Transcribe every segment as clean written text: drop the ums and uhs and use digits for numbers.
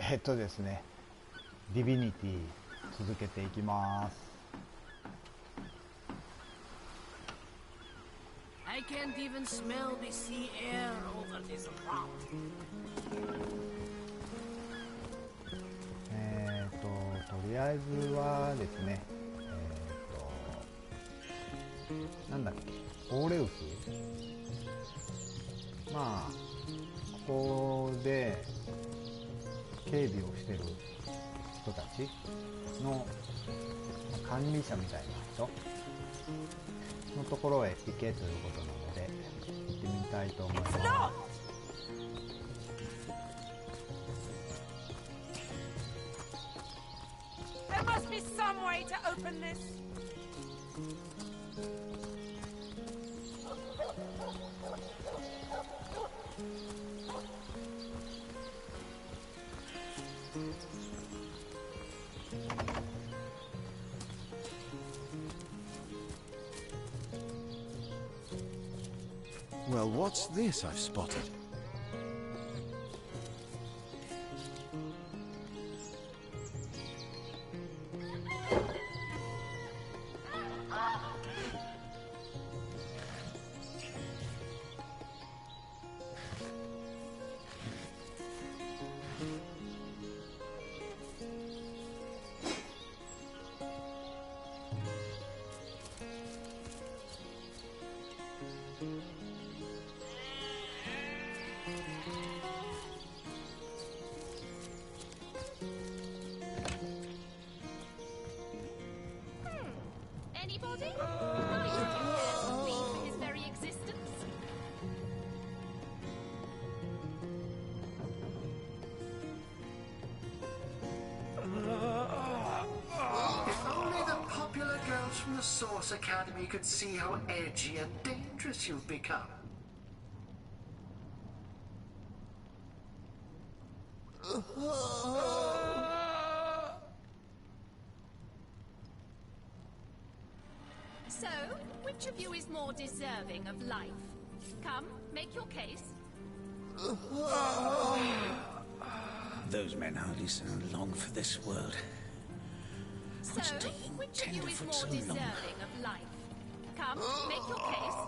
ですね、ディビニティ続けていきます。I can't even smell the sea air over this rock. とりあえずはですね、なんだっけ、オーレウス、まあここで警備をしてる人たちの管理者みたいな人のところへ行けということなので行ってみたいと思います。There must be some way to open this. Well, what's this I've spotted? Anybody? Nice to for his very existence. If only the popular girls from the Source Academy could see how edgy and dangerous you've become. So, which of you is more deserving of life? Come, make your case. Those men hardly sound long for this world. So, which of you is more deserving of life? Come, make your case.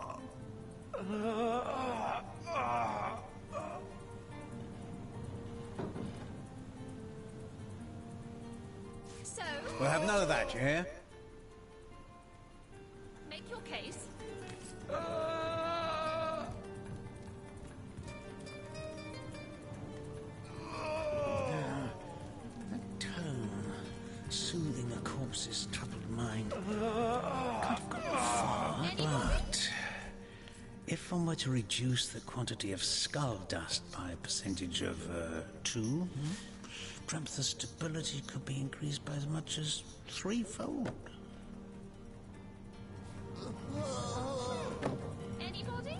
So, We'll have none of that, you hear? make your case. That tone, soothing a corpse's troubled mind. Can't have gone far, but if one were to reduce the quantity of skull dust by a percentage of 2, perhaps the stability could be increased by as much as 3-fold. Anybody?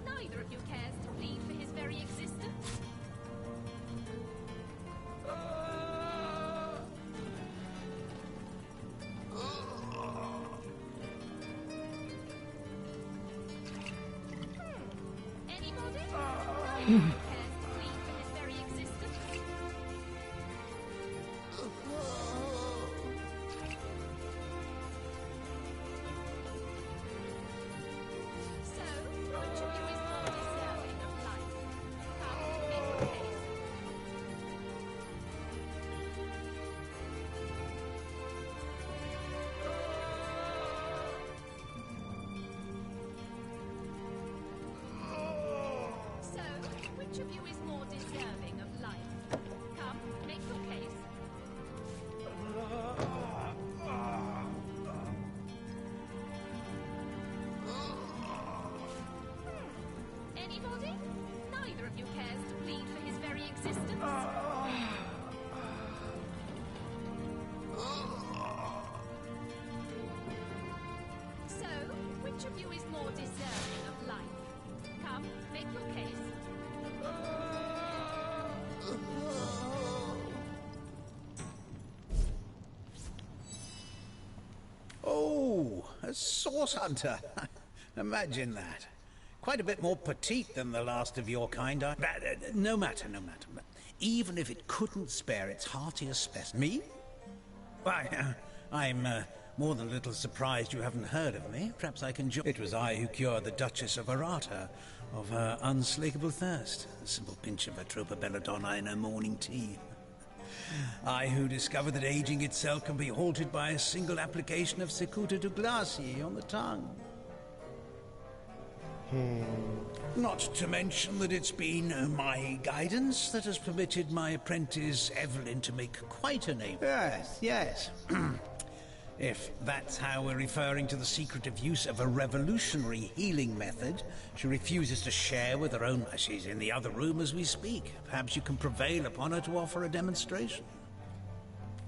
Neither of you cares to plead for his very existence. Anybody? Neither of you cares to plead for his very existence. So, which of you is more deserving of life? Come, make your case. So, which of you is more deserving of life? Come, make your case. Anybody? Neither of you cares to plead for his very existence. So, which of you is more deserving of life? Come, make your case. Oh, a source hunter. Imagine that. Quite a bit more petite than the last of your kind. No matter. even if it couldn't spare its heartiest specimen. Me? Why, I'm more than a little surprised you haven't heard of me. Perhaps I can join. It was I who cured the Duchess of Arata of her unslakable thirst. A simple pinch of Atropa belladonna in her morning tea. I who discovered that aging itself can be halted by a single application of Secuta Douglasii on the tongue. Not to mention that it's been my guidance that has permitted my apprentice Evelyn to make quite a name. Yes, yes. If that's how we're referring to the secretive use of a revolutionary healing method she refuses to share with her own... She's in the other room as we speak. Perhaps you can prevail upon her to offer a demonstration.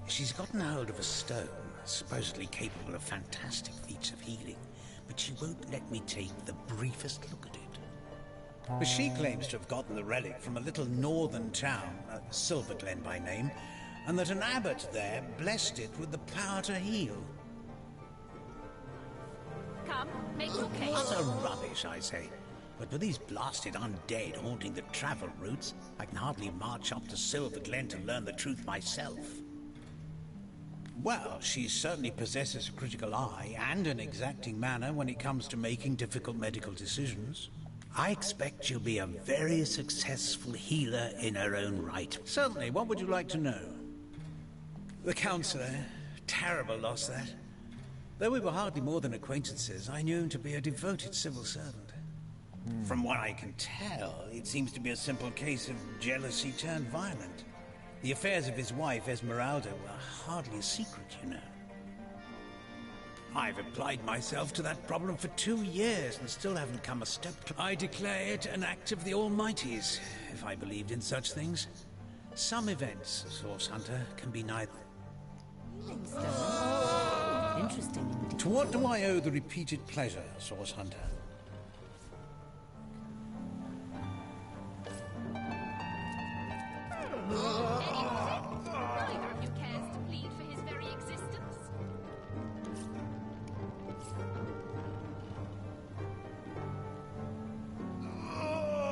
She's gotten hold of a stone, supposedly capable of fantastic feats of healing, but she won't let me take the briefest look at it. But she claims to have gotten the relic from a little northern town, Silverglen by name, and that an abbot there blessed it with the power to heal. Come, make your case. Utter rubbish, I say. But with these blasted undead haunting the travel routes, I can hardly march up to Silverglen to learn the truth myself. Well, she certainly possesses a critical eye and an exacting manner when it comes to making difficult medical decisions. I expect she'll be a very successful healer in her own right. Certainly, what would you like to know? The counsellor. Terrible loss, that. Though we were hardly more than acquaintances, I knew him to be a devoted civil servant. From what I can tell, it seems to be a simple case of jealousy turned violent. The affairs of his wife, Esmeralda, were hardly a secret, you know. I've applied myself to that problem for 2 years and still haven't come a step closer. I declare it an act of the Almighty's, if I believed in such things. Some events, Source Hunter, can be neither. Interesting indeed. To what do I owe the repeated pleasure, Source Hunter? Neither of you cares to plead for his very existence.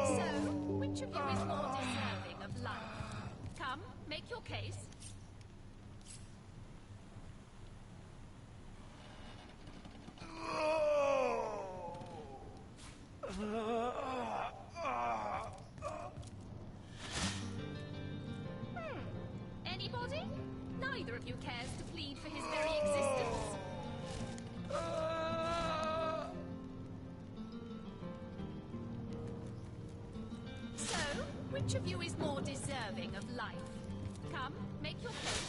So, which of you is more deserving of life? Come, make your case. Anybody? Neither of you cares to plead for his very existence. So, which of you is more deserving of life? Come, make your case.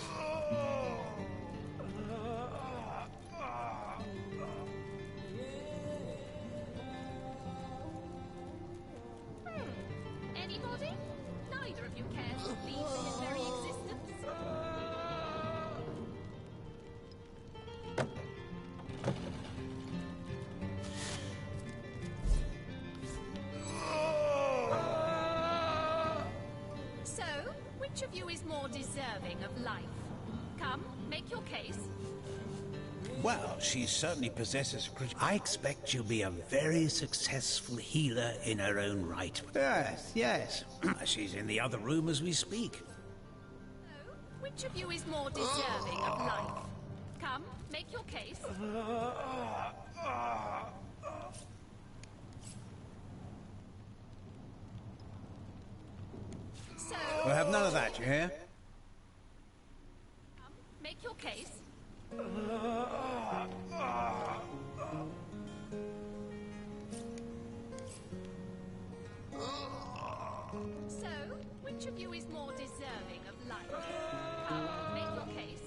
Anybody? Neither of you cares to plead for his very existence. So, which of you is more deserving of life? Come, make your case. Well, she certainly possesses a critical... I expect she'll be a very successful healer in her own right. Yes, yes. She's in the other room as we speak. So, which of you is more deserving of life? Come, make your case. So, We'll have none of that, you hear? come, make your case. So, which of you is more deserving of life? Come, make your case.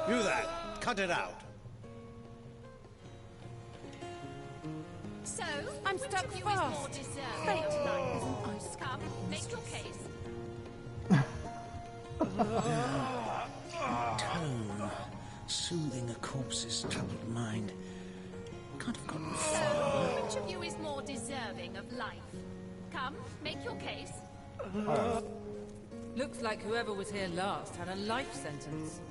You that! Cut it out! So, I'm which stuck of you fast. is more deserving Fate of life? is an ice Come, make your case. Tone, soothing a corpse's troubled mind. Can't have gotten So, far. which of you is more deserving of life? Come, make your case. Looks like whoever was here last had a life sentence.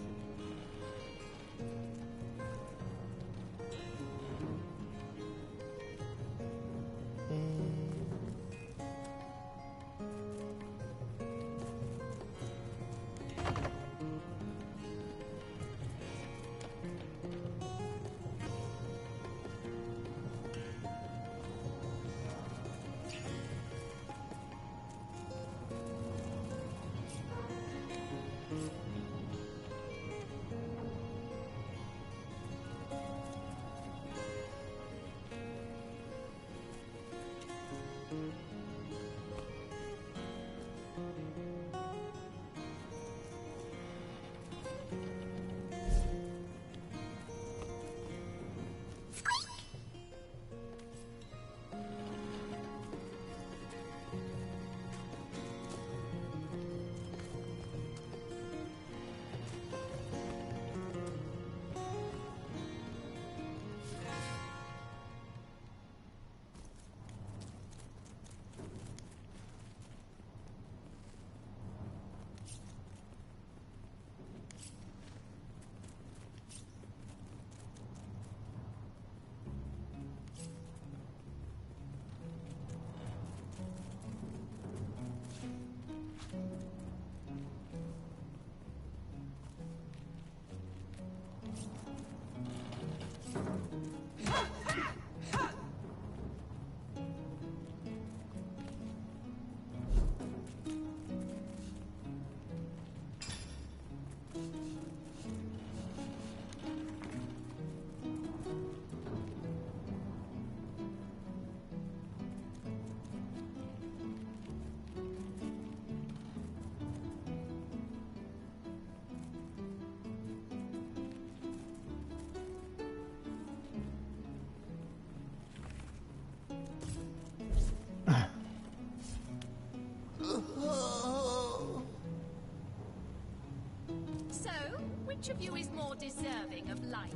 which of you is more deserving of life?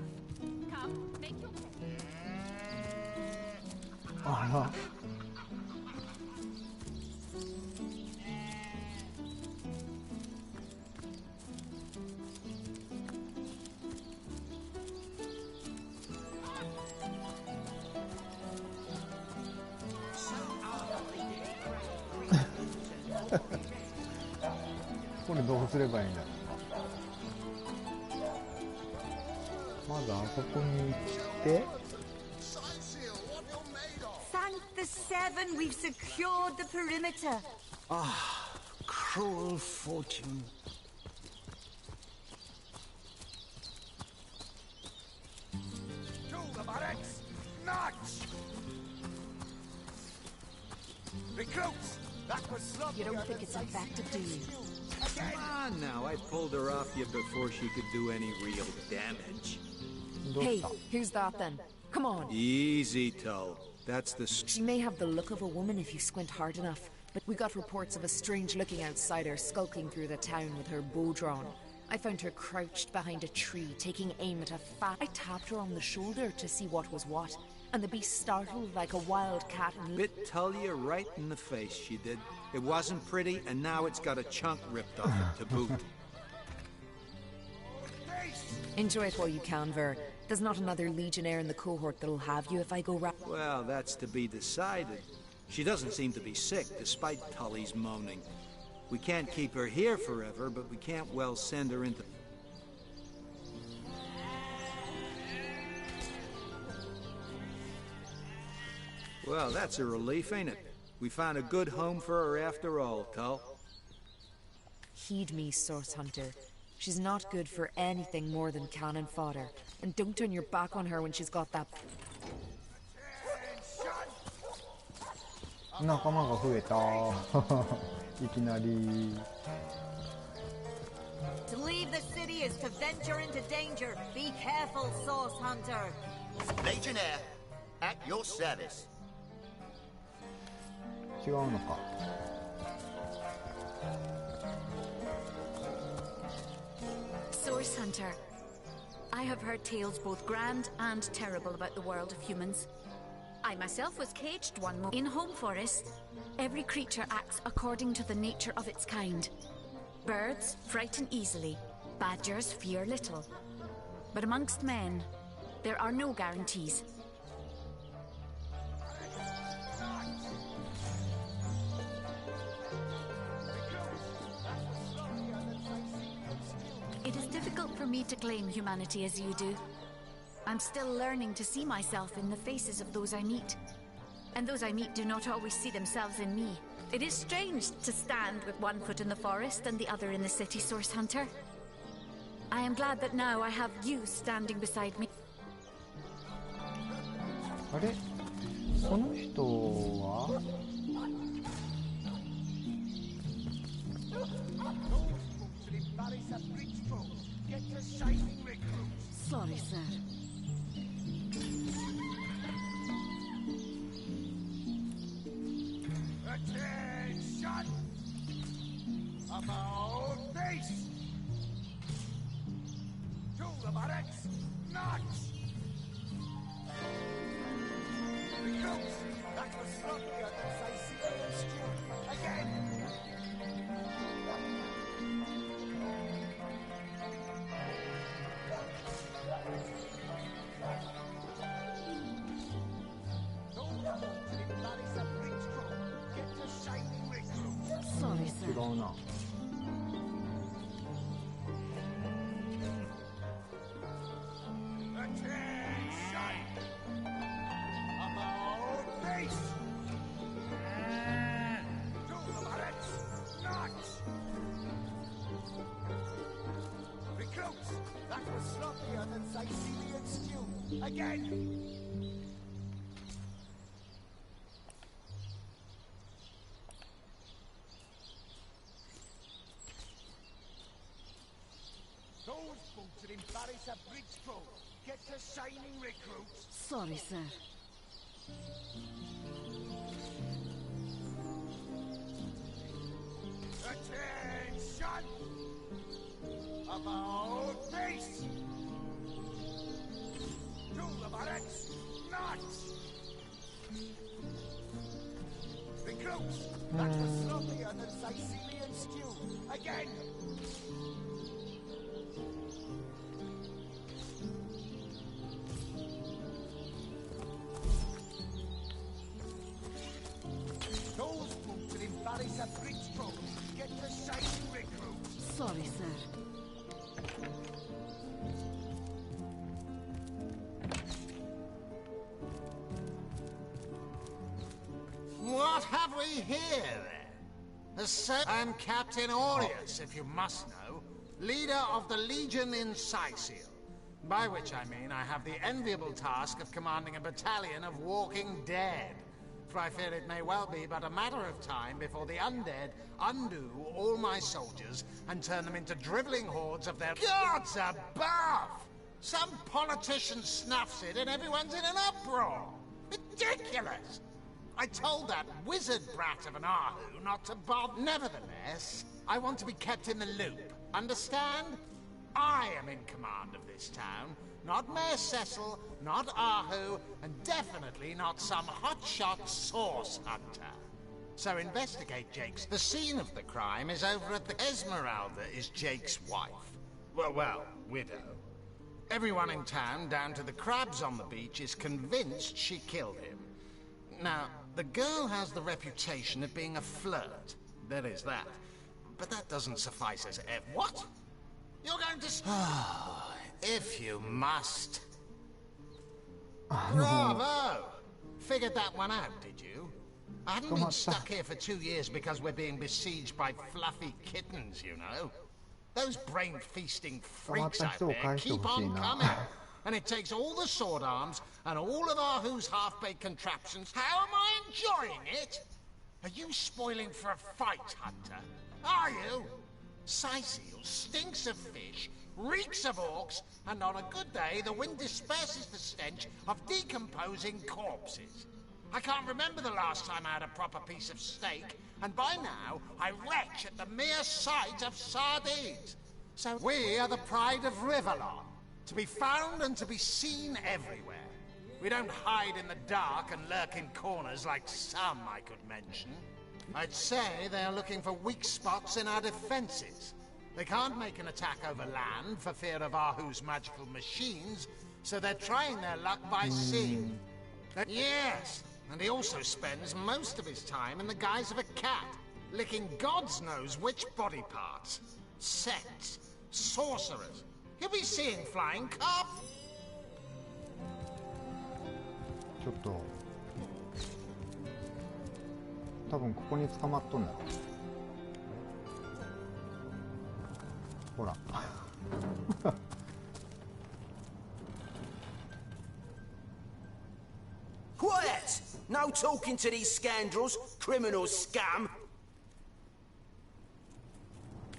Come, make your case. あこれどうすればいいんだろう。まずあそこに来て Thank the Seven, we've secured the perimeter. Ah, cruel fortune. To the barracks! March! Recruits! That was sloppy. You don't think it's effective, do you? Again! Come on now, I pulled her off you before she could do any real damage. どうし Hey, た who's that then? Come on. Easy, Toe. That's the... She may have the look of a woman if you squint hard enough, but we got reports of a strange-looking outsider skulking through the town with her bow drawn. I found her crouched behind a tree, taking aim at a fat... I tapped her on the shoulder to see what was what, and the beast startled like a wild cat and... Bit Tullia right in the face, she did. It wasn't pretty, and now it's got a chunk ripped off it to boot. Enjoy it while you can, Ver. There's not another legionnaire in the cohort that'll have you if I go ra- Well, that's to be decided. She doesn't seem to be sick, despite Tully's moaning. We can't keep her here forever, but we can't well send her into... Well, that's a relief, ain't it? We found a good home for her after all, Tull. Heed me, Source Hunter. She's not good for anything more than cannon fodder. And don't turn your back on her when she's got that... 仲間が増えたいきなり To leave the city is to venture into danger. Be careful, Source Hunter. Legionnaire, at your service. 違うのか Source Hunter. I have heard tales both grand and terrible about the world of humans. I myself was caged one moment. In Home Forest, every creature acts according to the nature of its kind. Birds frighten easily, badgers fear little. But amongst men, there are no guarantees. It is difficult for me to claim humanity as you do. I'm still learning to see myself in the faces of those I meet. And those I meet do not always see themselves in me. It is strange to stand with one foot in the forest and the other in the city, Source Hunter. I am glad that now I have you standing beside me. あれこの人は Sorry, sir. Attention! About face! To the barracks! March! Recruits! That was sloppier than Sicilian stew. Again! Sorry, 違 sir. うな That was sloppier than Sicilian stew. Again! Those boots would embarrass a bridge crew. Get to shining, recruits. Sorry, sir. Attention! About face! To the barracks! Nuts! Recruits! That was sloppier than Sicilian stew! Again! Those boots will embarrass a bridge troll. Get to shiny recruits! Sorry, sir. What have we here, then? I'm Captain Aureus, if you must know, leader of the Legion in Sicil. By which I mean I have the enviable task of commanding a battalion of walking dead. For I fear it may well be but a matter of time before the undead undo all my soldiers and turn them into drivelling hordes of their gods above! Some politician snuffs it and everyone's in an uproar! Ridiculous! I told that wizard brat of an Ahu not to bother. Nevertheless, I want to be kept in the loop. Understand? I am in command of this town. Not Mayor Cecil, not Ahu, and definitely not some hotshot source hunter. So investigate, Jakes. The scene of the crime is over at the... Esmeralda is Jake's wife. Well, widow. Everyone in town, down to the crabs on the beach, is convinced she killed him. Now, the girl has the reputation of being a flirt. There is that. But that doesn't suffice as what? You're going to... if you must. Bravo! Figured that one out, did you? I haven't been stuck here for 2 years because we're being besieged by fluffy kittens, you know. Those brain-feasting freaks out there keep on coming. And it takes all the sword arms and all of Ahu's half-baked contraptions. How am I enjoying it? Are you spoiling for a fight, Hunter? Are you? Sicil stinks of fish, reeks of orcs, and on a good day the wind disperses the stench of decomposing corpses. I can't remember the last time I had a proper piece of steak, and by now I retch at the mere sight of sardines. So we are the pride of Rivellon. To be found and to be seen everywhere. We don't hide in the dark and lurk in corners like some I could mention. I'd say they are looking for weak spots in our defenses. They can't make an attack over land for fear of Ahu's magical machines, so they're trying their luck by sea. Yes, and he also spends most of his time in the guise of a cat, licking God's knows which body parts. Sects, sorcerers. He'll be seeing flying carp. ちょっと多分ここに捕まっとんだろほらQuiet! No talking to these scoundrels, criminal scum!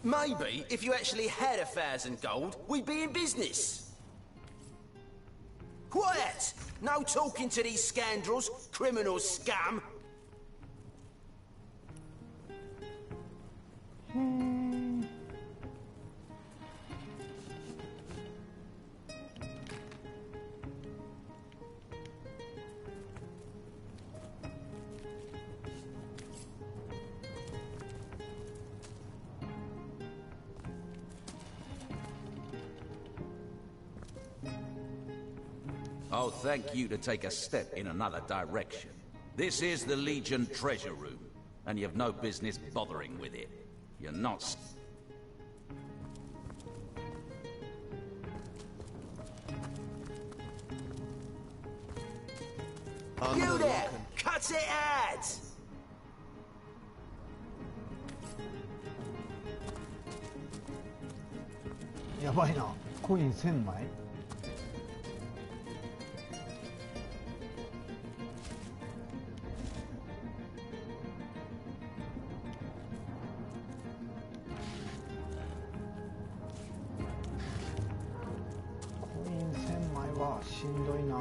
Maybe if you actually had 1,000 gold, we'd be in business. Quiet! No talking to these scoundrels, criminal scum! I'll thank you to take a step in another direction. This is the Legion treasure room, and you've no business bothering with it. You're not... You there! Cut it out!やばいなコイン1000枚しんどいな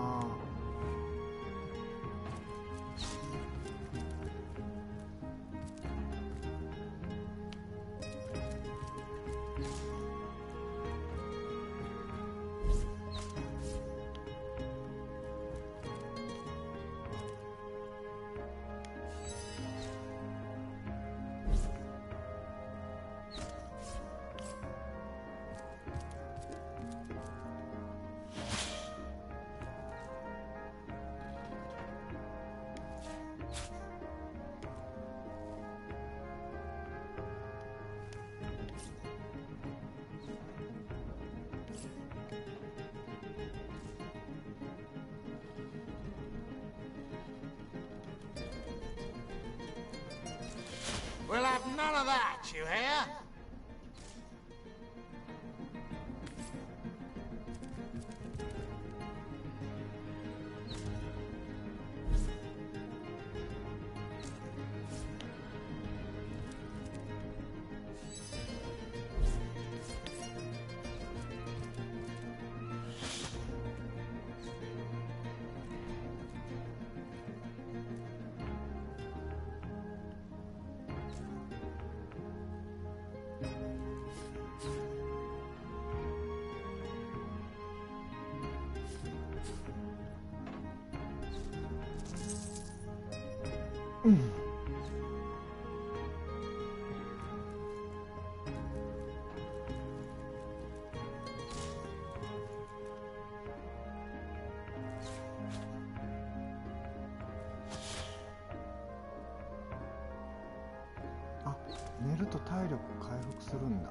We'll have none of that, you hear? Mm. あ、寝ると体力回復するんだ。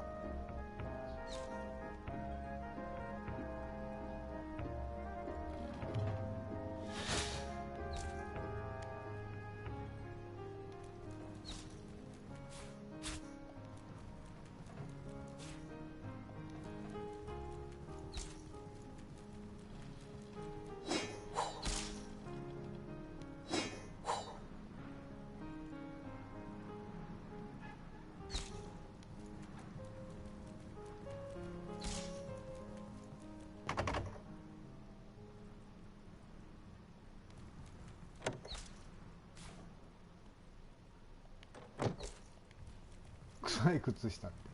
臭い靴下って。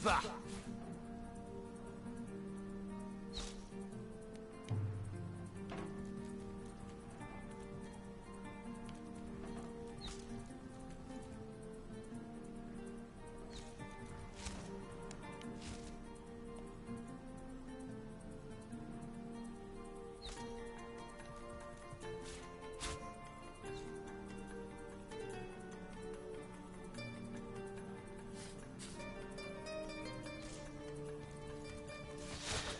Bah!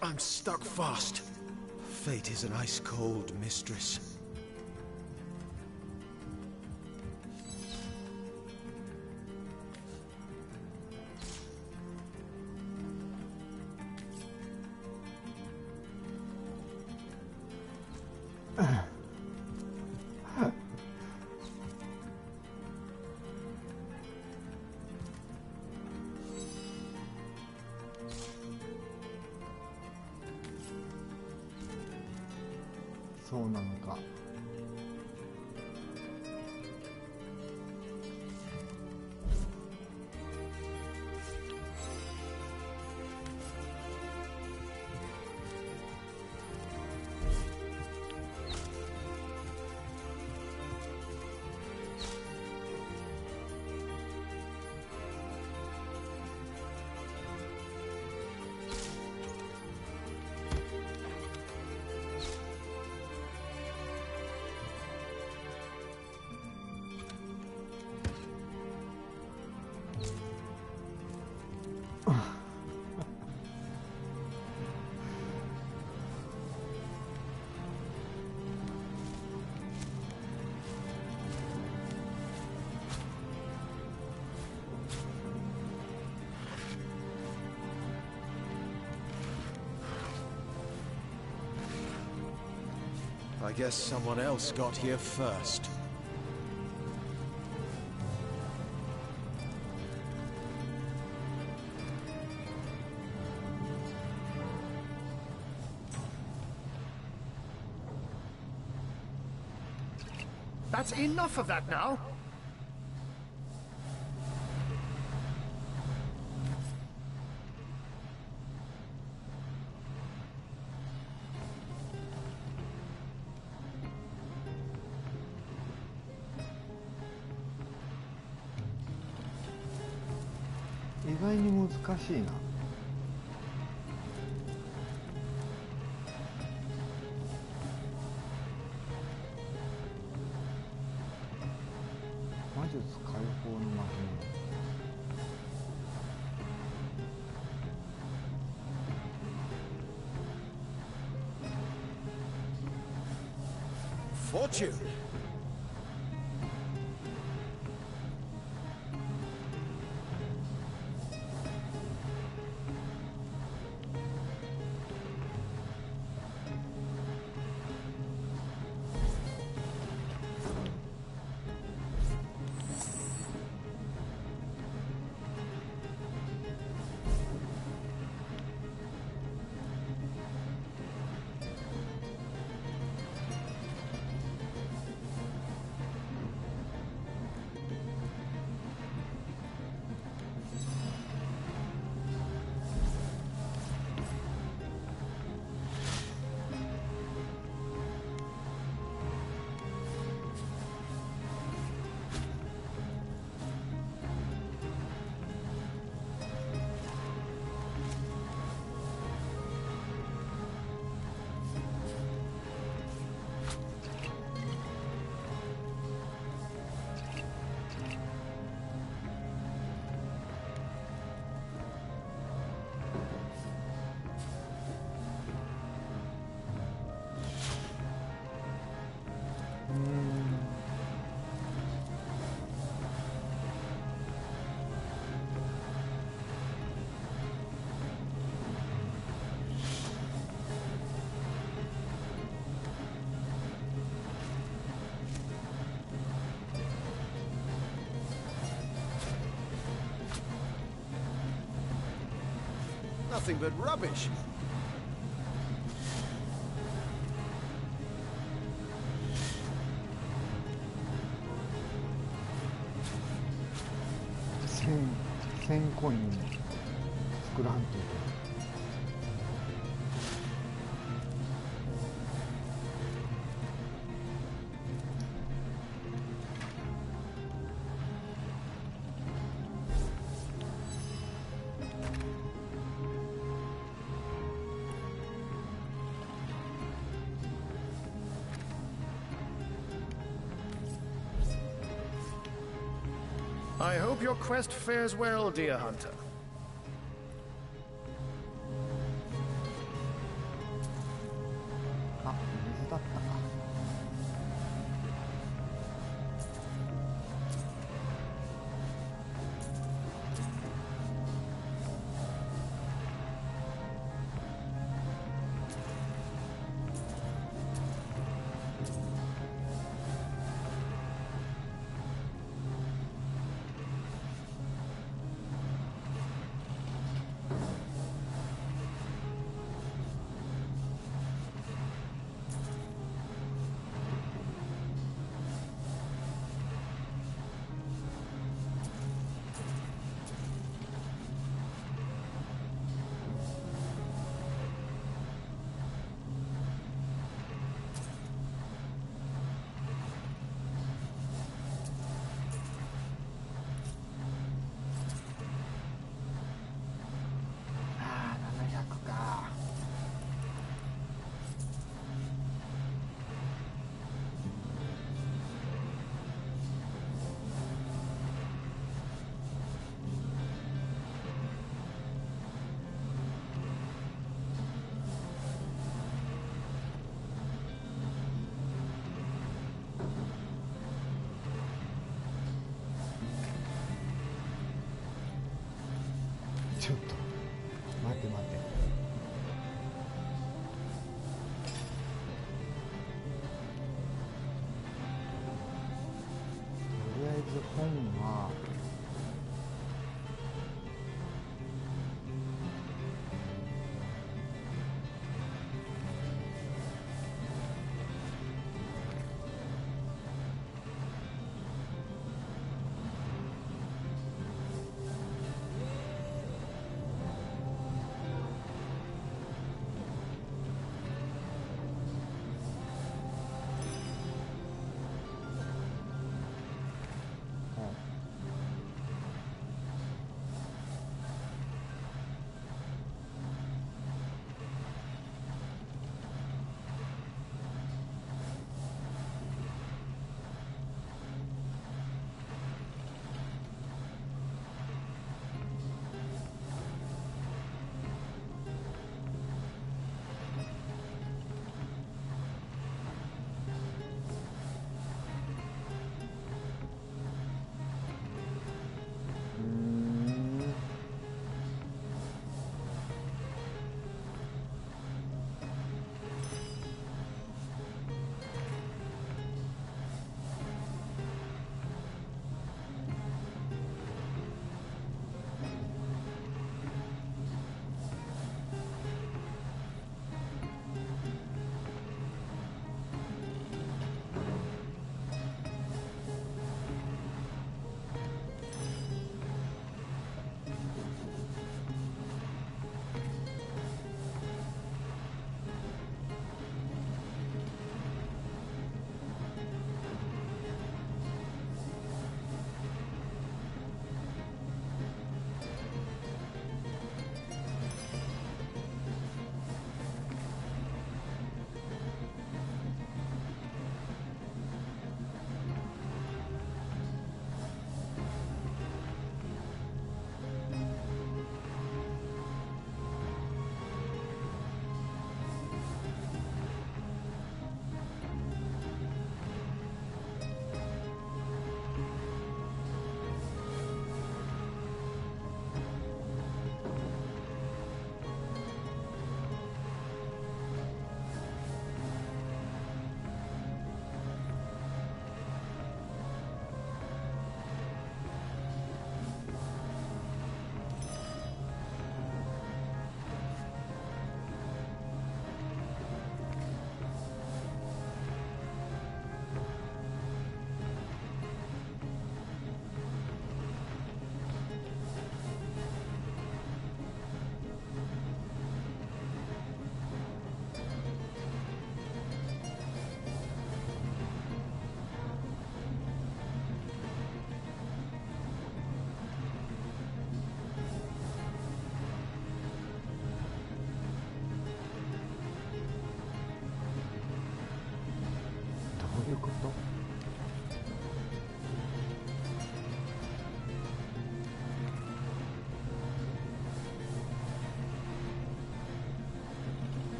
I'm stuck fast. Fate is an ice-cold mistress.そうなのか。I guess someone else got here first. That's enough of that now.意外に難しいな。魔術解放の魔法。fortune. Nothing but rubbish. $1000コイン作らんといけない。I hope your quest fares well, dear hunter. Ah, 水だったか。ちょっと待って待って。とりあえず本は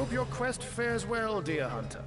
hope your quest fares well, dear hunter.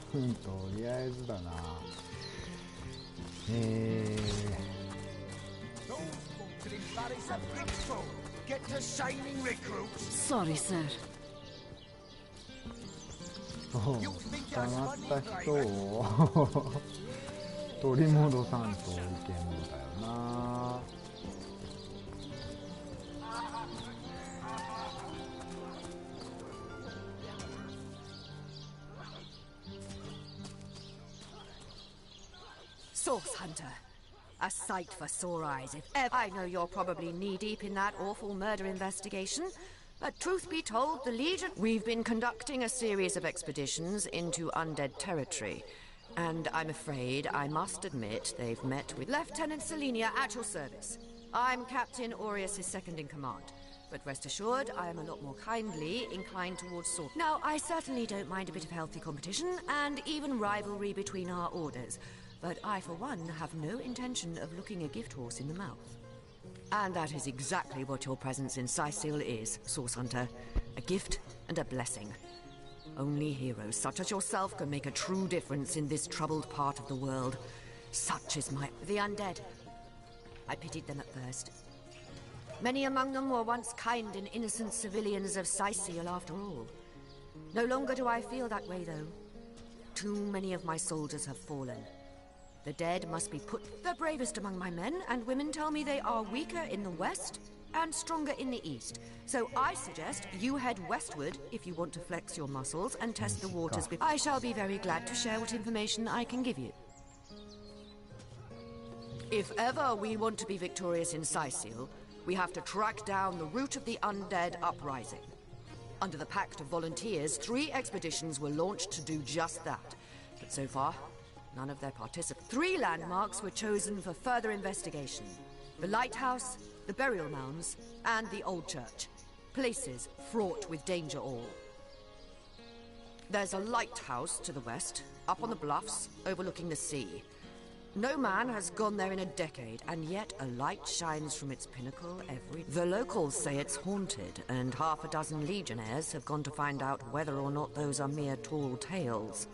To りあえずだな。Sorry, sir. そう、捕まった人を取り戻さんといけんのだよな。Source Hunter. A sight for sore eyes, if ever. I know you're probably knee-deep in that awful murder investigation, but truth be told, the Legion... We've been conducting a series of expeditions into undead territory, and I'm afraid I must admit they've met with Lieutenant Selenia at your service. I'm Captain Aureus' second-in-command, but rest assured, I am a lot more kindly inclined towards Source. Now, I certainly don't mind a bit of healthy competition, and even rivalry between our orders, but I, for one, have no intention of looking a gift horse in the mouth. And that is exactly what your presence in Sicil is, Source Hunter. A gift and a blessing. Only heroes such as yourself can make a true difference in this troubled part of the world. Such is my... The undead. I pitied them at first. Many among them were once kind and innocent civilians of Sicil, after all. No longer do I feel that way, though. Too many of my soldiers have fallen. The dead must be put... The bravest among my men and women tell me they are weaker in the west and stronger in the east. So I suggest you head westward if you want to flex your muscles and test the waters. I shall be very glad to share what information I can give you. If ever we want to be victorious in Sicil, we have to track down the root of the undead uprising. Under the Pact of Volunteers, 3 expeditions were launched to do just that. But so far, none of their participants. 3 landmarks were chosen for further investigation. The lighthouse, the burial mounds, and the old church. Places fraught with danger all. There's a lighthouse to the west, up on the bluffs, overlooking the sea. No man has gone there in a decade, and yet a light shines from its pinnacle every... The locals say it's haunted, and half a dozen legionnaires have gone to find out whether or not those are mere tall tales.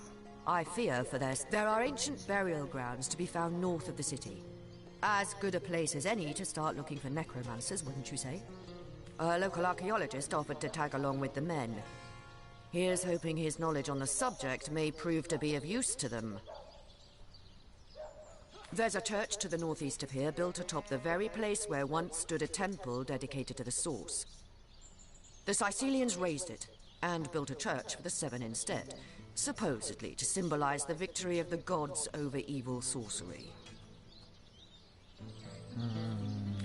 I fear for this. There are ancient burial grounds to be found north of the city. As good a place as any to start looking for necromancers, wouldn't you say? A local archaeologist offered to tag along with the men. Here's hoping his knowledge on the subject may prove to be of use to them. There's a church to the northeast of here, built atop the very place where once stood a temple dedicated to the source. The Sicilians razed it, and built a church for the 7 instead, supposedly to symbolize the victory of the gods over evil sorcery.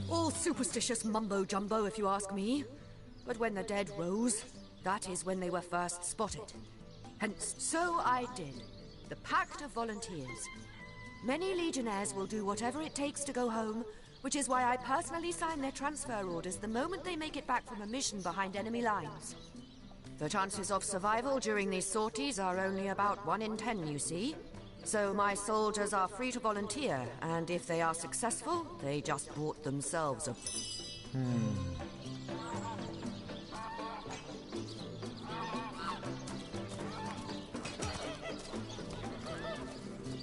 All superstitious mumbo-jumbo, if you ask me. But when the dead rose, That is when they were first spotted. Hence, so I did. The Pact of Volunteers. Many Legionnaires will do whatever it takes to go home, which is why I personally sign their transfer orders the moment they make it back from a mission behind enemy lines. The chances of survival during these sorties are only about 1 in 10, you see. So my soldiers are free to volunteer, and if they are successful, they just bought themselves a...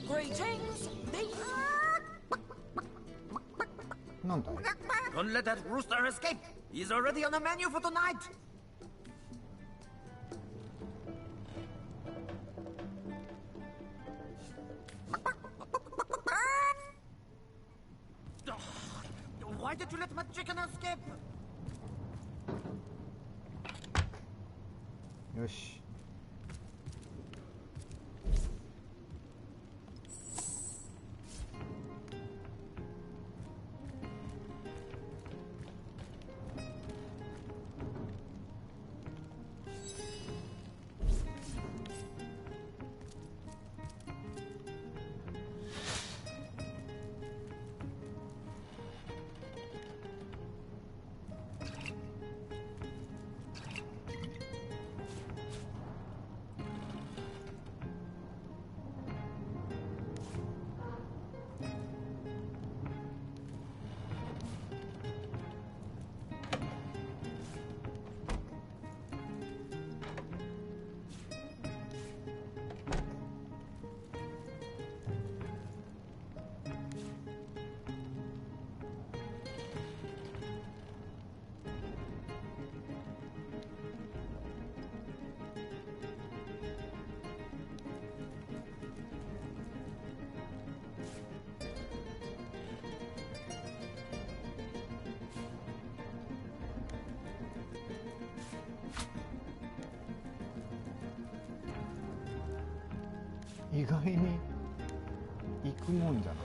Greetings,なんだい Don't let that rooster escape. He's already on the menu for tonight. Why did you let my chicken escape? よし。意外に行くもんじゃない。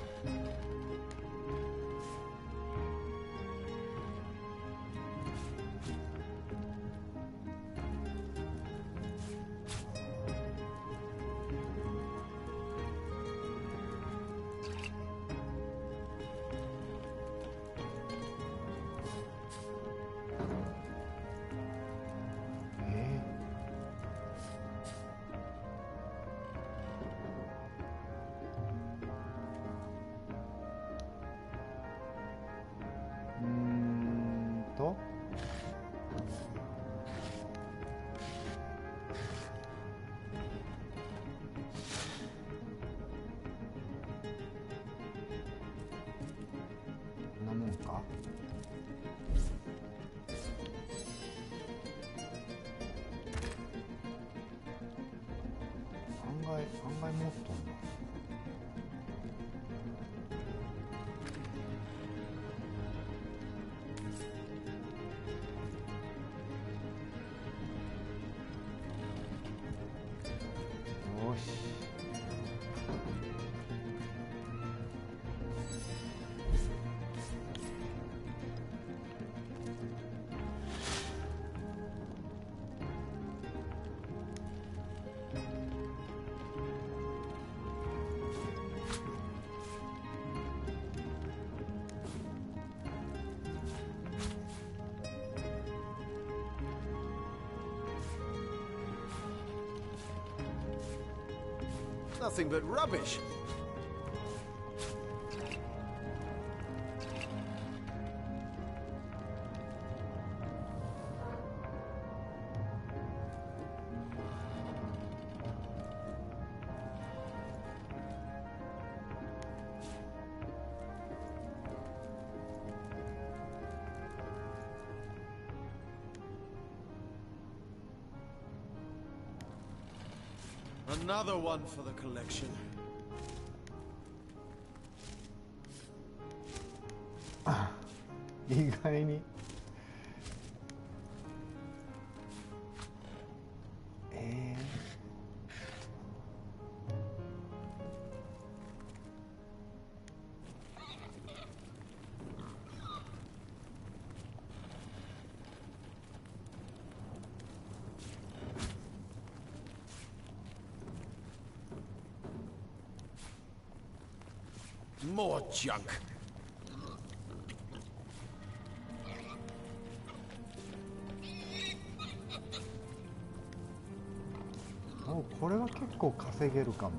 なもんか。案外もっとんだ。よし。Nothing but rubbish. Another one for the collection. 意外に more junk. お、これは結構稼げるかも。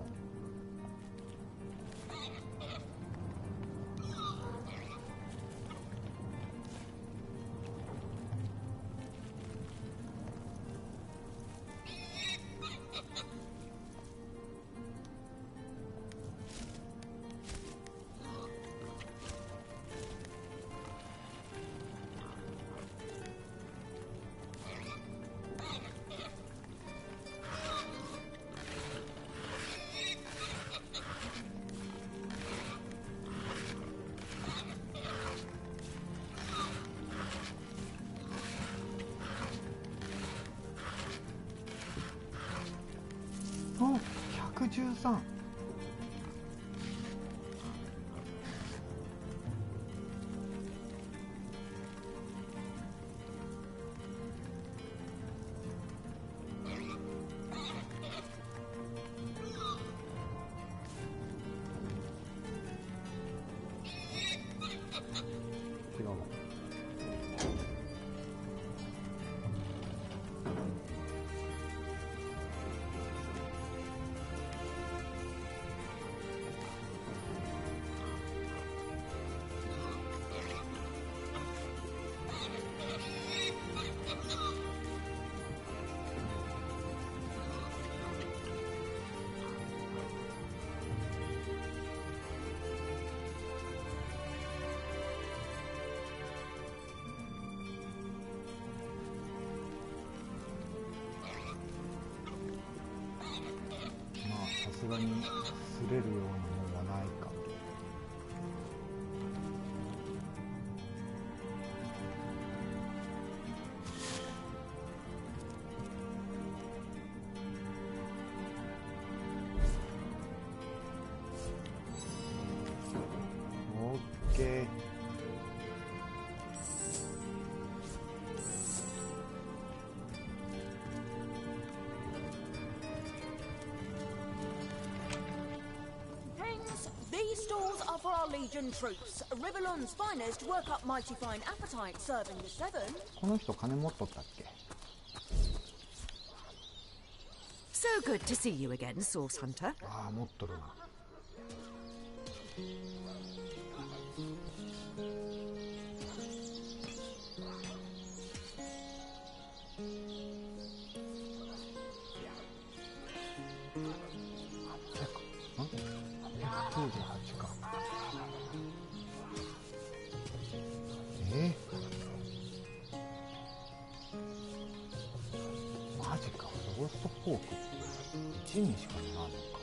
お、113。違うわ。さすがに擦れるようなものはないか。オッケー。These stores are for our Legion troops. Rivellon's finest work up mighty fine appetite serving the seven. この人金持っとったっけ？ So good to see you again, Source Hunter. ああ、持っとるな。898か。マジか。ローストポーク1にしかならんのか。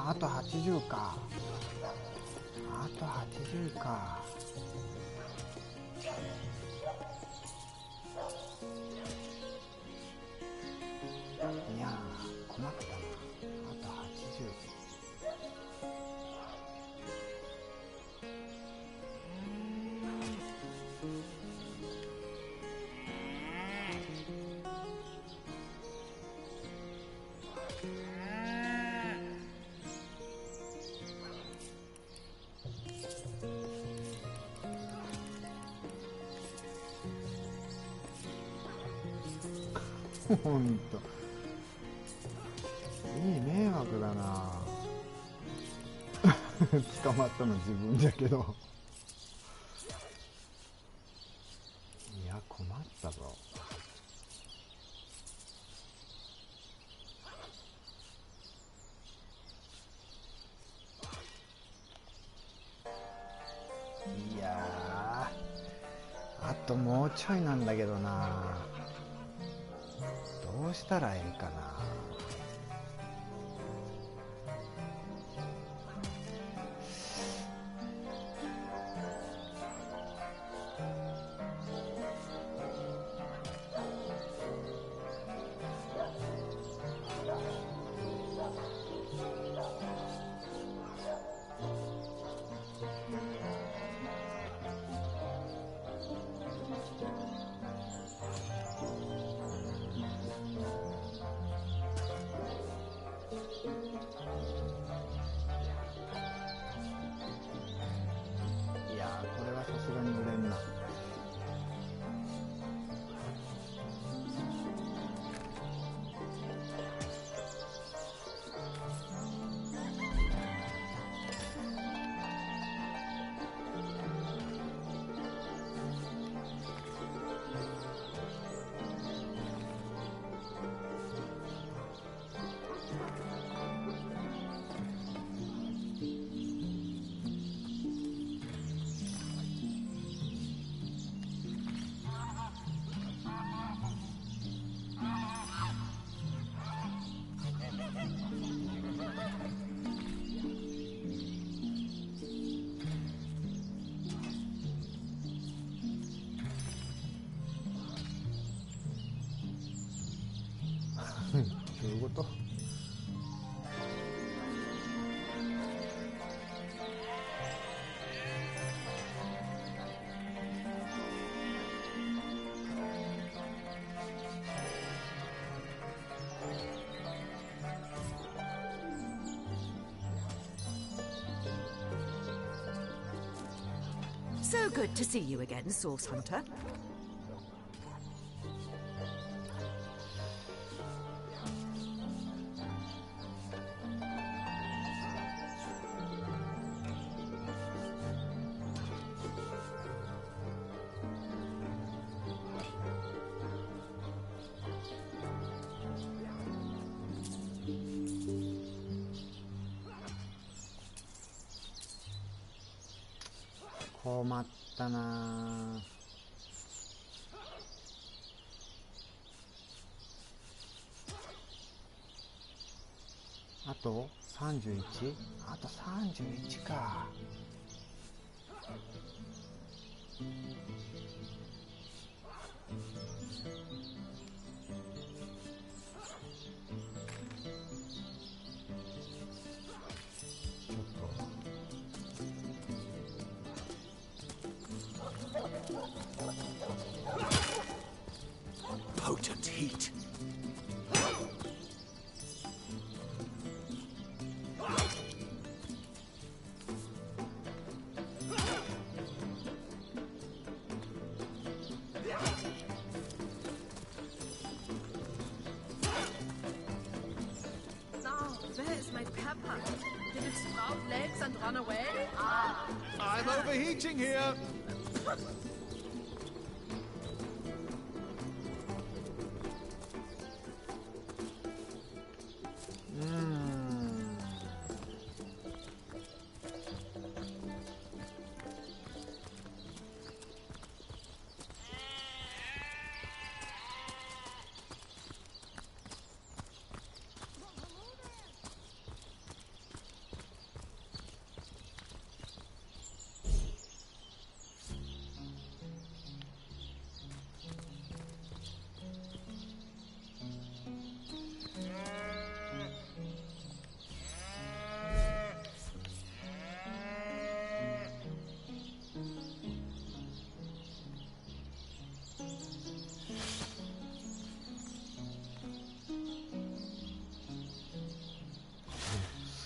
あと80か。あと80か。いやー、困ったな。あと80。ほんといい迷惑だな。捕まったの自分じゃけど。いや困ったぞ。いやー、あともうもうちょいなんだけどな。どうしたらいいかな。どういうこと？So good to see you again, Source Hunter.困ったな。あと 31？ あと31か。Potent heat. Oh, there's my pepper. Did it sprout legs and run away? I'm overheating here.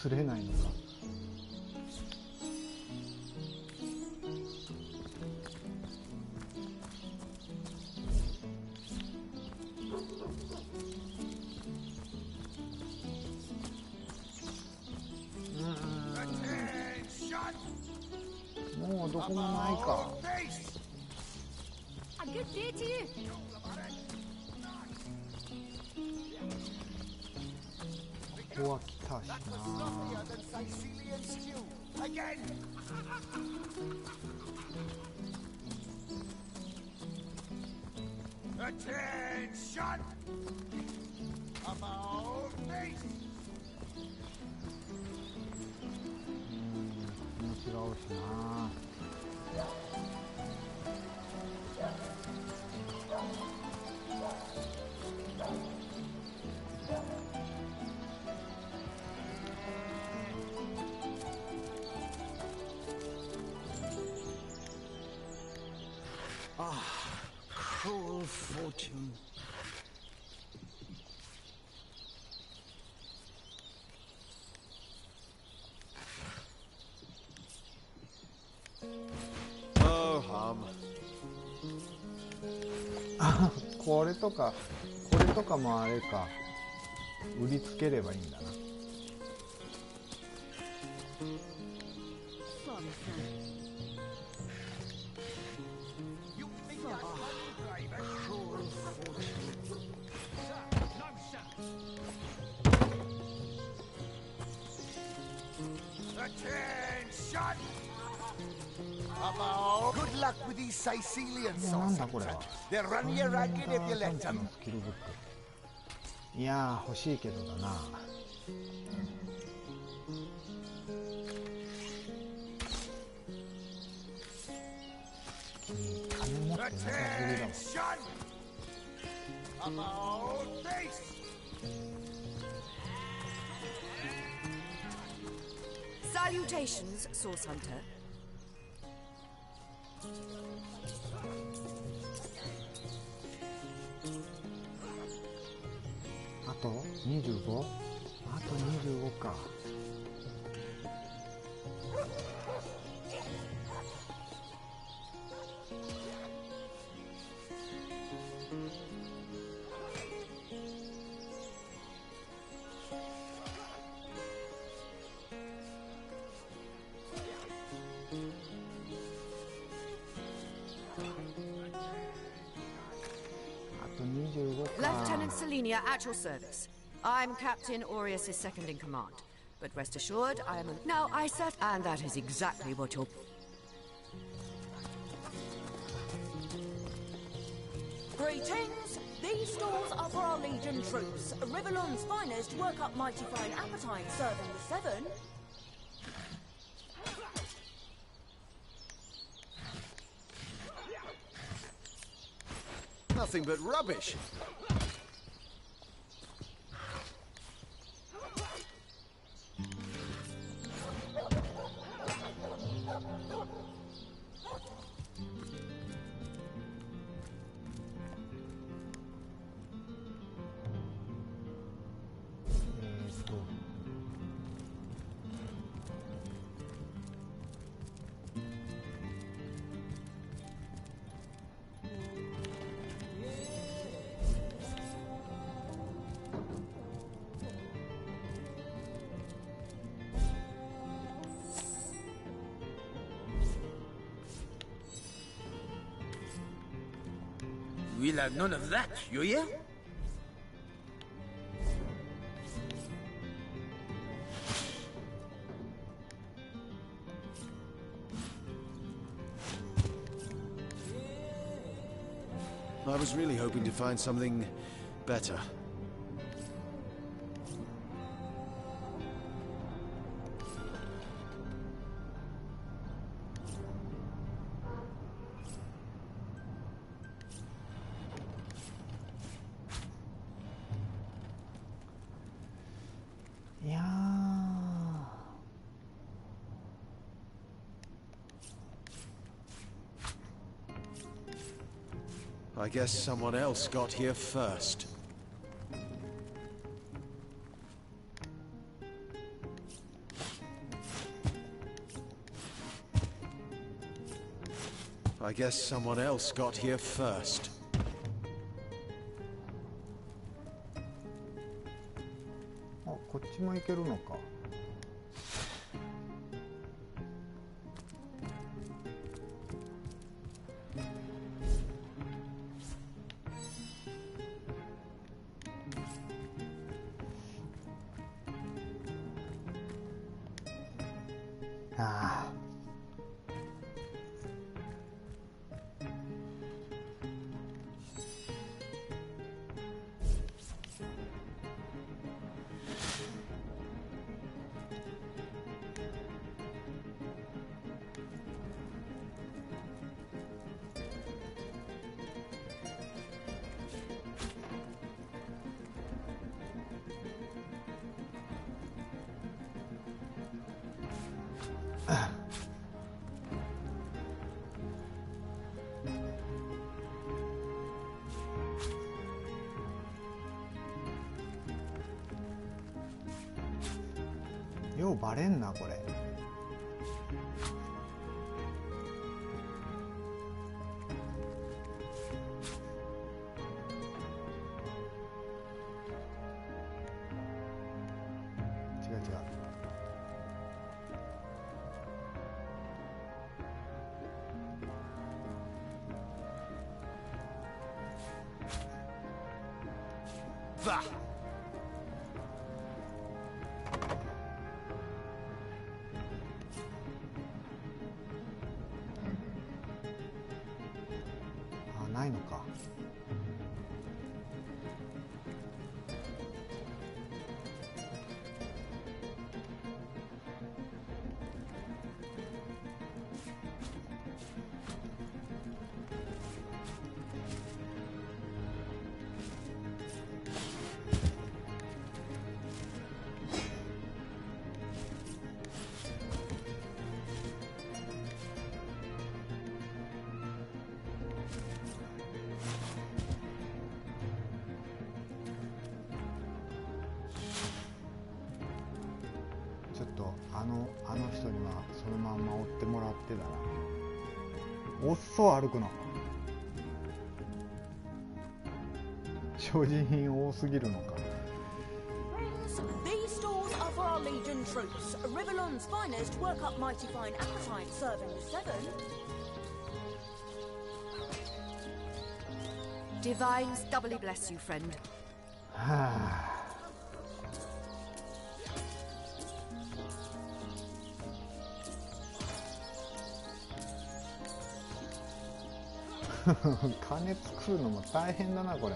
擦れないのか。もうどこもないか。A good day to you.ここは来たしな。Attention! About face! 違うしな。Ah, cruel fortune. Oh, hum. あ、これとかもあれか。売りつければいいんだな。Attention! About. Good luck with these Sicilian なんだこれ sauces. は。 They'll run you ragged if you let them. スキルブック。いやー欲しいけどだな。君金持ってなさすぎだわ。 Attention! About face! Salutations, Source Hunter. あと 25？ あと25か。Lieutenant Selenia, at your service. I'm Captain Aureus' second in command. But rest assured, I am a... Now, I said... And that is exactly what you're... Greetings! These stores are for our Legion troops. Rivellon's finest work up mighty fine appetite serving the seven. Nothing but rubbish. We'll have none of that, you hear? I was really hoping to find something better. I guess someone else got here first. I guess someone else got here first. Ah, こっちも行けるのか。ああ。ようバレんなこれ。違う違う。Va! あ、ないのか。ちょっとあの人にはそのまんま追ってもらってだな。おっそ歩くの。所持品多すぎるのか。 These stores are for our Legion troops. Rivellon's finest work up mighty fine appetite, serving the seven. Divines doubly bless you, friend. はあ。金作るのも大変だなこれ。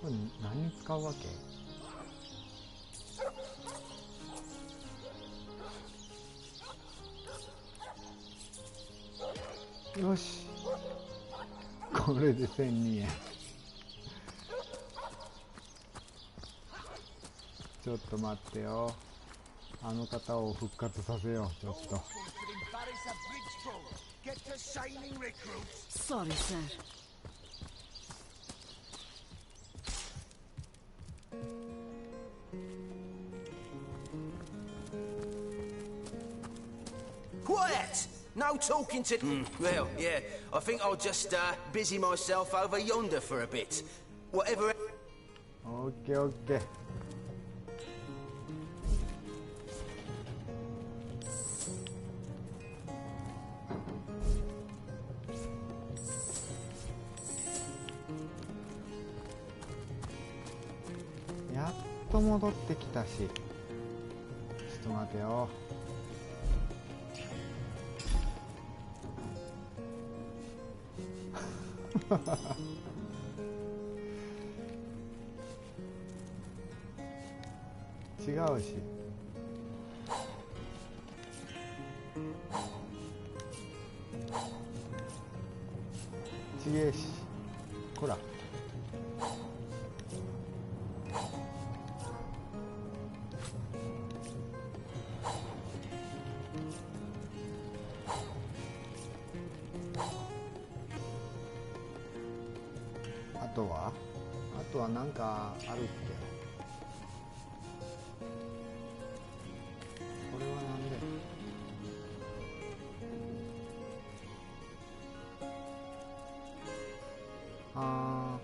これ何に使うわけ？よし、これで1200円。ちょっと待ってよ、あの方を復活させよう。ちょっと Sorry, sir. Quiet! No talking to... well, yeah, I think I'll just busy myself over yonder for a bit. Whatever... オッケーオッケー。やっと戻ってきたし、ちょっと待てよ。違うし。ちげえし。こら。あとはなんかあるっけ？これはなんで？あ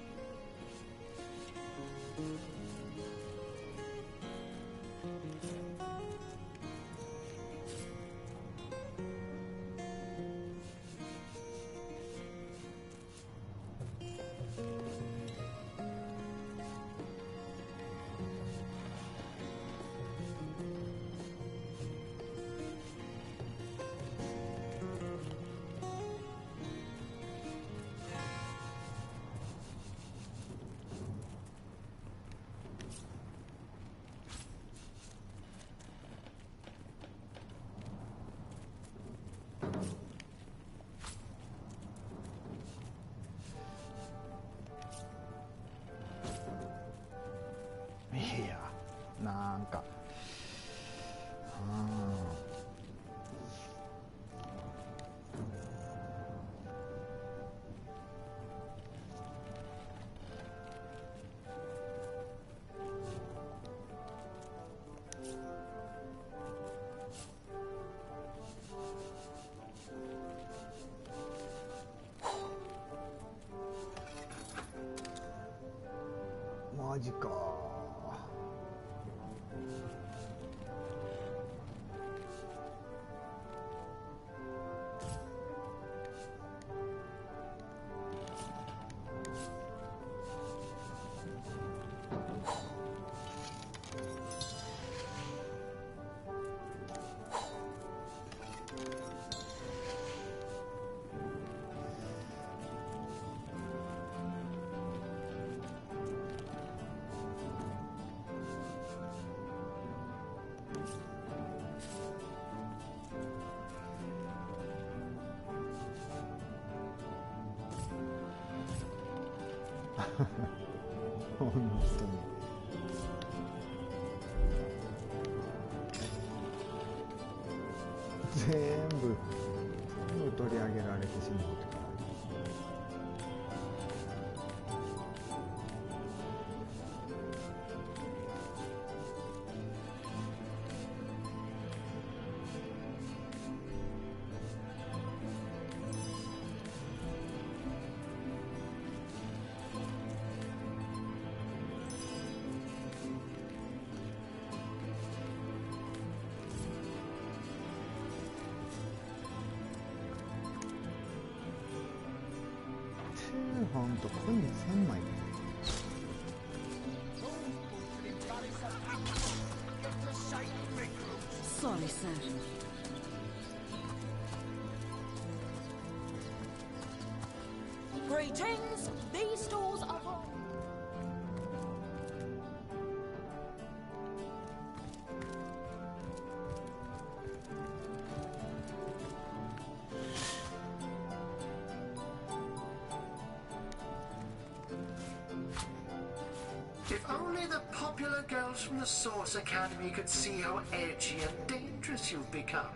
なんかマジか。本当に全部取り上げられてしまうとか。ほんとコイン1000枚。Sorry, sir. Greetings. These stores are for... If only the popular girls from the Source Academy could see how edgy and dangerous you've become.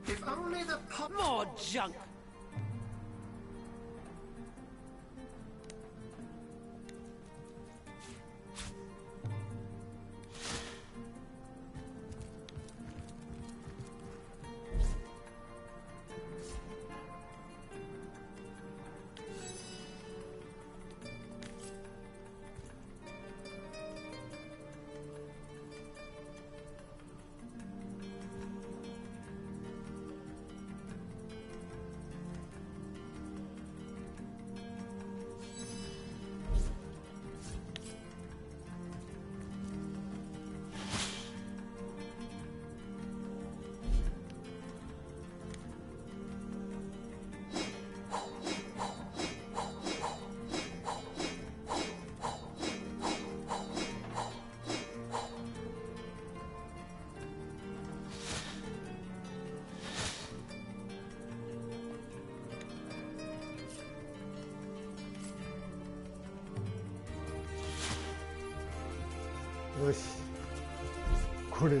If only the More junk!よし、これでいい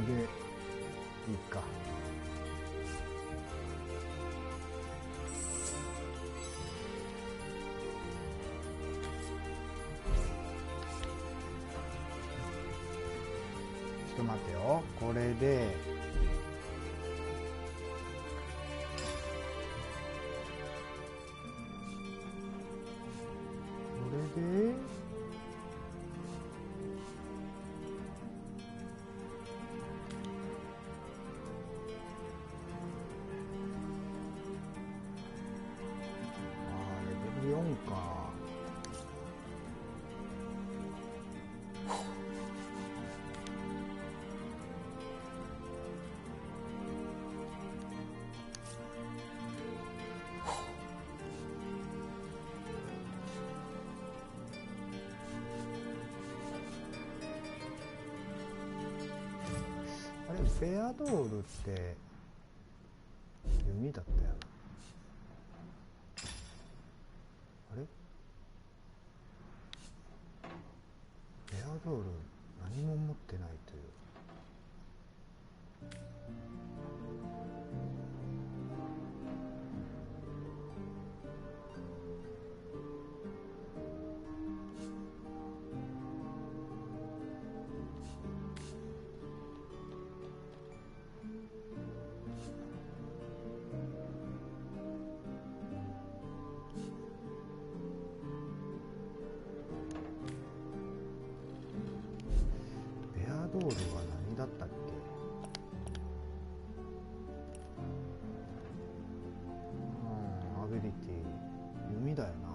か。ちょっと待ってよ、これで4か。あれベアドールって弓だったよな。あれベアドール何も持ってないという。ドールは何だったっけ。アビリティ弓だよな。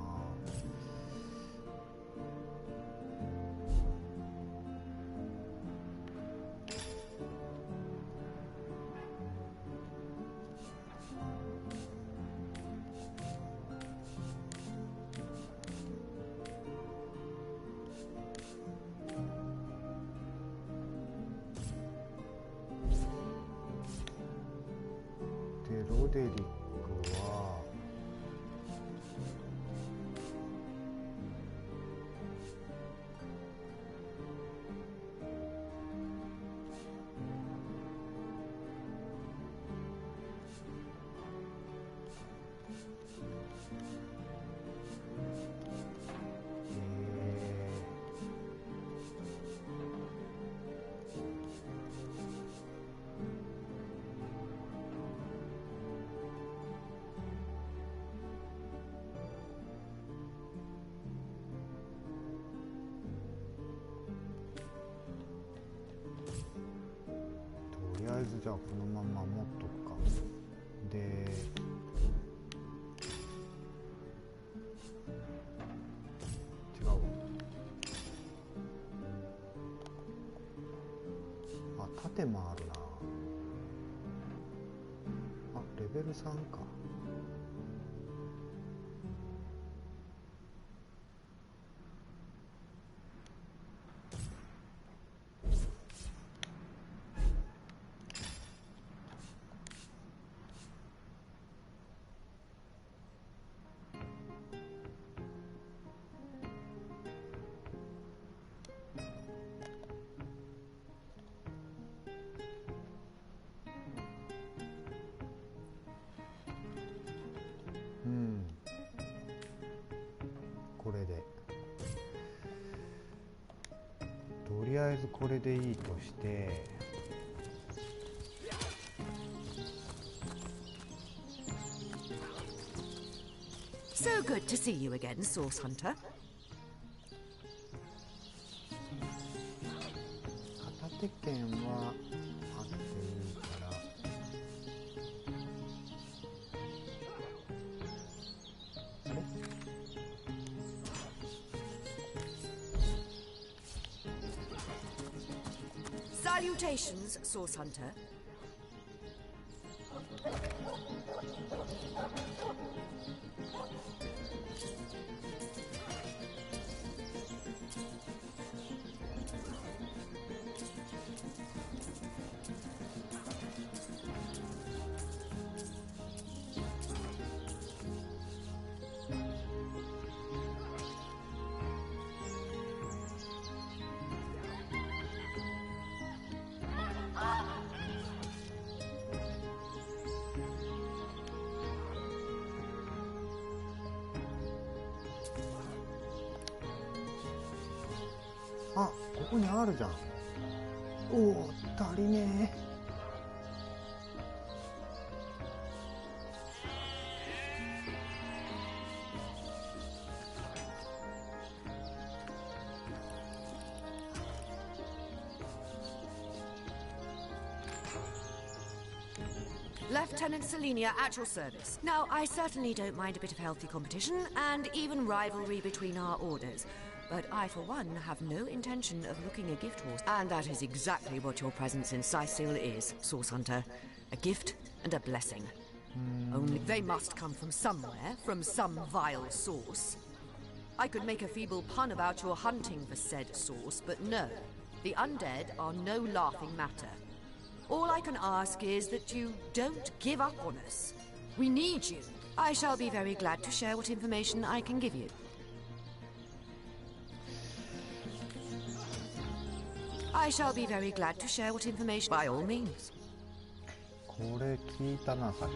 ロデリックはとりあえずじゃあこのまま持っとくか。で違うわ。あ、盾もあるな。あ、レベル3か。これでとりあえずこれでいいとして、So good to see you again, Source Hunter. 片手剣はあっていいから。あれSalutations, Source Hunter.あ、ここにあるじゃん。おお、足りねえ。Lieutenant Selenia at your service. Now, I certainly don't mind a bit of healthy competition and even rivalry between our orders. But I, for one, have no intention of looking a gift horse. And that is exactly what your presence in Sicil is, Source Hunter. A gift and a blessing. Only they must come from somewhere, from some vile source. I could make a feeble pun about your hunting for said source, but no. The undead are no laughing matter. All I can ask is that you don't give up on us. We need you. I shall be very glad to share what information I can give you. I shall be very glad to share what information, by all means. これ聞いたな、さっき。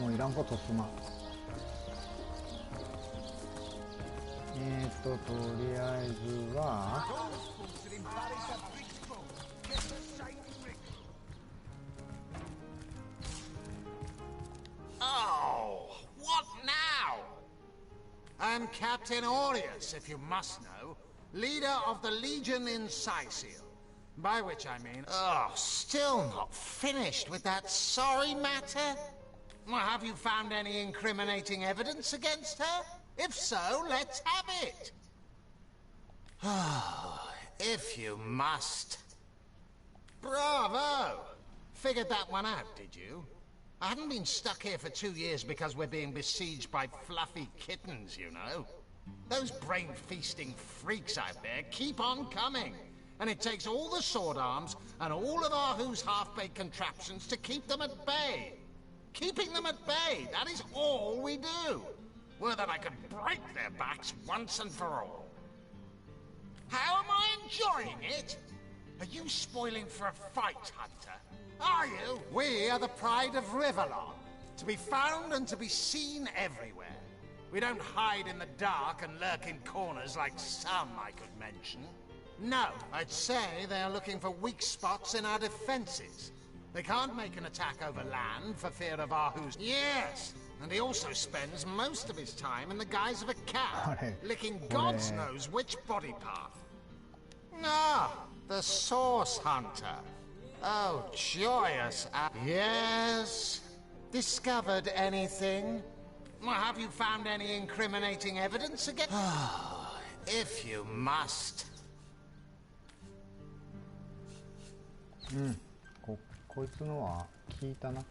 もういらんことすまん。とりあえずはOh, what now? I'm Captain Aureus, if you must know, leader of the Legion in Sicil. By which I mean... Oh, still not finished with that sorry matter? Well, have you found any incriminating evidence against her? If so, let's have it. If you must. Bravo! Figured that one out, did you? I haven't been stuck here for 2 years because we're being besieged by fluffy kittens, you know. Those brain-feasting freaks out there keep on coming. And it takes all the sword arms and all of our who's half-baked contraptions to keep them at bay. Keeping them at bay, that is all we do. Were that I could break their backs once and for all. How am I enjoying it? Are you spoiling for a fight, Hunter? Are you? We are the pride of Rivellon, to be found and to be seen everywhere. We don't hide in the dark and lurk in corners like some I could mention. No, I'd say they are looking for weak spots in our defenses. They can't make an attack over land for fear of Ahu's... Yes, and he also spends most of his time in the guise of a cat, licking God's knows which body part. Ah, the Source Hunter. Oh, joyous... Yes? Discovered anything? Well, have you found any incriminating evidence against... If you must. こいつのは聞いたな。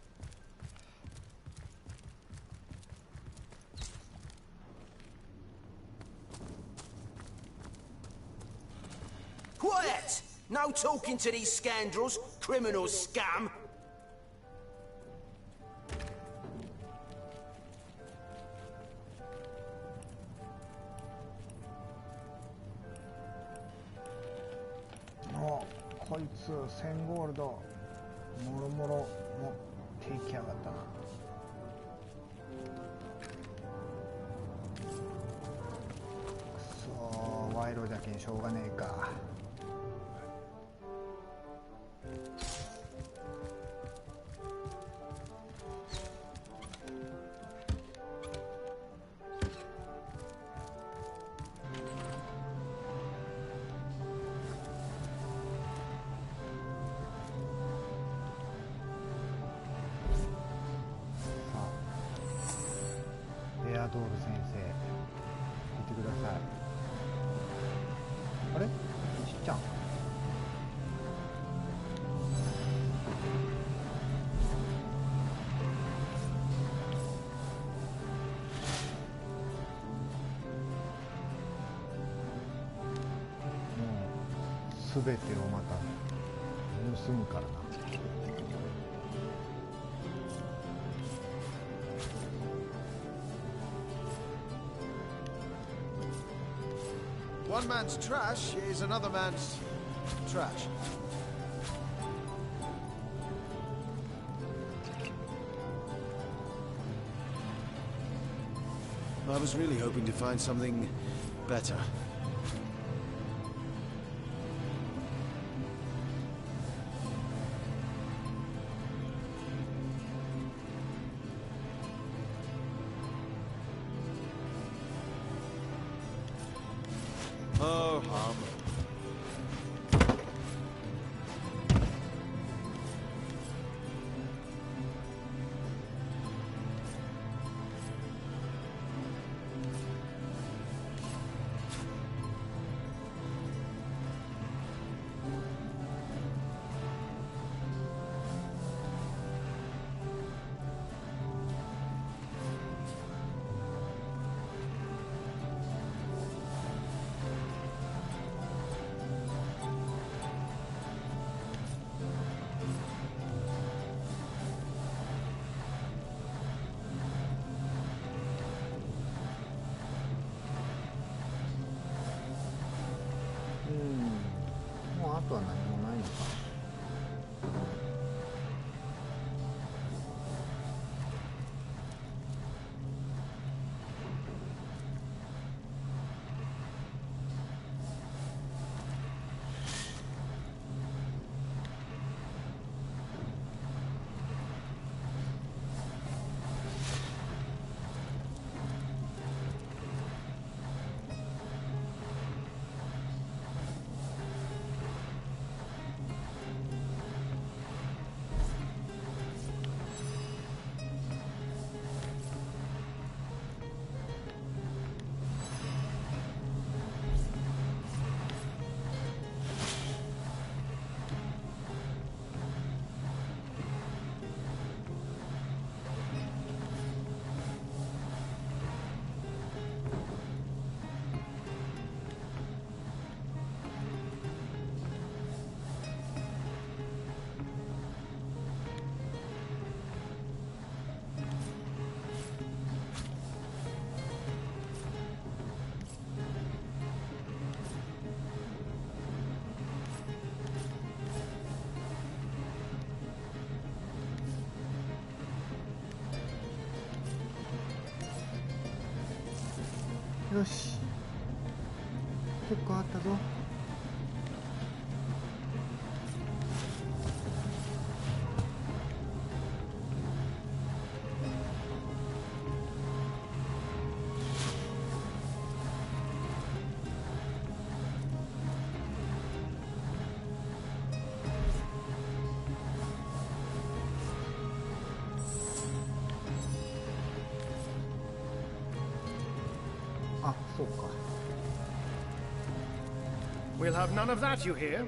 Quiet! No talking to these scoundrels, criminal scum!お、こいつ1000ゴールドもろもろ持っていきやがったな。くそー、賄賂じゃけんしょうがねえか。ドール先生、見てください。あれ、ちっちゃん。もう全てをまた盗むからな。One man's trash is another man's trash. I was really hoping to find something better. Oh, hum.よし、結構あったぞ。あ、そうか。We'll have none of that, you hear?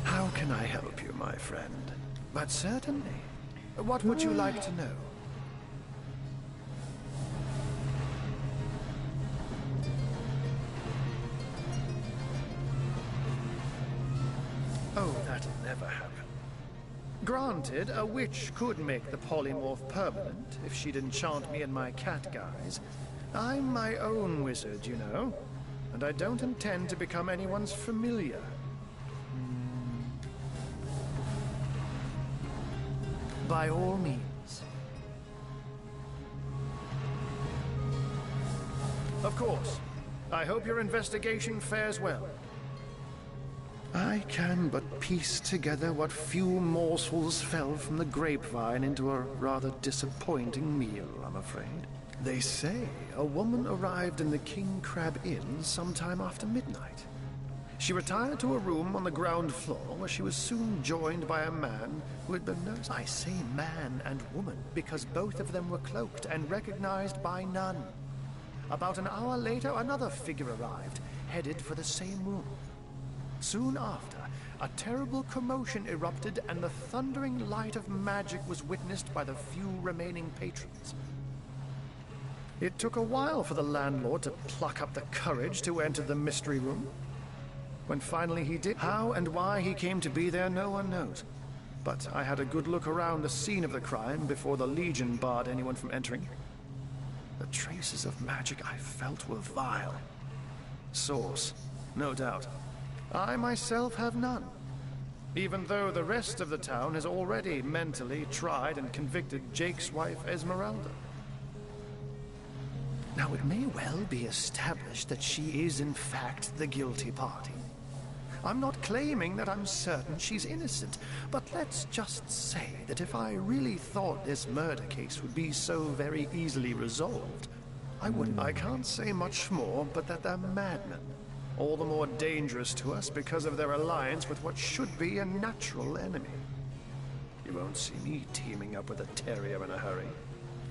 How can I help you, my friend? But certainly. What would you like to know? Oh, that'll never happen. Granted, a witch could make the polymorph permanent if she'd enchant me in my cat guise. I'm my own wizard, you know, and I don't intend to become anyone's familiar. By all means. Of course. I hope your investigation fares well. I can but piece together what few morsels fell from the grapevine into a rather disappointing meal, I'm afraid. They say a woman arrived in the King Crab Inn sometime after midnight. She retired to a room on the ground floor where she was soon joined by a man who had been nursed. I say man and woman because both of them were cloaked and recognized by none. About an hour later, another figure arrived, headed for the same room. Soon after, a terrible commotion erupted and the thundering light of magic was witnessed by the few remaining patrons. It took a while for the landlord to pluck up the courage to enter the mystery room. When finally he did, how and why he came to be there, no one knows. But I had a good look around the scene of the crime before the Legion barred anyone from entering. The traces of magic I felt were vile. Source, no doubt. I myself have none, even though the rest of the town has already mentally tried and convicted Jake's wife Esmeralda. Now, it may well be established that she is in fact the guilty party. I'm not claiming that I'm certain she's innocent, but let's just say that if I really thought this murder case would be so very easily resolved, I wouldn't. I can't say much more, but that they're madmen. All the more dangerous to us because of their alliance with what should be a natural enemy. You won't see me teaming up with a terrier in a hurry.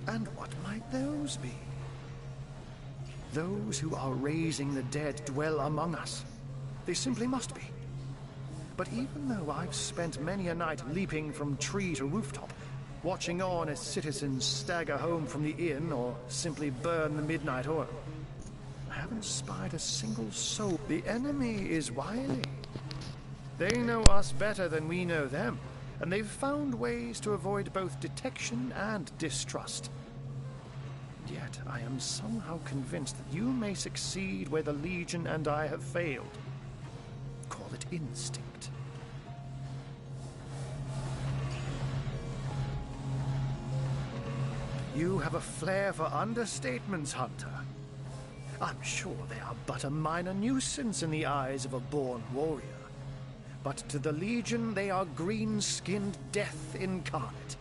And what might those be? Those who are raising the dead dwell among us. They simply must be. But even though I've spent many a night leaping from tree to rooftop, watching on as citizens stagger home from the inn or simply burn the midnight oil, I haven't spied a single soul. The enemy is wily. They know us better than we know them, and they've found ways to avoid both detection and distrust. Yet I am somehow convinced that you may succeed where the Legion and I have failed. Call it instinct. You have a flair for understatements, Hunter. I'm sure they are but a minor nuisance in the eyes of a born warrior. But to the Legion, they are green-skinned death incarnate.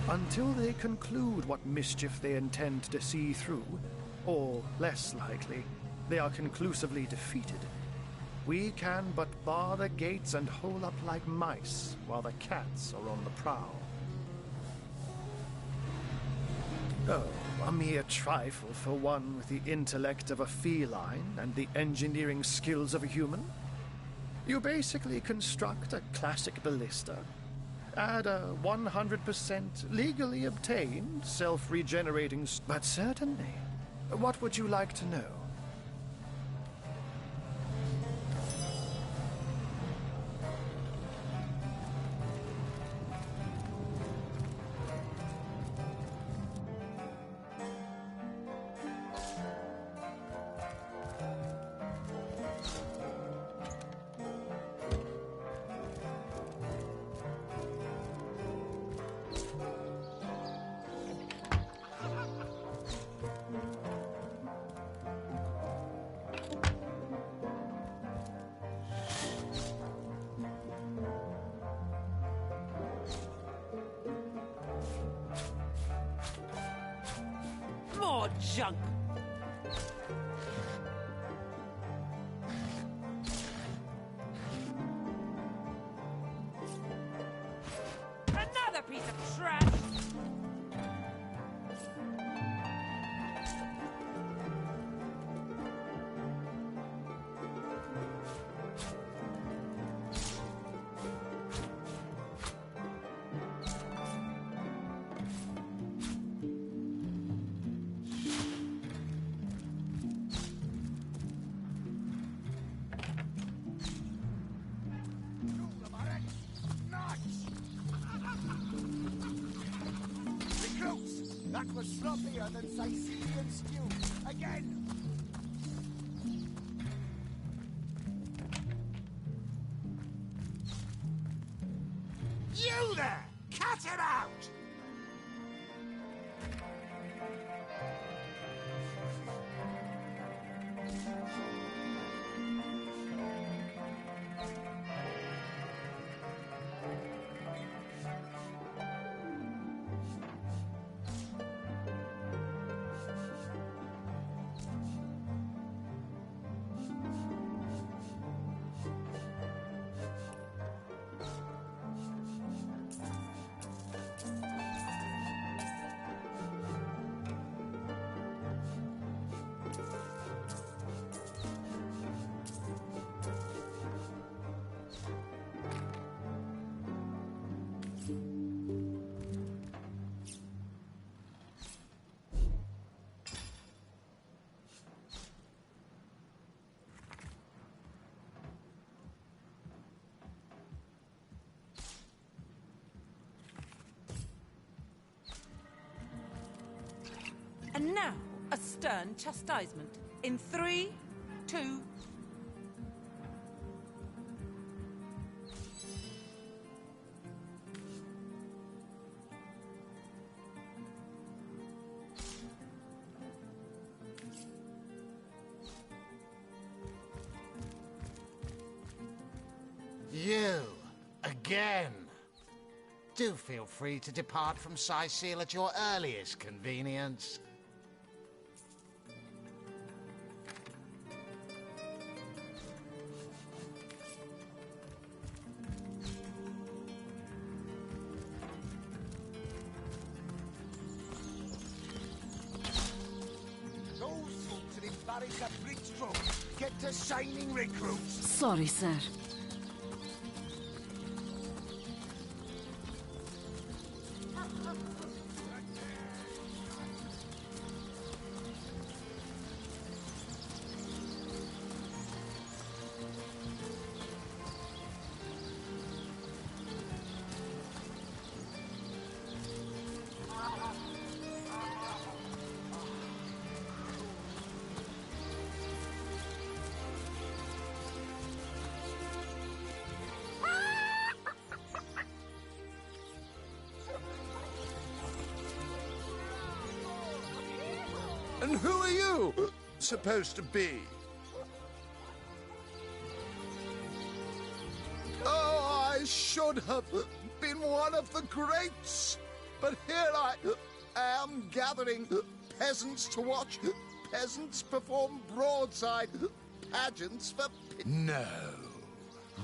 Until they conclude what mischief they intend to see through, or, less likely, they are conclusively defeated, we can but bar the gates and hole up like mice while the cats are on the prowl. Oh, a mere trifle for one with the intellect of a feline and the engineering skills of a human. You basically construct a classic ballista, add a 100% legally obtained self-regenerating... But certainly. What would you like to know? More junk! Another piece of trash! That was sloppier than Sicilian stew. Again! You there! Cut it out! And now, a stern chastisement. In 3, 2... You, again. Do feel free to depart from Sicil at your earliest convenience. Those folks are embarrassed at bridge stroke. Get to signing recruits. Sorry, sir. And who are you supposed to be? Oh, I should have been one of the greats. But here I am gathering peasants to watch peasants perform broadside pageants for... No,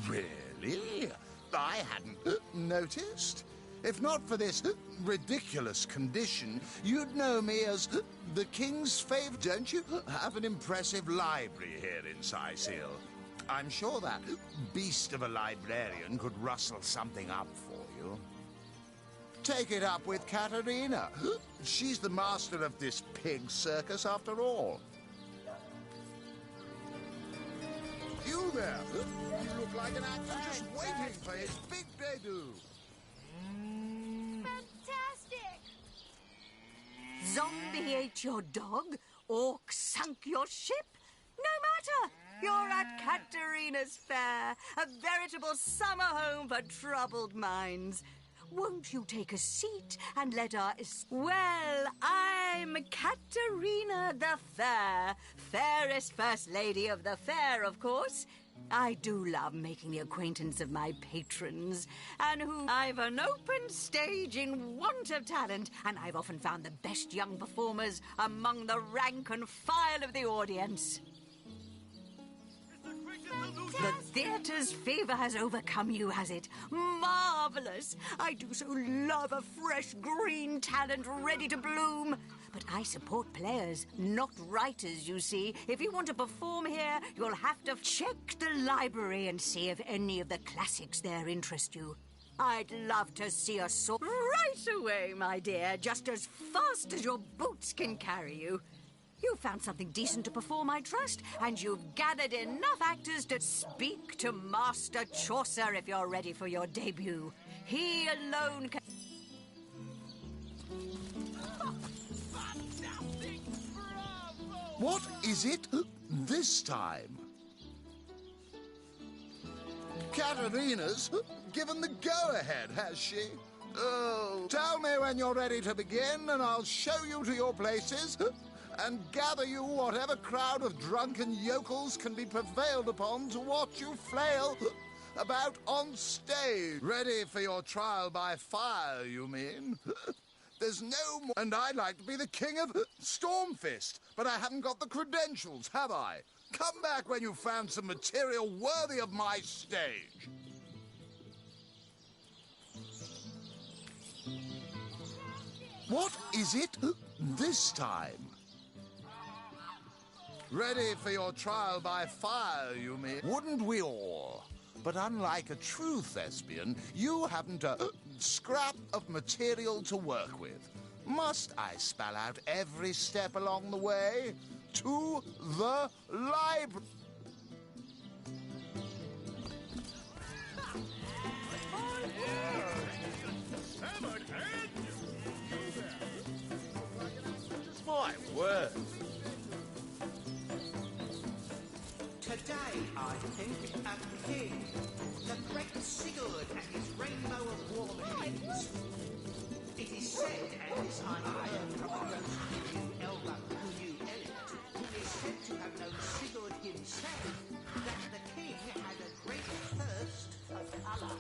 really? I hadn't noticed. If not for this ridiculous condition, you'd know me as the King's favourite. Don't you have an impressive library here in Sicil? I'm sure that beast of a librarian could rustle something up for you. Take it up with Katerina. She's the master of this pig circus after all. You there! You look like an actor just waiting for his big debut. Fantastic! Zombie ate your dog? Orc sunk your ship? No matter! You're at Katerina's Fair, a veritable summer home for troubled minds. Won't you take a seat and let our... Well, I'm Katerina the Fair, fairest first lady of the fair, of course. I do love making the acquaintance of my patrons, and who I've an open stage in want of talent, and I've often found the best young performers among the rank and file of the audience. The theatre's fever has overcome you, has it? Marvelous! I do so love a fresh green talent ready to bloom. But I support players, not writers, you see. If you want to perform here, you'll have to check the library and see if any of the classics there interest you. I'd love to see us soar right away, my dear, just as fast as your boots can carry you. You've found something decent to perform, I trust, and you've gathered enough actors to speak to Master Chaucer if you're ready for your debut. He alone can... What is it this time? Katerina's given the go-ahead, has she? Oh, tell me when you're ready to begin, and I'll show you to your places and gather you whatever crowd of drunken yokels can be prevailed upon to watch you flail about on stage. Ready for your trial by fire, you mean? There's no more... And I'd like to be the king of Stormfist, but I haven't got the credentials, have I? Come back when you've found some material worthy of my stage. What is it this time? Ready for your trial by fire, you mean? Wouldn't we all? But unlike a true thespian, you haven't a scrap of material to work with. Must I spell out every step along the way? To the library. My Today, I think, a king, the great Sigurd and his rainbow of war machines. It is said, and this I heard from a ghost who knew Elba, who knew Elliot, who is said to have known Sigurd himself, that the king had a great thirst for colour.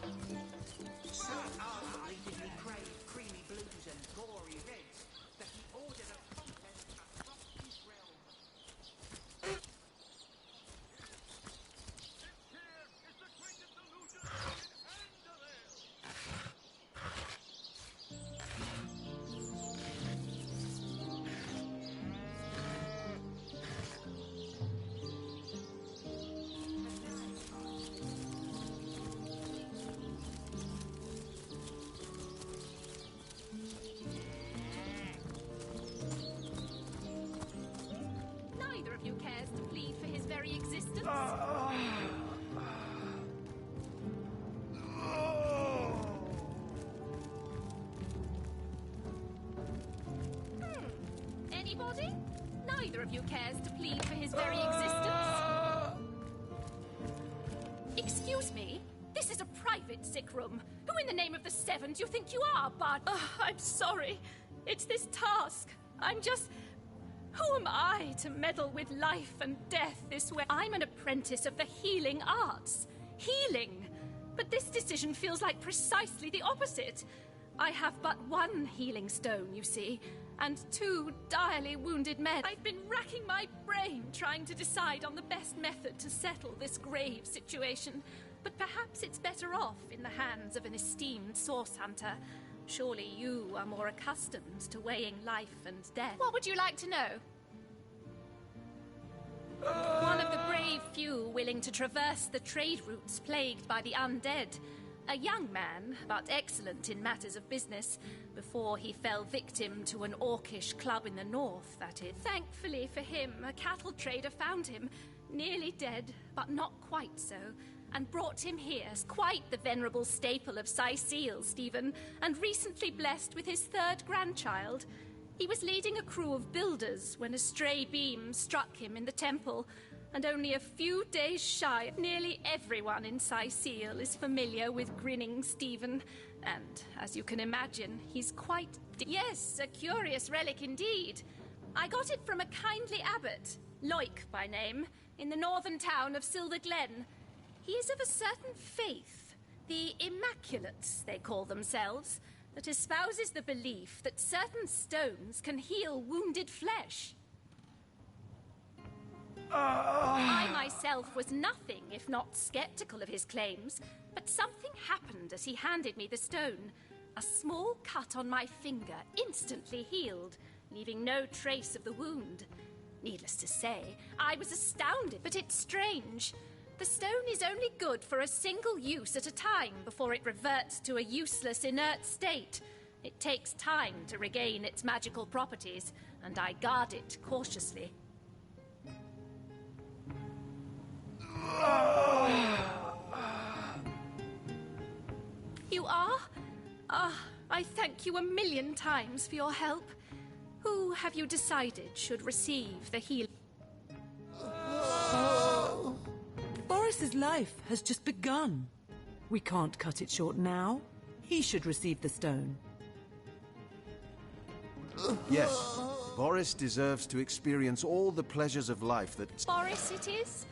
So ardently did he crave creamy blues and gory reds, that he ordered a contest across his realm. Neither of you cares to plead for his very existence. Anybody? Neither of you cares to plead for his very existence. Excuse me? This is a private sick room. Who in the name of the Seven do you think you are, Bard? I'm sorry. It's this task. I'm just... Who am I to meddle with life and death this way? I'm an apprentice of the healing arts. Healing. But this decision feels like precisely the opposite. I have but one healing stone, you see, and 2 direly wounded men. I've been racking my brain trying to decide on the best method to settle this grave situation. But perhaps it's better off in the hands of an esteemed source hunter. Surely you are more accustomed to weighing life and death. What would you like to know? One of the brave few willing to traverse the trade routes plagued by the undead. A young man, but excellent in matters of business, before he fell victim to an orcish club in the north, that is. Thankfully for him, a cattle trader found him, nearly dead, but not quite so, and brought him here, quite the venerable staple of Sicile, Stephen, and recently blessed with his 3rd grandchild. He was leading a crew of builders when a stray beam struck him in the temple, and only a few days shy, nearly everyone in Sicile is familiar with grinning Stephen, and, as you can imagine, he's quite... Yes, a curious relic indeed. I got it from a kindly abbot, Loic by name, in the northern town of Silver Glen. He is of a certain faith, the Immaculates, they call themselves, that espouses the belief that certain stones can heal wounded flesh. I myself was nothing if not skeptical of his claims, but something happened as he handed me the stone. A small cut on my finger instantly healed, leaving no trace of the wound. Needless to say, I was astounded, but it's strange. The stone is only good for a single use at a time before it reverts to a useless, inert state. It takes time to regain its magical properties, and I guard it cautiously. You are? I thank you a million times for your help. Who have you decided should receive the healing? Boris's life has just begun. We can't cut it short now. He should receive the stone. Yes, Boris deserves to experience all the pleasures of life that... Boris it is?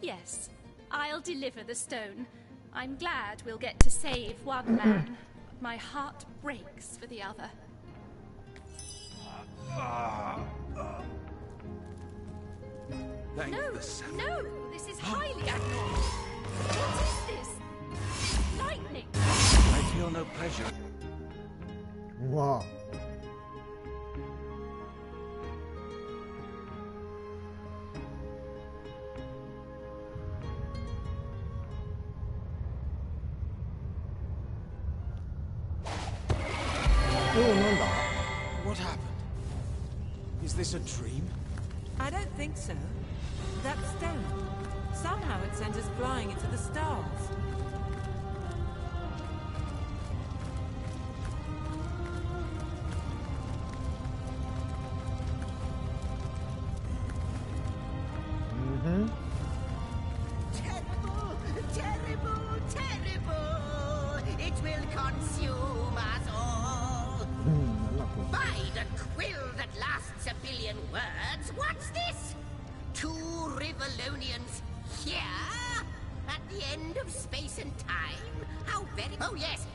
Yes, I'll deliver the stone. I'm glad we'll get to save one man, but my heart breaks for the other. No, this is highly abnormal. What is this? Lightning! I feel no pleasure. Wow. What happened? Is this a dream? I don't think so. That stone. Somehow it sent us flying into the stars. million words. What's this? 2 Rivalonians here? At the end of space and time? How very... Oh, yes.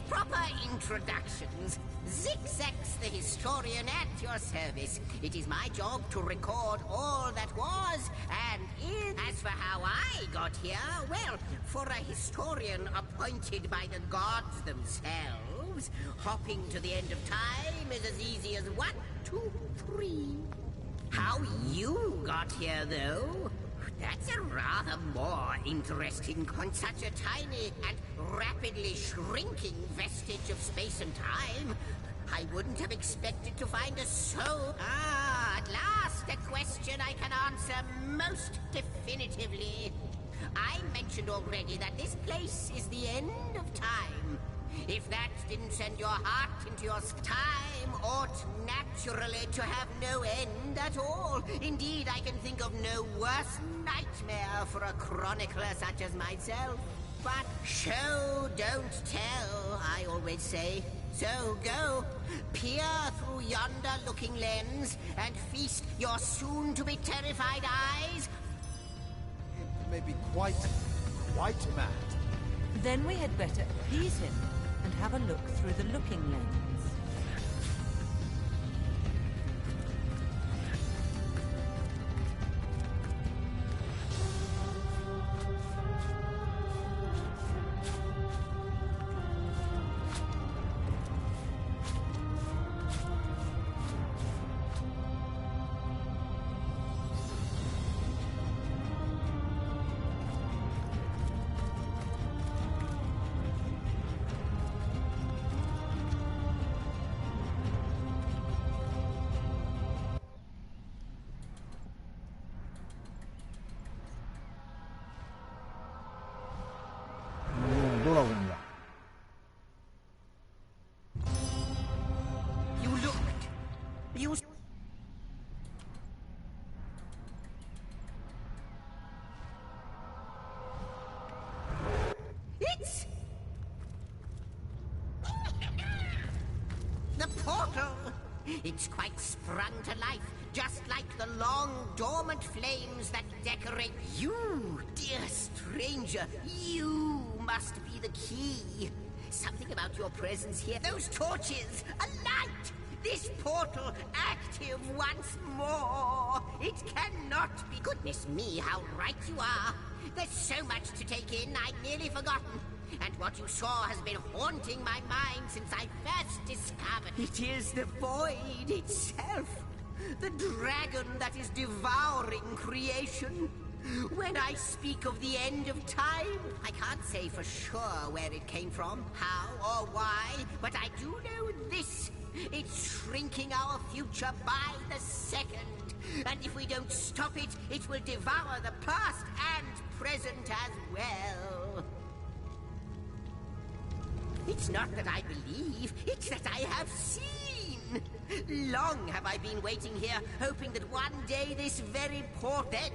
Proper introductions. Zigzags the historian at your service. It is my job to record all that was and is. As for how I got here, well, for a historian appointed by the gods themselves, hopping to the end of time is as easy as 1, 2, 3. How you got here, though? That's a rather more interesting on such a tiny and rapidly shrinking vestige of space and time. I wouldn't have expected to find a soul. At last a question I can answer most definitively. I mentioned already that this place is the end of time. If that didn't send your heart into your time ought naturally to have no end at all. Indeed, I can think of no worse nightmare for a chronicler such as myself. But show, don't tell, I always say. So go, peer through yonder looking lens and feast your soon-to-be terrified eyes. It may be quite mad. Then we had better appease him and have a look through the looking lens. It's... the portal! It's quite sprung to life, just like the long, dormant flames that decorate you, dear stranger. You must be the key. Something about your presence here. Those torches, a light! This portal active once more. It cannot be. Goodness me, how right you are. There's so much to take in, I'd nearly forgotten. And what you saw has been haunting my mind since I first discovered. It is the void itself. The dragon that is devouring creation. When I speak of the end of time, I can't say for sure where it came from, how or why, but I do know this. It's shrinking our future by the second. And if we don't stop it, it will devour the past and present as well. It's not that I believe, it's that I have seen. Long have I been waiting here, hoping that one day this very port then,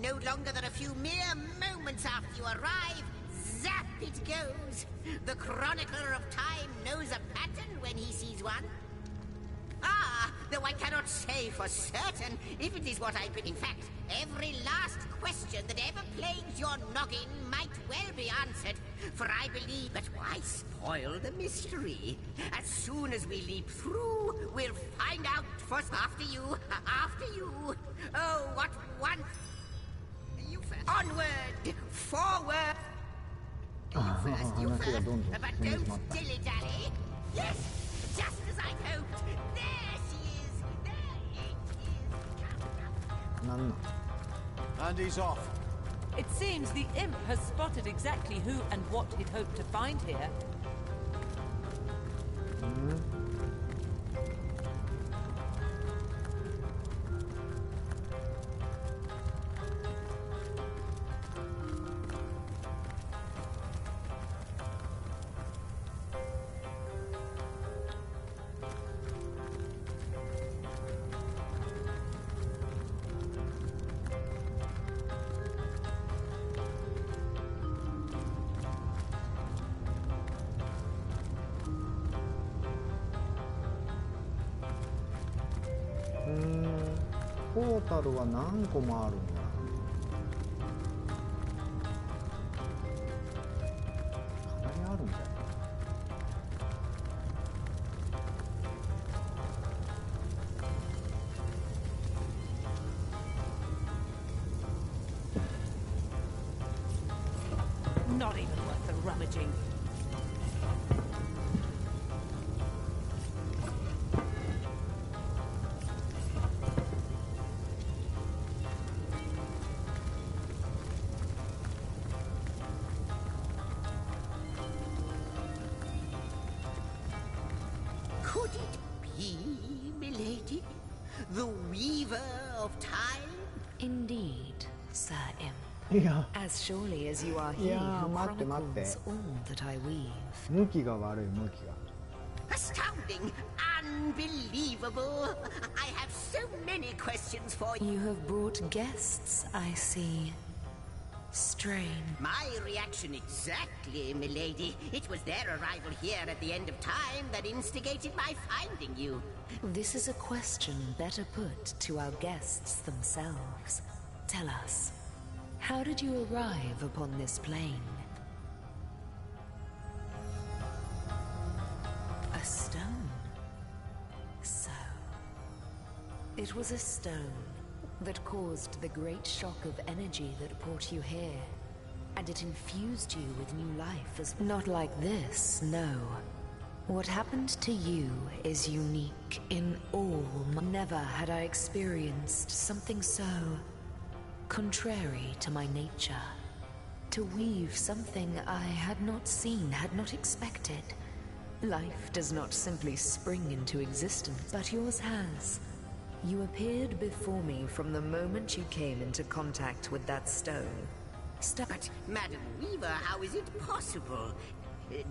no longer than a few mere moments after you arrive, zap it goes. The chronicler of time knows a pattern when he sees one. Though I cannot say for certain if it is what I've been. In fact, every last question that ever plagues your noggin might well be answered, for I believe. But why spoil the mystery? As soon as we leap through, we'll find out first. After you. Oh, what one... You first. Onward! Forward! You first. But don't dilly-dally. Yes! Just as I'd hoped. There she is. There it is. And he's off. It seems the imp has spotted exactly who and what he'd hoped to find here. トータルは何個もあるんだ。かなりあるんだよ。Not even worth the rummaging. Could it be, milady? The Weaver of Time? Indeed, Sir M. Yeah. As surely as you are he Yeah, who 待って待って。 chronicles all that I weave. 向きが悪い、向きが。 Astounding! Unbelievable! I have so many questions for you. You have brought guests, I see. Strain. My reaction exactly, milady. It was their arrival here at the end of time that instigated my finding you. This is a question better put to our guests themselves. Tell us, how did you arrive upon this plane? A stone. So, it was a stone that caused the great shock of energy that brought you here, and it infused you with new life as... Not like this, no. What happened to you is unique in all. Never had I experienced something so contrary to my nature. To weave something I had not seen, had not expected. Life does not simply spring into existence, but yours has. You appeared before me from the moment you came into contact with that stone. But, Madam Weaver, how is it possible?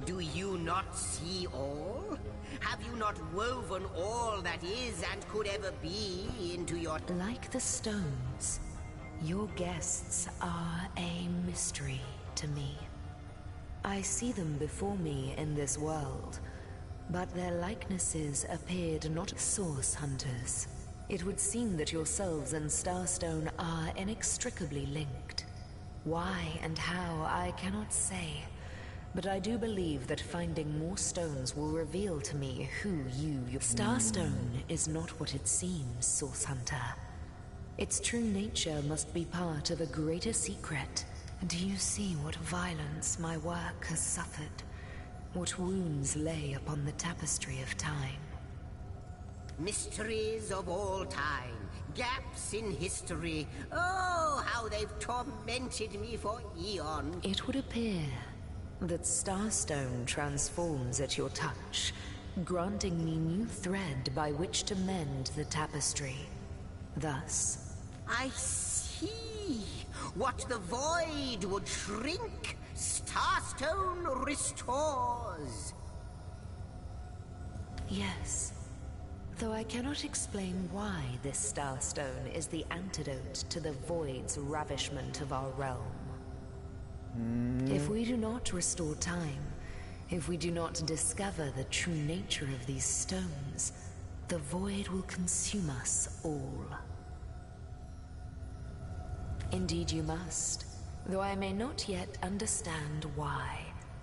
Do you not see all? Have you not woven all that is and could ever be into your... Like the stones, your guests are a mystery to me. I see them before me in this world, but their likenesses appeared not source hunters. It would seem that yourselves and Starstone are inextricably linked. Why and how, I cannot say, but I do believe that finding more stones will reveal to me who you... Starstone is not what it seems, Source Hunter. Its true nature must be part of a greater secret. Do you see what violence my work has suffered? What wounds lay upon the tapestry of time? Mysteries of all time, gaps in history. Oh, how they've tormented me for eons. It would appear that Starstone transforms at your touch, granting me new thread by which to mend the tapestry. Thus... I see. What the void would shrink, Starstone restores. Yes. Though I cannot explain why this Starstone is the antidote to the void's ravishment of our realm. If we do not restore time, if we do not discover the true nature of these stones, the void will consume us all. Indeed you must, though I may not yet understand why.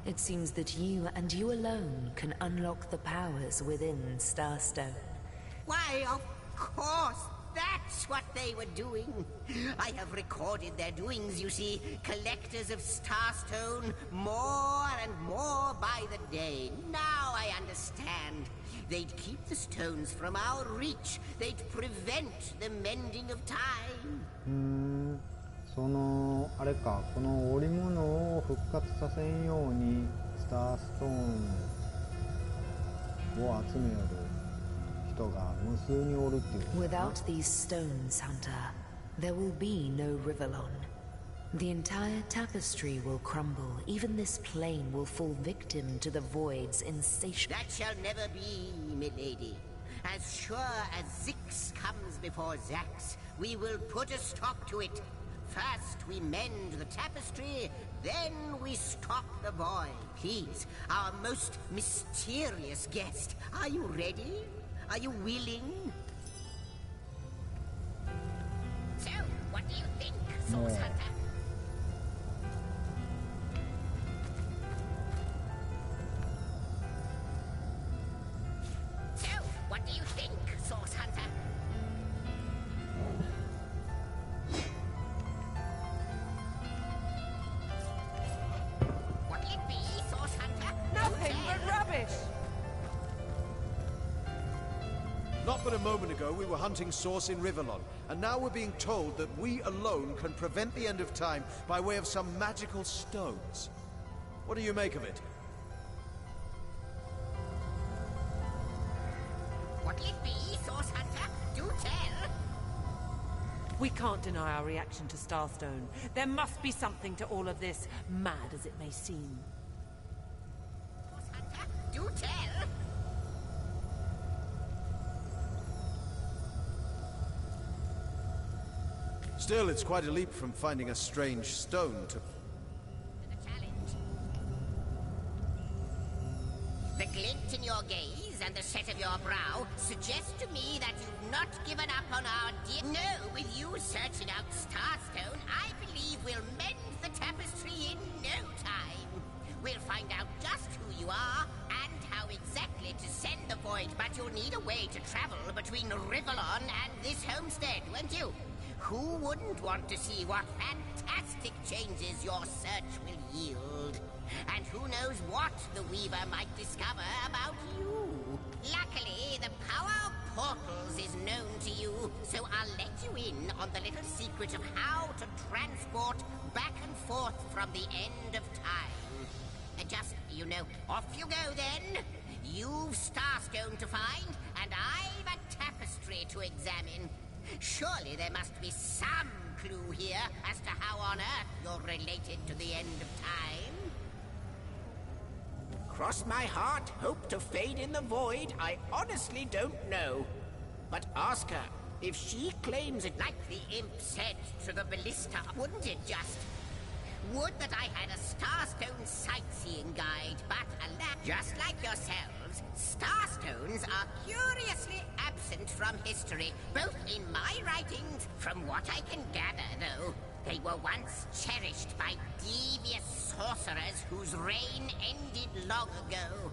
It seems that you and you alone can unlock the powers within Starstone. Why, of course, that's what they were doing. I have recorded their doings, you see. Collectors of Starstone, more and more by the day. Now I understand. They'd keep the stones from our reach. They'd prevent the mending of time. そのあれか、この織物を復活させんようにスターストーンを集める人が無数におるっていうことかな。 Without these stones, Hunter, there will be no Rivellon. The entire tapestry will crumble. Even this plane will fall victim to the void's insatiable... That shall never be, milady. As sure as Zix comes before Zax, we will put a stop to it. First we mend the tapestry, then we stop the void. Please, our most mysterious guest, are you ready? Are you willing? Source Hunter. So, what do you think, Source Hunter? What'll it be, Source Hunter? Nothing but rubbish! Not but a moment ago we were hunting Source in Rivellon, and now we're being told that we alone can prevent the end of time by way of some magical stones. What do you make of it? What'll it be, Source Hunter? Do tell! We can't deny our reaction to Starstone. There must be something to all of this, mad as it may seem. Source Hunter, do tell! Still, it's quite a leap from finding a strange stone to... The glint in your gaze and the set of your brow suggest to me that you've not given up on our dear... No, with you searching out Starstone, I believe we'll mend the tapestry in no time. We'll find out just who you are and how exactly to send the void, but you'll need a way to travel between Rivellon and this homestead, won't you? Who wouldn't want to see what fantastic changes your search will yield? And who knows what the Weaver might discover about you? Luckily, the power of portals is known to you, so I'll let you in on the little secret of how to transport back and forth from the end of time. And just, you know, off you go then. You've Starstone to find, and I've a tapestry to examine. Surely there must be some clue here as to how on earth you're related to the end of time. Cross my heart, hope to fade in the void, I honestly don't know. But ask her if she claims it. Like the imp said to the ballista, wouldn't it just? Would that I had a Starstone sightseeing guide, but alas, just like yourselves, Starstones are curiously absent from history, both in my writings, from what I can gather, though. They were once cherished by devious sorcerers whose reign ended long ago.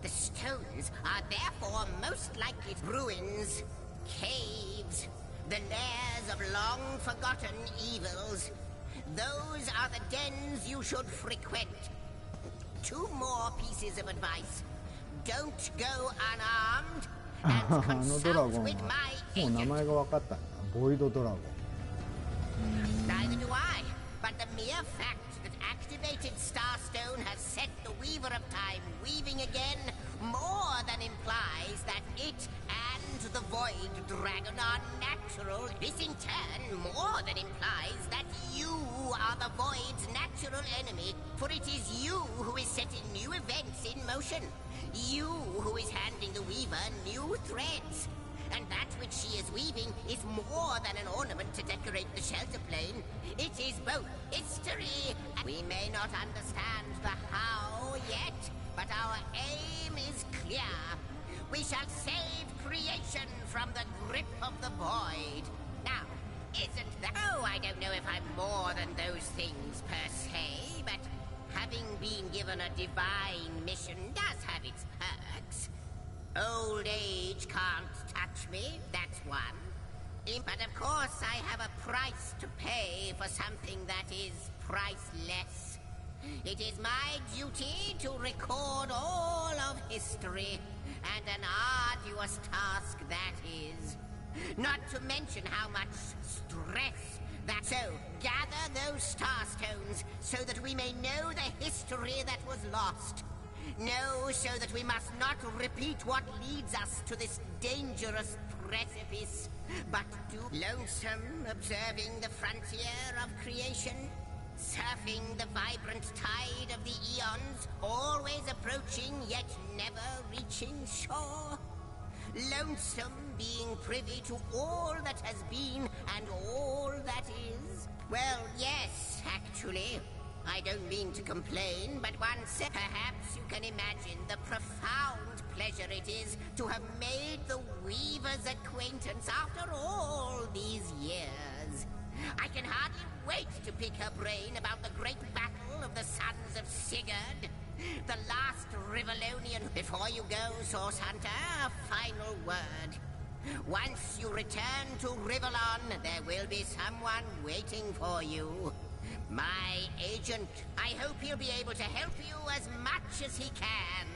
The stones are therefore most likely ruins, caves, the lairs of long-forgotten evils. Those are the dens you should frequent. 2 more pieces of advice. Don't go unarmed, and consult with my agent. もう名前が分かったんだ。ボイドドラゴン。 Neither do I, but the mere fact that activated Starstone has set the Weaver of Time weaving again more than implies that it and the Void Dragon are natural. This in turn more than implies that you are the Void's natural enemy, for it is you who is setting new events in motion. You who is handing the Weaver new threads. And that which she is weaving is more than an ornament to decorate the shelter plane. It is both history and... We may not understand the how yet, but our aim is clear. We shall save creation from the grip of the void. Now, isn't that... Oh, I don't know if I'm more than those things per se, but having been given a divine mission does have its perks. Old age can't touch me, that's one. But of course I have a price to pay for something that is priceless. It is my duty to record all of history, and an arduous task that is. Not to mention how much stress that... So, gather those Starstones so that we may know the history that was lost. No, so that we must not repeat what leads us to this dangerous precipice, but do lonesome observing the frontier of creation, surfing the vibrant tide of the eons, always approaching yet never reaching shore. Lonesome being privy to all that has been and all that is. Well, yes, actually. I don't mean to complain, but perhaps you can imagine the profound pleasure it is to have made the Weaver's acquaintance after all these years. I can hardly wait to pick her brain about the great battle of the Sons of Sigurd. The last Rivalonian. Before you go, Source Hunter, a final word. Once you return to Rivalon, there will be someone waiting for you. My agent. I hope he'll be able to help you as much as he can.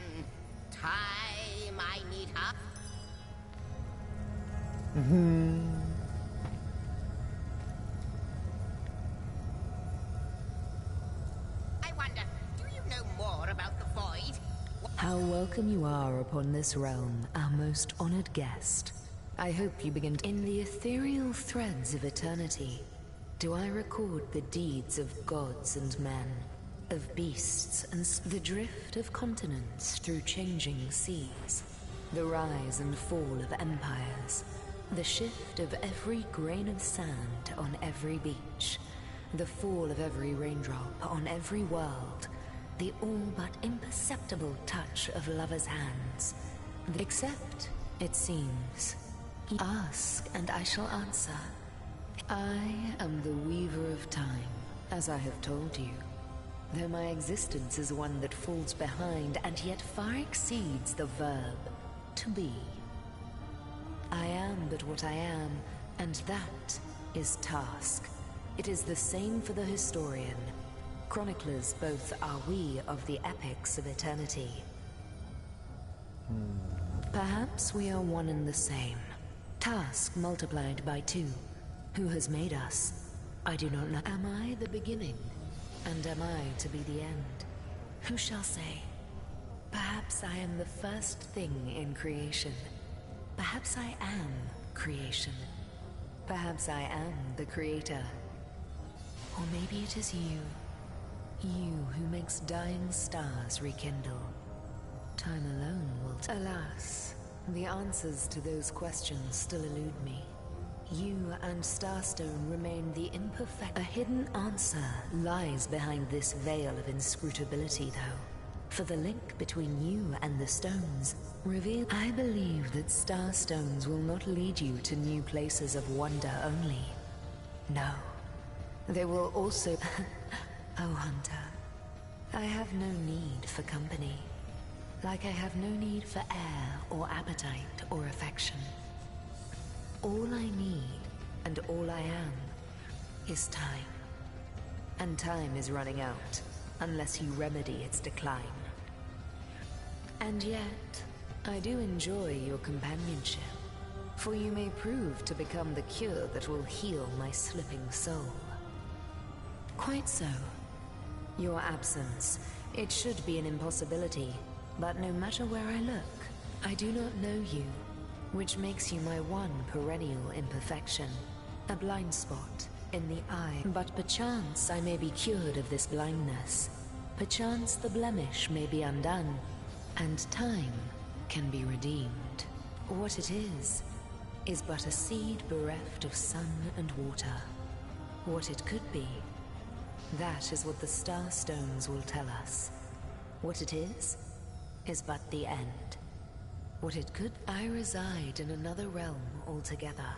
Time I need help. I wonder, do you know more about the Void? How welcome you are upon this realm, our most honored guest. I hope you begin in the ethereal threads of eternity. Do I record the deeds of gods and men, of beasts and the drift of continents through changing seas, the rise and fall of empires, the shift of every grain of sand on every beach, the fall of every raindrop on every world, the all but imperceptible touch of lovers' hands. Except, it seems, ask and I shall answer. I am the weaver of time, as I have told you. Though my existence is one that falls behind and yet far exceeds the verb, to be. I am but what I am, and that is task. It is the same for the historian. Chroniclers both are we of the epics of eternity. Perhaps we are one and the same. Task multiplied by 2. Who has made us? I do not know. Am I the beginning? And am I to be the end? Who shall say? Perhaps I am the first thing in creation. Perhaps I am creation. Perhaps I am the creator. Or maybe it is you. You who makes dying stars rekindle. Time alone will... Alas, the answers to those questions still elude me. You and Starstone remain the imperfect... A hidden answer lies behind this veil of inscrutability, though. For the link between you and the stones reveal... I believe that Starstones will not lead you to new places of wonder only. No. They will also... Oh, Hunter. I have no need for company. Like I have no need for air or appetite or affection. All I need, and all I am, is time. And time is running out, unless you remedy its decline. And yet, I do enjoy your companionship, for you may prove to become the cure that will heal my slipping soul. Quite so. Your absence, it should be an impossibility, but no matter where I look, I do not know you. Which makes you my one perennial imperfection, a blind spot in the eye. But perchance I may be cured of this blindness. Perchance the blemish may be undone, and time can be redeemed. What it is but a seed bereft of sun and water. What it could be, that is what the Starstones will tell us. What it is but the end. What it could... I reside in another realm altogether.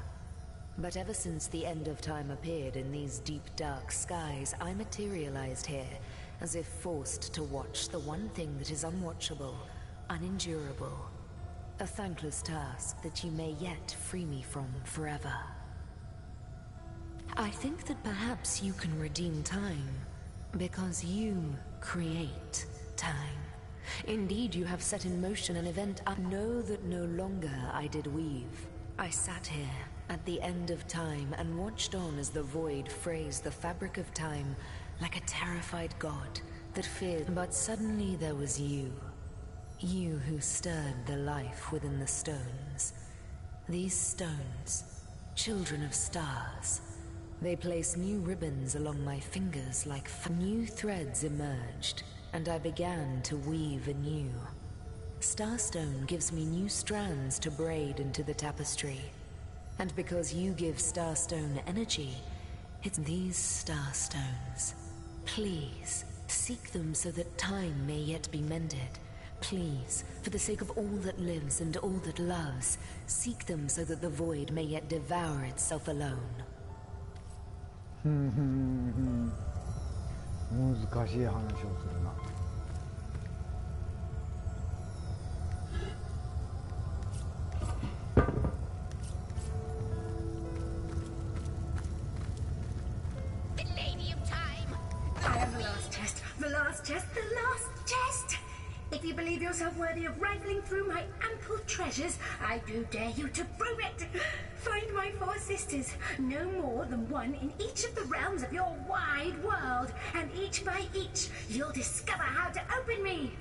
But ever since the end of time appeared in these deep dark skies, I materialized here, as if forced to watch the one thing that is unwatchable, unendurable. A thankless task that you may yet free me from forever. I think that perhaps you can redeem time, because you create time. Indeed, you have set in motion an event. I know that no longer I did weave. I sat here at the end of time and watched on as the void phrased the fabric of time like a terrified god that feared. But suddenly there was you. You who stirred the life within the stones. These stones, children of stars. They placed new ribbons along my fingers like new threads emerged. And I began to weave anew. Starstone gives me new strands to braid into the tapestry. And because you give Starstone energy, it's these Starstones. Please, seek them so that time may yet be mended. Please, for the sake of all that lives and all that loves, seek them so that the void may yet devour itself alone. 難しい話をするな。I am the last test. The last test. The last test. If you believe yourself worthy of rifling through my ample treasures, I do dare you to prove it. Find my 4 sisters, no more than one in each of the realms of your wide world, and each by each, you'll discover how to open me.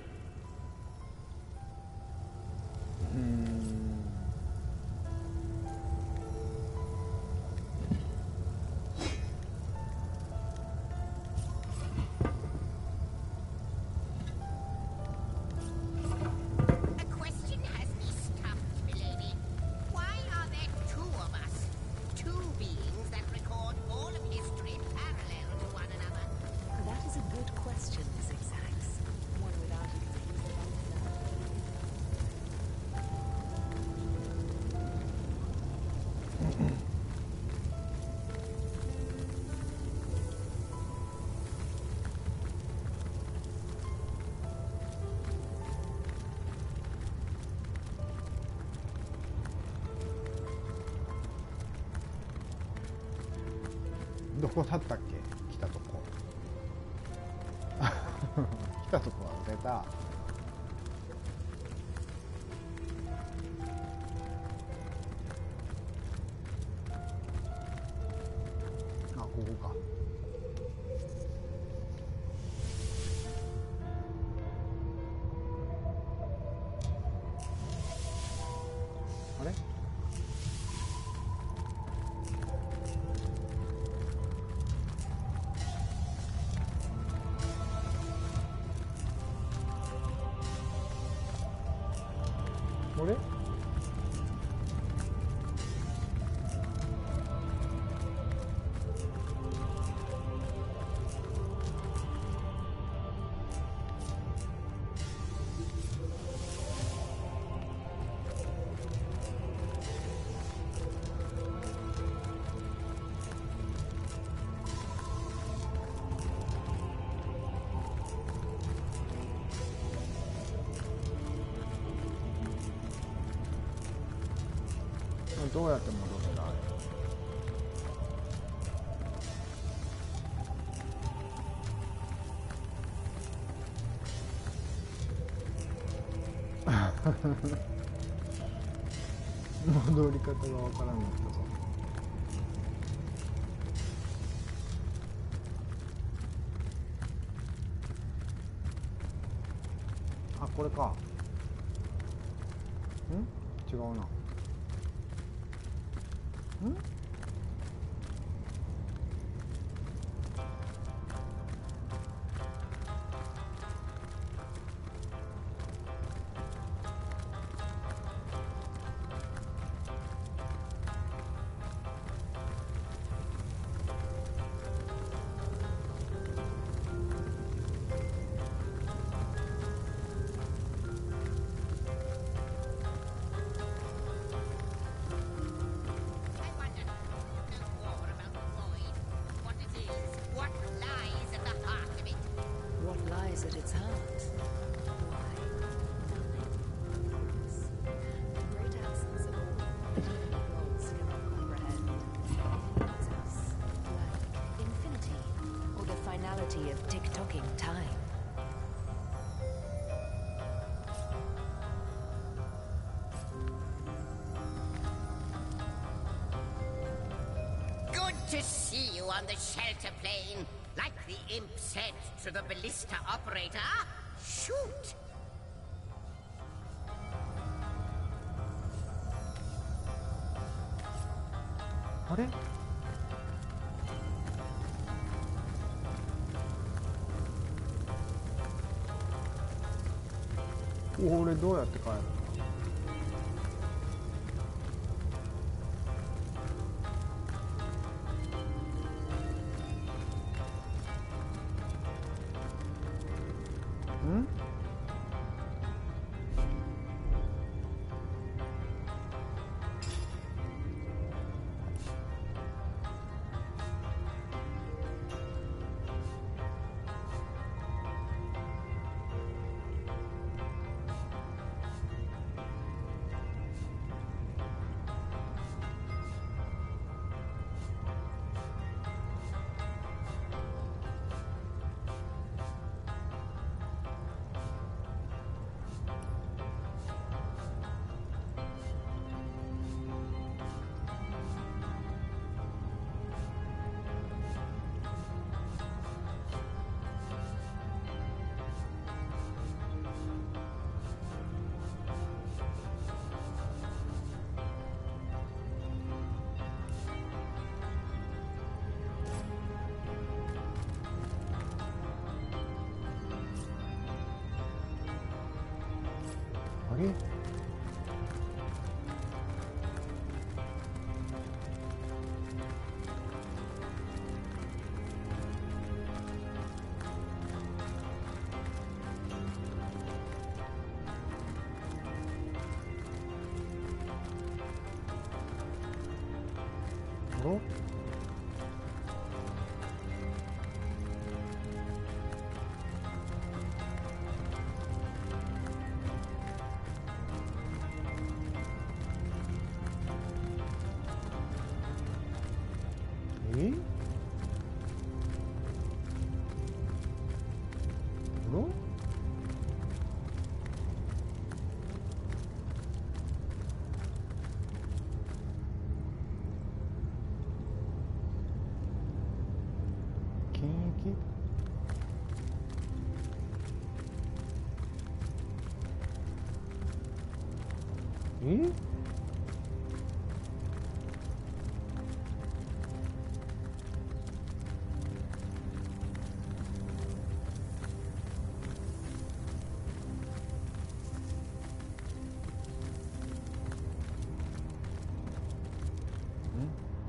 どこだったっけ？来たとこ来たとこ忘れた。あ、ここか。あれ？あれ？どうやって戻るんだあれ戻り方がわからんのったぞ。あ、これか。違うな。At its heart. Why? The great absence of all worlds cannot comprehend. Jesus, like infinity, or the finality of tick-tocking time. Good to see you on the shelter plane. Like the imp said to the ballista operator, shoot!あれ？俺どうやって帰るの？れ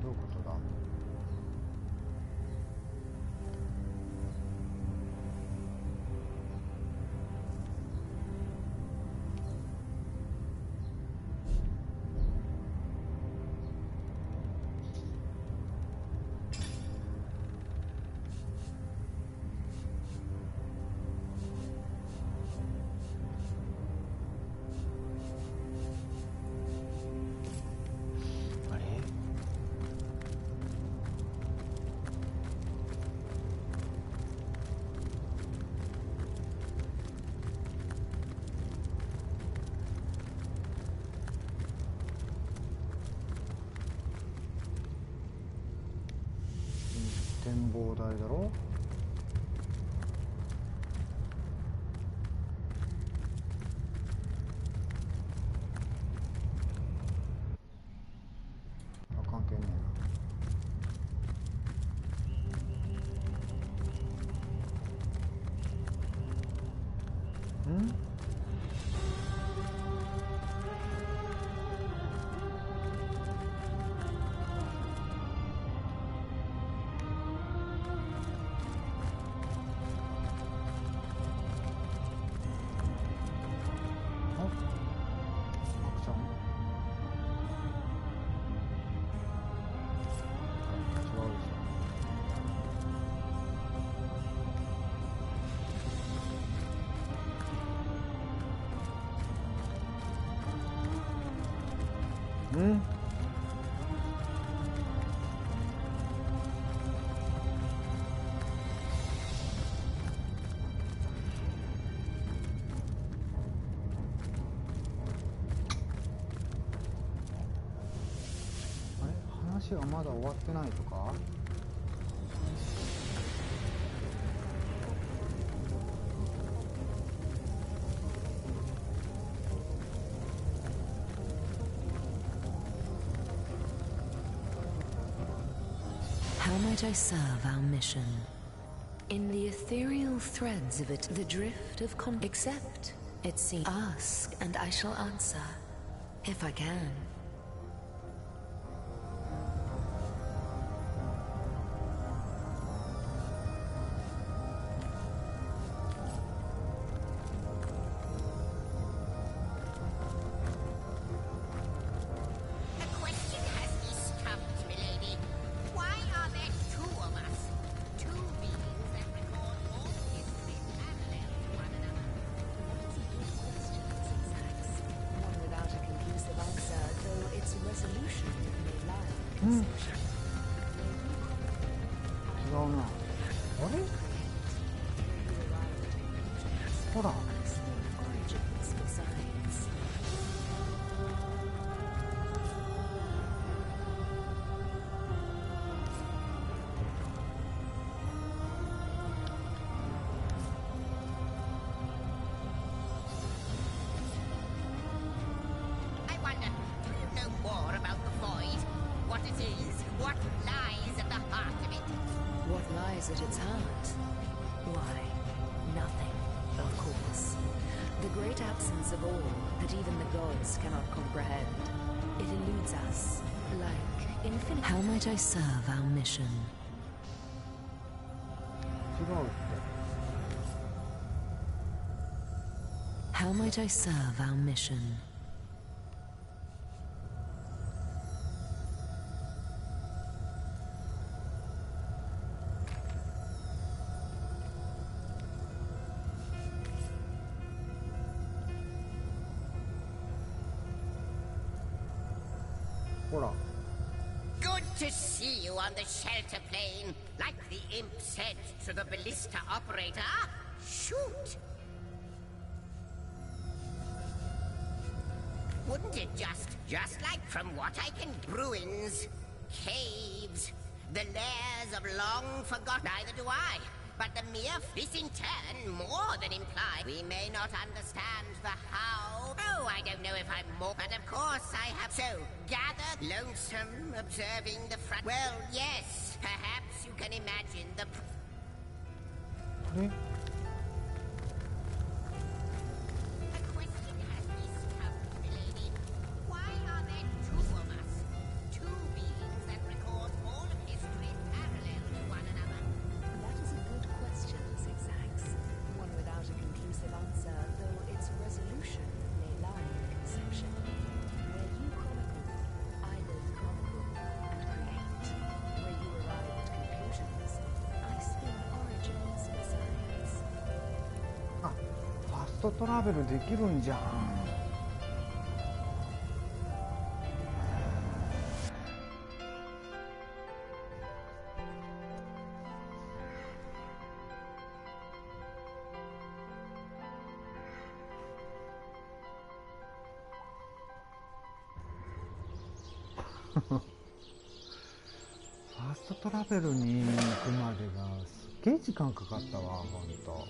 どういうことだ。展望台だろ。あ、関係ねえな。話はまだ終わってないとか。How might I serve our mission? In the ethereal threads of it, the drift of accept, it seems. Ask, and I shall answer, if I can. At its heart? Why, nothing, of course. The great absence of all that even the gods cannot comprehend. It eludes us, like infinite. How might I serve our mission? How might I serve our mission? Good to see you on the shelter plane. Like the imp said to the ballista operator, shoot! Wouldn't it just like from what I can... Ruins, caves, the lairs of long forgotten... Neither do I. But the mere this in turn more than imply we may not understand the how. Oh, I don't know if I'm more, but of course I have. So, gathered, lonesome, observing the front. Well, yes, perhaps you can imagine the. A question has disturbed me, lady. Why are there two of us? Two beings that record all of history parallel to one another. That is a good question, Zigzags. One without a conclusive answer, though its resolution may lie in the conception. Where you chronicle, I live chronicle and create. Where you arrive at conclusions, I spin origins besides. あ、ファストトラベルできるんじゃん。ファーストトラベルに行くまでがすっげえ時間かかったわ、ほんと。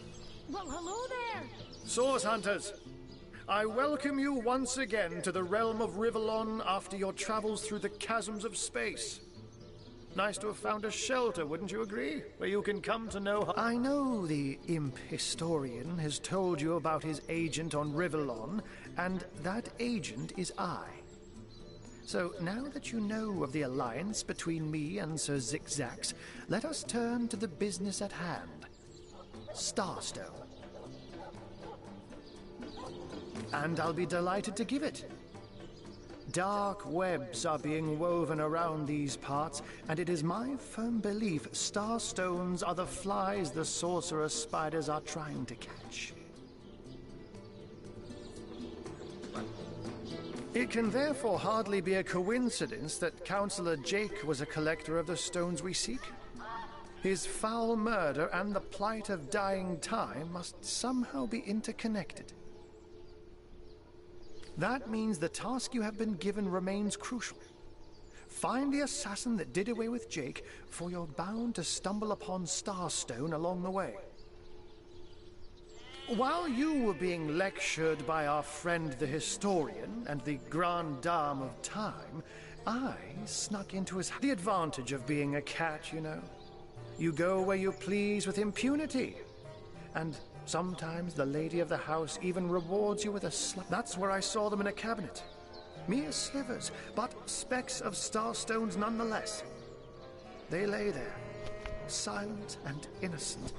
Well, hello there! Source Hunters, I welcome you once again to the realm of Rivellon after your travels through the chasms of space. Nice to have found a shelter, wouldn't you agree? Where you can come to know... I know the imp historian has told you about his agent on Rivellon, and that agent is I. So now that you know of the alliance between me and Sir Zigzags, let us turn to the business at hand. Starstone. And I'll be delighted to give it. Dark webs are being woven around these parts, and it is my firm belief starstones are the flies the sorcerer spiders are trying to catch. It can therefore hardly be a coincidence that Councillor Jake was a collector of the stones we seek. His foul murder and the plight of dying time must somehow be interconnected. That means the task you have been given remains crucial. Find the assassin that did away with Jake, for you're bound to stumble upon Starstone along the way. While you were being lectured by our friend the historian and the grande dame of time, I snuck into his... The advantage of being a cat, you know. You go where you please with impunity. And sometimes the lady of the house even rewards you with a slap. That's where I saw them in a cabinet. Mere slivers, but specks of starstones nonetheless. They lay there, silent and innocent.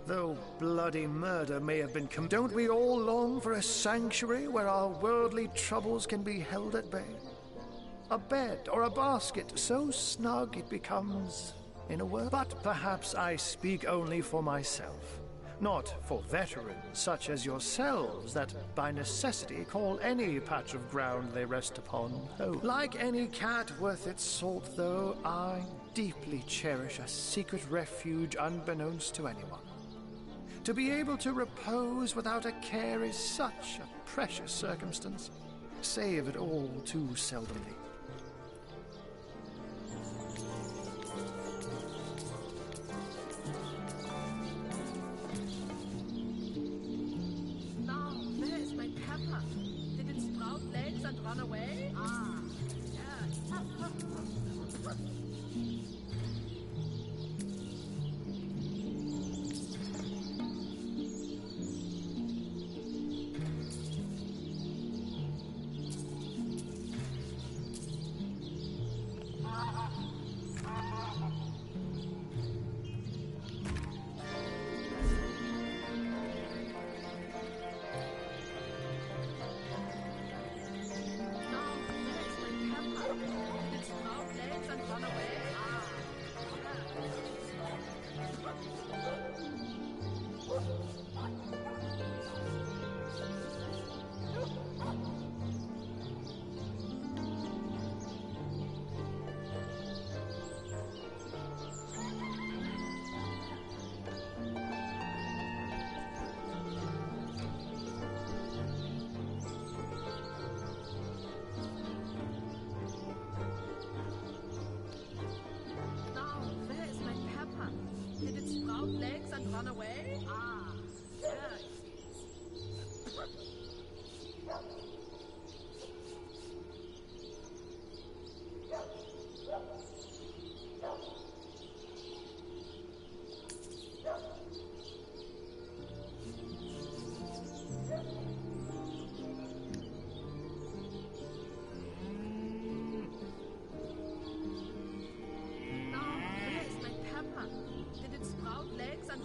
Though bloody murder may have been committed, don't we all long for a sanctuary where our worldly troubles can be held at bay? A bed or a basket so snug it becomes, in a word. But perhaps I speak only for myself, not for veterans such as yourselves that by necessity call any patch of ground they rest upon home. Like any cat worth its salt, though, I deeply cherish a secret refuge unbeknownst to anyone. To be able to repose without a care is such a precious circumstance, save it all too seldomly. Now, where is my pepper? Did it sprout legs and run away? Ah, yes.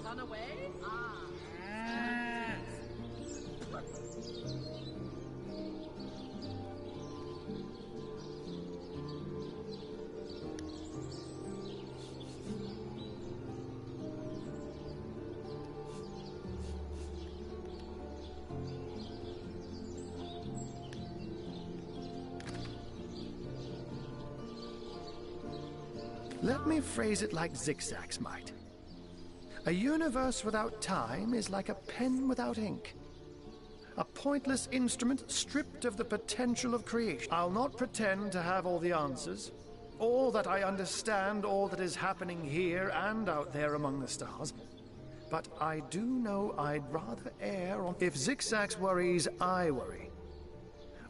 Run away? Let me phrase it like Zigzags might. A universe without time is like a pen without ink. A pointless instrument stripped of the potential of creation. I'll not pretend to have all the answers, or that I understand all that is happening here and out there among the stars. But I do know I'd rather err on... If Zigzags worries, I worry.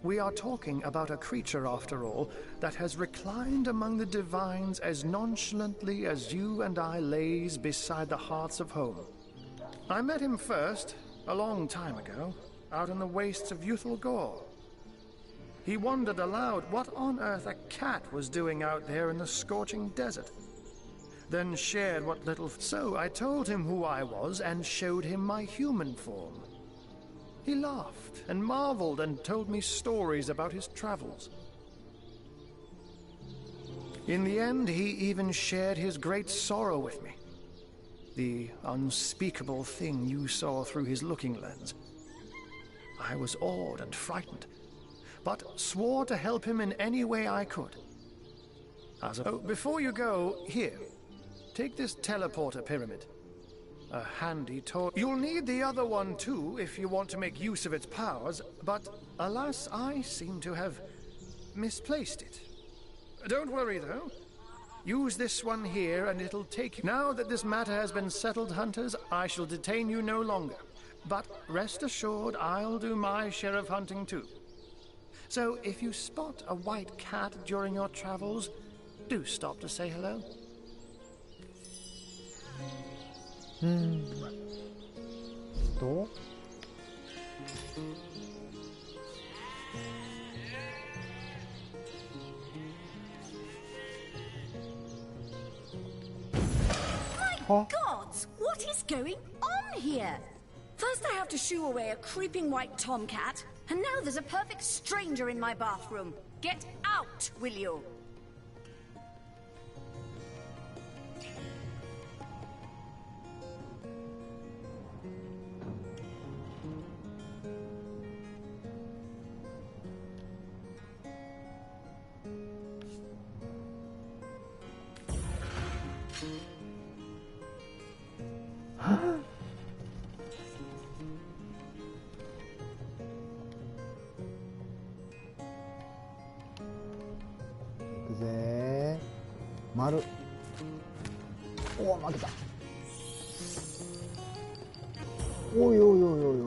We are talking about a creature, after all, that has reclined among the divines as nonchalantly as you and I laze beside the hearths of home. I met him first, a long time ago, out in the wastes of Youthful Gore. He wondered aloud what on earth a cat was doing out there in the scorching desert. Then shared what little... So I told him who I was and showed him my human form. He laughed and marveled and told me stories about his travels. In the end, he even shared his great sorrow with me. The unspeakable thing you saw through his looking lens. I was awed and frightened, but swore to help him in any way I could. Before you go, here, take this teleporter pyramid. A handy toy. You'll need the other one too if you want to make use of its powers, but alas, I seem to have misplaced it. Don't worry though. Use this one here and it'll take you... Now that this matter has been settled, hunters, I shall detain you no longer. But rest assured, I'll do my share of hunting too. So if you spot a white cat during your travels, do stop to say hello. To? My gods! What is going on here? First I have to shoo away a creeping white tomcat, and now there's a perfect stranger in my bathroom. Get out, will you?いくぜー。丸。おお、負けた。おいおいおいおいおい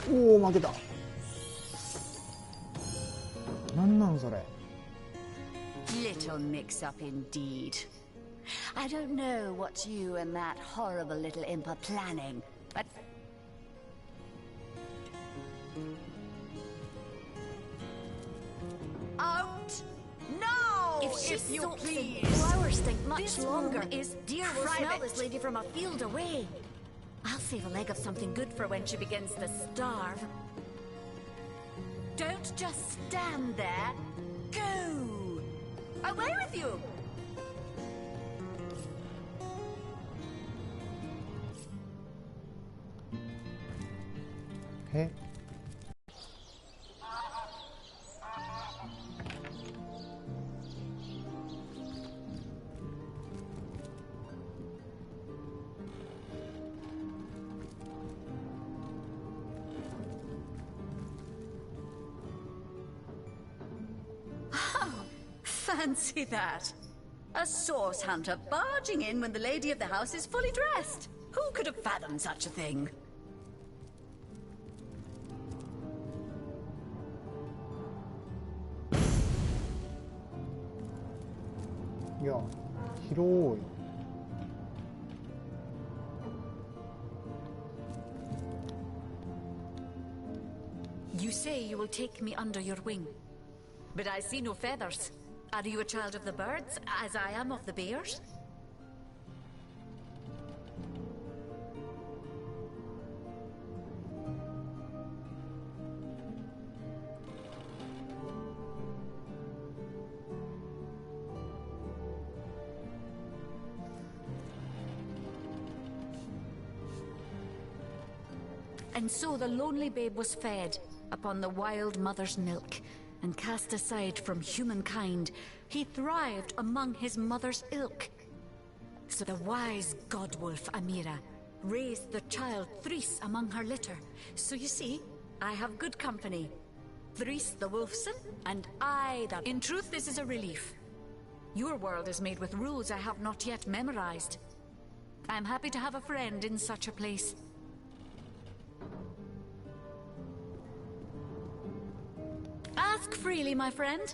おい。おお、負けた。なんなんそれ。Little mix-up indeed. I don't know what you and that horrible little imp are planning, but... Out! No! If you please. Flowers think much This longer. room is Dear will smell private. this lady from a field away. I'll save a leg of something good for when she begins to starve. Don't just stand there. Go! Away with you! Okay. Fancy that. A source hunter barging in when the lady of the house is fully dressed. Who could have fathomed such a thing? いや、広い。You say you will take me under your wing, but I see no feathers. Are you a child of the birds, as I am of the bears? And so the lonely babe was fed upon the wild mother's milk, and cast aside from humankind, he thrived among his mother's ilk. So the wise godwolf Amira raised the child Threes among her litter. So you see, I have good company. Threes the wolfson, and I the... In truth, this is a relief. Your world is made with rules I have not yet memorized. I am happy to have a friend in such a place. Ask freely, my friend.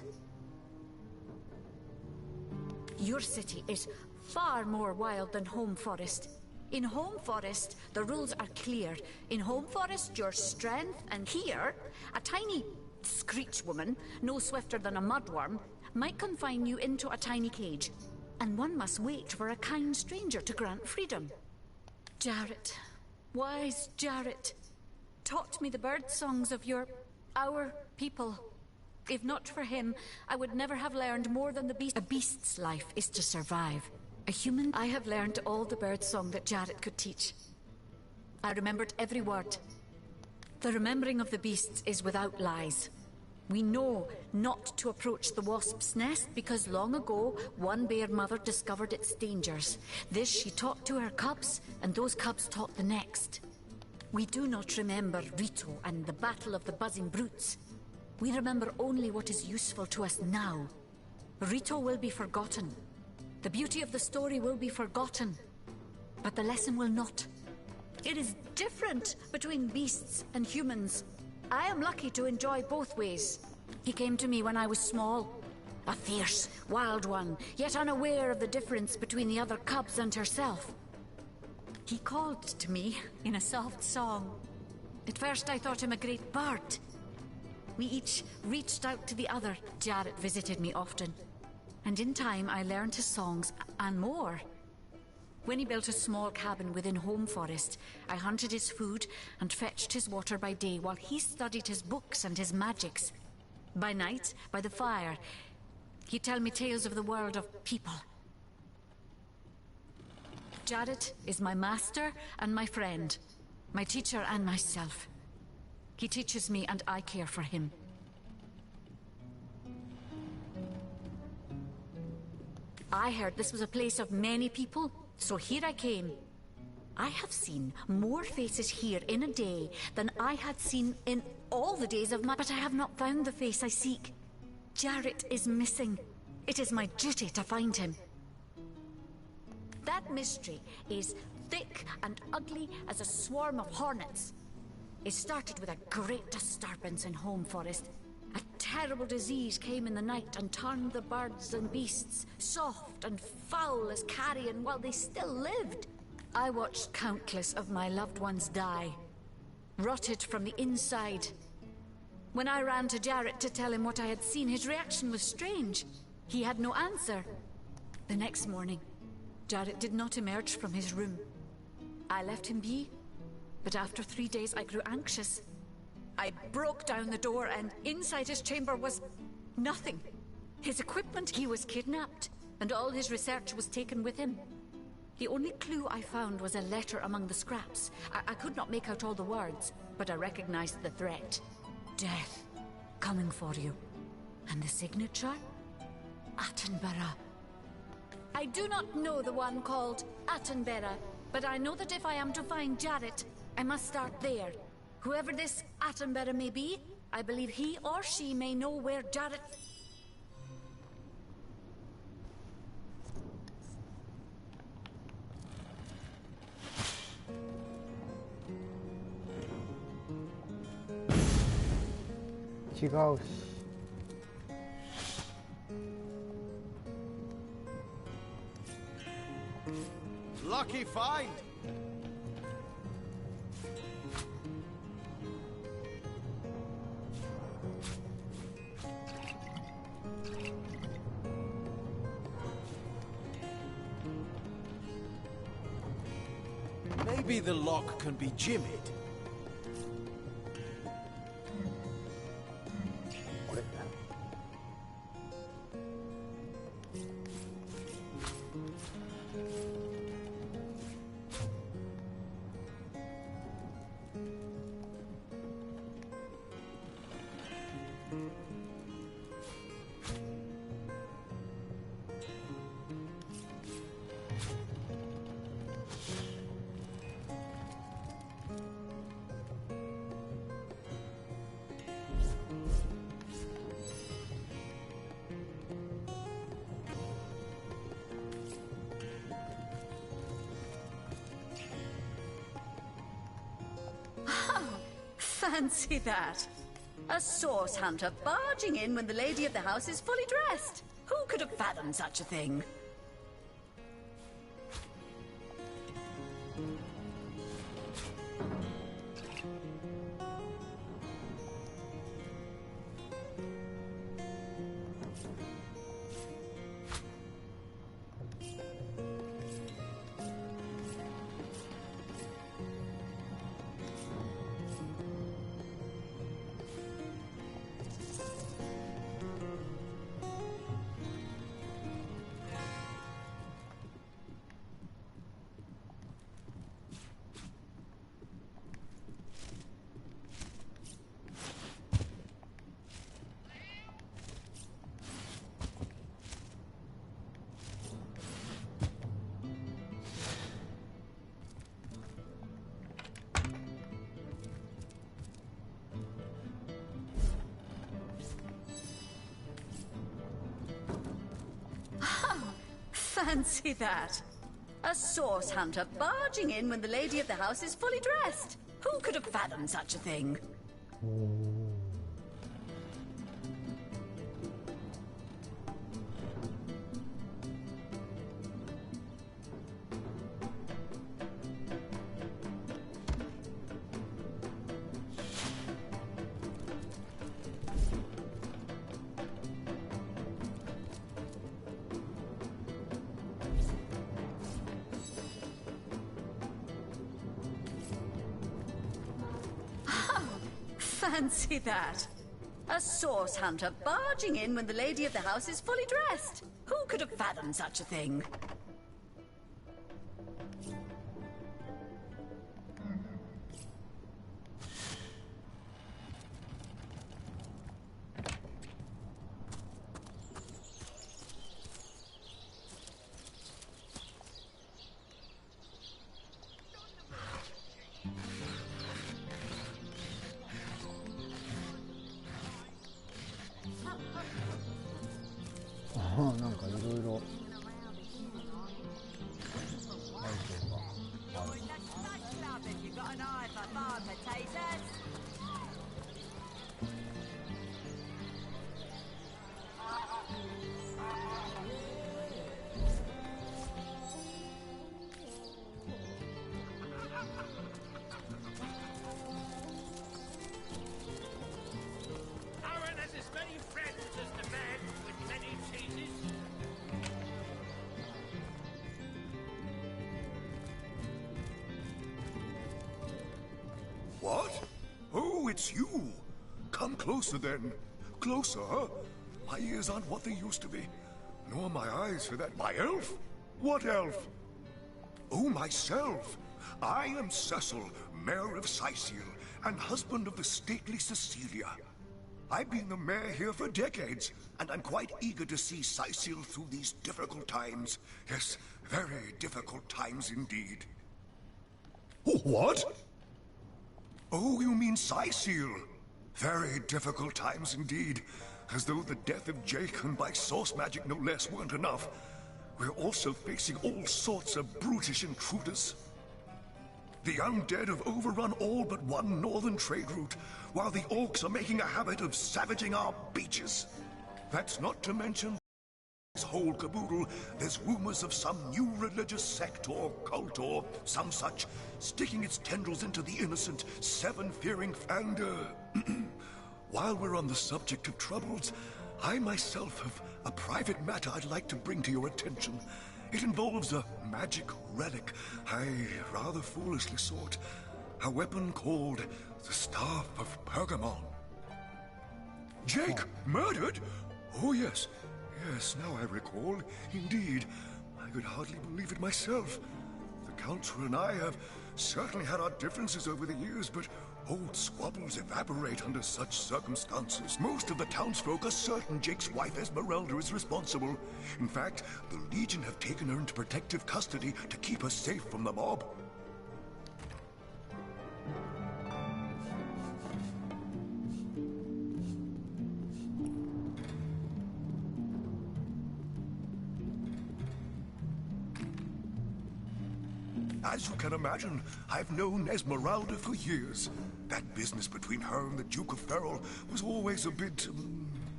Your city is far more wild than Home Forest. In Home Forest, the rules are clear. In Home Forest, your strength, and here, a tiny screech woman, no swifter than a mudworm, might confine you into a tiny cage. And one must wait for a kind stranger to grant freedom. Jarrett, wise Jarrett, taught me the bird songs of our people. If not for him, I would never have learned more than the beast. A beast's life is to survive. A human... I have learned all the bird song that Jarrett could teach. I remembered every word. The remembering of the beasts is without lies. We know not to approach the wasp's nest because long ago, one bear mother discovered its dangers. This she taught to her cubs, and those cubs taught the next. We do not remember Rito and the battle of the buzzing brutes. We remember only what is useful to us now. Rito will be forgotten. The beauty of the story will be forgotten. But the lesson will not. It is different between beasts and humans. I am lucky to enjoy both ways. He came to me when I was small. A fierce, wild one, yet unaware of the difference between the other cubs and herself. He called to me in a soft song. At first I thought him a great bird. We each reached out to the other. Jarrett visited me often. And in time I learned his songs and more. When he built a small cabin within Home Forest, I hunted his food and fetched his water by day while he studied his books and his magics. By night, by the fire, he'd tell me tales of the world of people. Jarrett is my master and my friend, my teacher and myself. He teaches me and I care for him. I heard this was a place of many people, so here I came. I have seen more faces here in a day than I had seen in all the days of my... But I have not found the face I seek. Jarrett is missing. It is my duty to find him. That mystery is thick and ugly as a swarm of hornets. It started with a great disturbance in Home Forest. A terrible disease came in the night and turned the birds and beasts soft and foul as carrion while they still lived. I watched countless of my loved ones die, rotted from the inside. When I ran to Jarrett to tell him what I had seen, his reaction was strange. He had no answer. The next morning, Jarrett did not emerge from his room. I left him be. But after 3 days, I grew anxious. I broke down the door, and inside his chamber was nothing. His equipment, he was kidnapped, and all his research was taken with him. The only clue I found was a letter among the scraps. I could not make out all the words, but I recognized the threat. Death, coming for you. And the signature? Attenborough. I do not know the one called Attenborough, but I know that if I am to find Jarrett, I must start there. Whoever this Attenborough may be, I believe he or she may know where Jarrett... 違うし。Lucky find. Maybe the lock can be jimmied. Fancy that. A source hunter barging in when the lady of the house is fully dressed. Who could have fathomed such a thing? Fancy that. A source hunter barging in when the lady of the house is fully dressed. Who could have fathomed such a thing? Fancy that. A source hunter barging in when the lady of the house is fully dressed. Who could have fathomed such a thing? What? Oh, it's you. Come closer then. Closer, huh? My ears aren't what they used to be. Nor my eyes for that. My elf? What elf? Oh, myself. I am Cecil, Mayor of Sicil, and husband of the stately Cecilia. I've been the mayor here for decades, and I'm quite eager to see Sicil through these difficult times. Yes, very difficult times indeed. Oh, what? Oh, you mean Sicil. Very difficult times indeed. As though the death of Jacon by source magic no less weren't enough. We're also facing all sorts of brutish intruders. The undead have overrun all but one northern trade route, while the orcs are making a habit of savaging our beaches. That's not to mention this whole caboodle. There's rumors of some new religious sect or cult or some such sticking its tendrils into the innocent, seven-fearing... And, while we're on the subject of troubles, I myself have a private matter I'd like to bring to your attention. It involves a magic relic I rather foolishly sought. A weapon called the Staff of Pergamon. Jake, murdered? Oh, yes. Yes, now I recall. Indeed. I could hardly believe it myself. The Council and I have certainly had our differences over the years, but old squabbles evaporate under such circumstances. Most of the townsfolk are certain Jake's wife Esmeralda is responsible. In fact, the Legion have taken her into protective custody to keep her safe from the mob. As you can imagine, I've known Esmeralda for years. That business between her and the Duke of Ferrol was always a bit,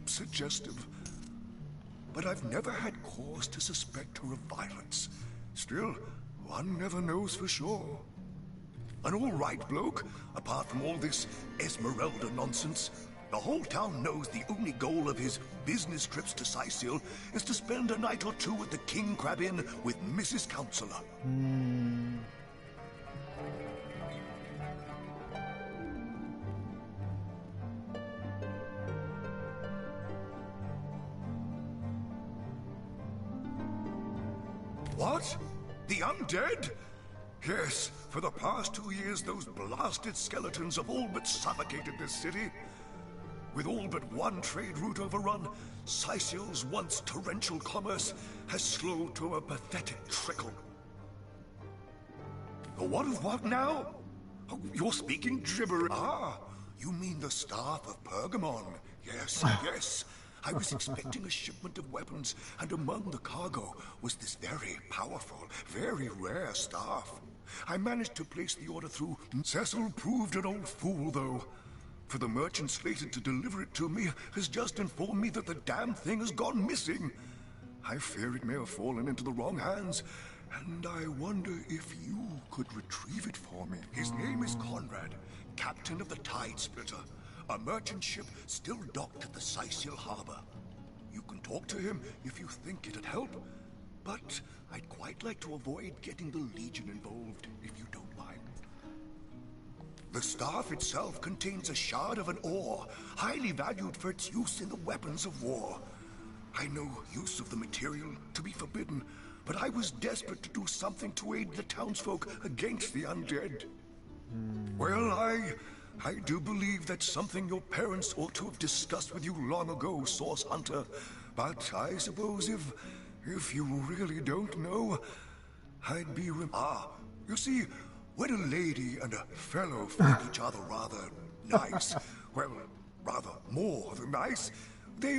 suggestive. But I've never had cause to suspect her of violence. Still, one never knows for sure. An all-right bloke, apart from all this Esmeralda nonsense. The whole town knows the only goal of his business trips to Sicil is to spend a night or two at the King Crab Inn with Mrs. Counselor. What? The undead? Yes, for the past 2 years those blasted skeletons have all but suffocated this city. With all but one trade route overrun, Sicil's once torrential commerce has slowed to a pathetic trickle. What of what now? Oh, you're speaking gibberish. Ah, you mean the Staff of Pergamon. Yes, yes. I was expecting a shipment of weapons, and among the cargo was this very powerful, very rare staff. I managed to place the order through. Cecil proved an old fool, though. For the merchant slated to deliver it to me has just informed me that the damn thing has gone missing. I fear it may have fallen into the wrong hands, and I wonder if you could retrieve it for me. His name is Conrad, captain of the Tide Splitter, a merchant ship still docked at the Sicil harbor. You can talk to him if you think it'd help, but I'd quite like to avoid getting the Legion involved, if you don't mind. The staff itself contains a shard of an ore, highly valued for its use in the weapons of war. I know use of the material to be forbidden, but I was desperate to do something to aid the townsfolk against the undead. Well, I do believe that's something your parents ought to have discussed with you long ago, Source Hunter. But I suppose if you really don't know, I'd be you see, when a lady and a fellow find each other rather nice, well, rather more than nice,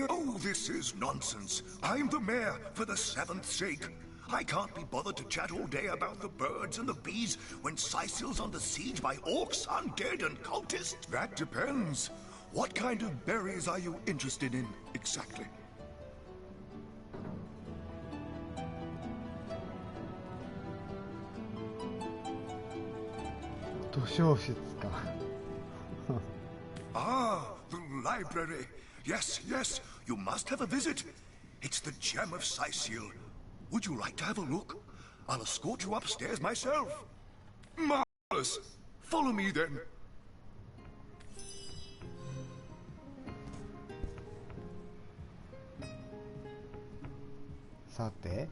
oh, this is nonsense. I'm the mayor for the 7th sake. I can't be bothered to chat all day about the birds and the bees when Sicil's under siege by orcs, undead, and cultists. That depends. What kind of berries are you interested in, exactly? The library. Yes, yes, you must have a visit. It's the gem of Sicil. Would you like to have a look? I'll escort you upstairs myself. Marvelous! Follow me then. Sate.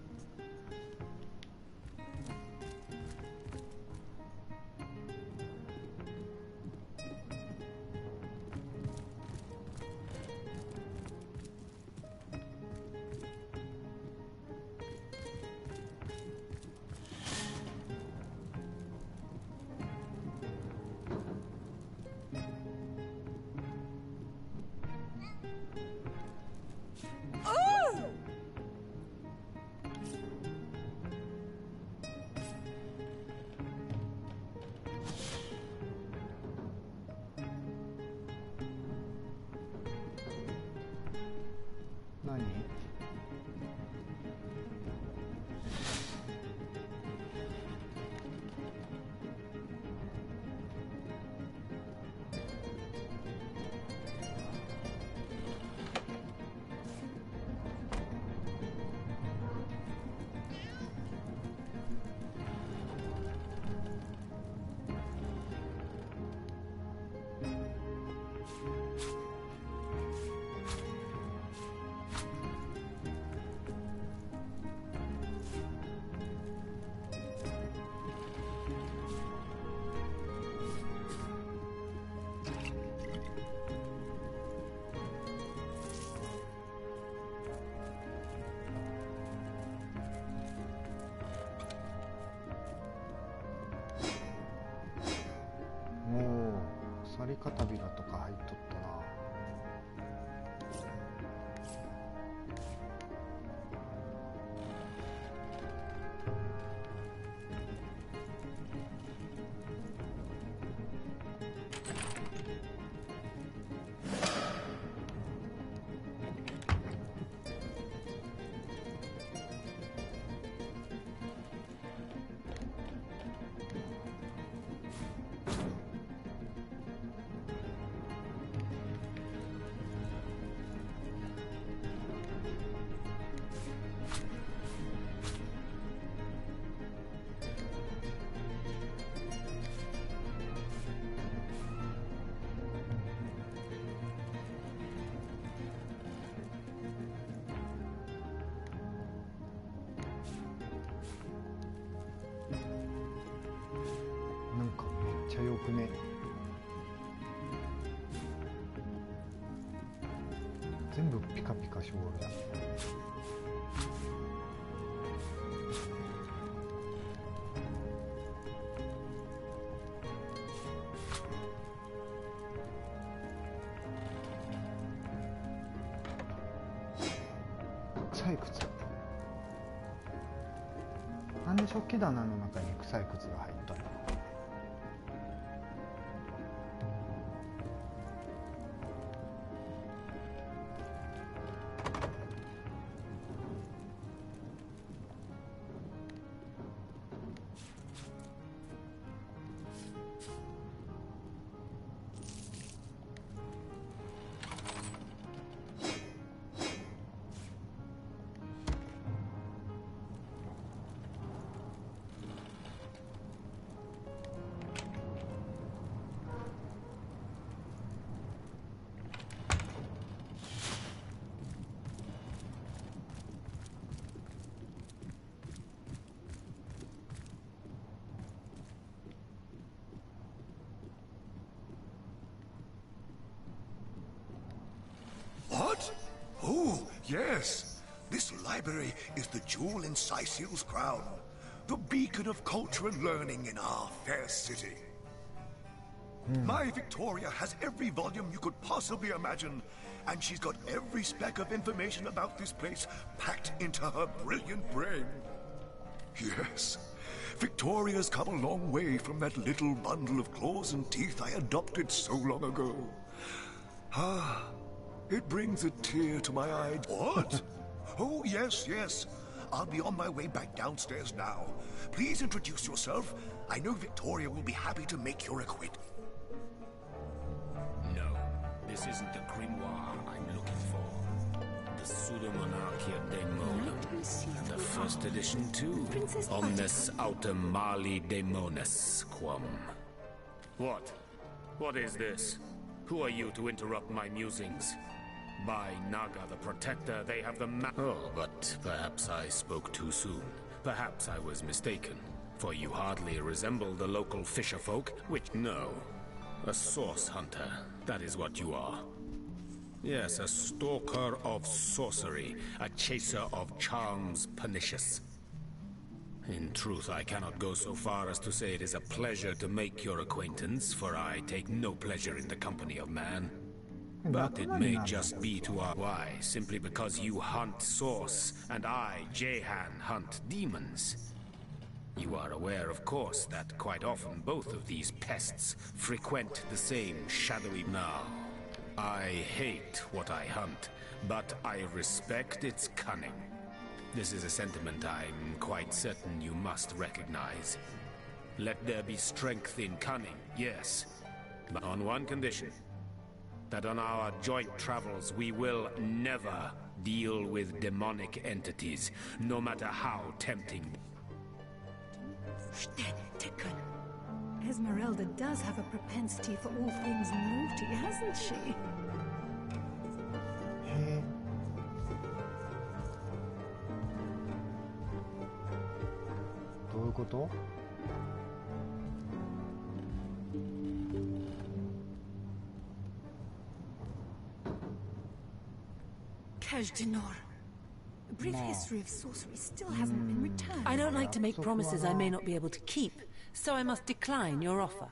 り片びらとか入っとったな。なんかめっちゃよくね。全部ピカピカしょるやん。臭い靴。なんで食器棚の中に臭い靴が入ったの？What? Oh, yes. This library is the jewel in Sicil's crown. The beacon of culture and learning in our fair city. My Victoria has every volume you could possibly imagine, and she's got every speck of information about this place packed into her brilliant brain. Yes, Victoria's come a long way from that little bundle of claws and teeth I adopted so long ago. Ah, it brings a tear to my eye. What? Oh, yes, yes. I'll be on my way back downstairs now. Please introduce yourself. I know Victoria will be happy to make your acquaintance. No, this isn't the grimoire I'm looking for. The Pseudo-Monarchia Daemonum. And the first edition, too. Omnes autem mali daemones quam. What? What is this? Who are you to interrupt my musings? By Naga the Protector, they have the Oh, but perhaps I spoke too soon. Perhaps I was mistaken. For you hardly resemble the local fisher folk, which... No. A source hunter. That is what you are. Yes, a stalker of sorcery. A chaser of charms pernicious. In truth, I cannot go so far as to say it is a pleasure to make your acquaintance, for I take no pleasure in the company of man. But it may just be to our... Why? Simply because you hunt source, and I, Jehan, hunt demons. You are aware, of course, that quite often both of these pests frequent the same shadowy... Now, I hate what I hunt, but I respect its cunning. This is a sentiment I'm quite certain you must recognize. Let there be strength in cunning, yes, but on one condition. That on our joint travels we will never deal with demonic entities, no matter how tempting. Esmeralda does have a propensity for all things naughty, hasn't she? What? Cache d'Nor. A brief history of sorcery still hasn't been returned. I don't like to make promises I may not be able to keep, so I must decline your offer.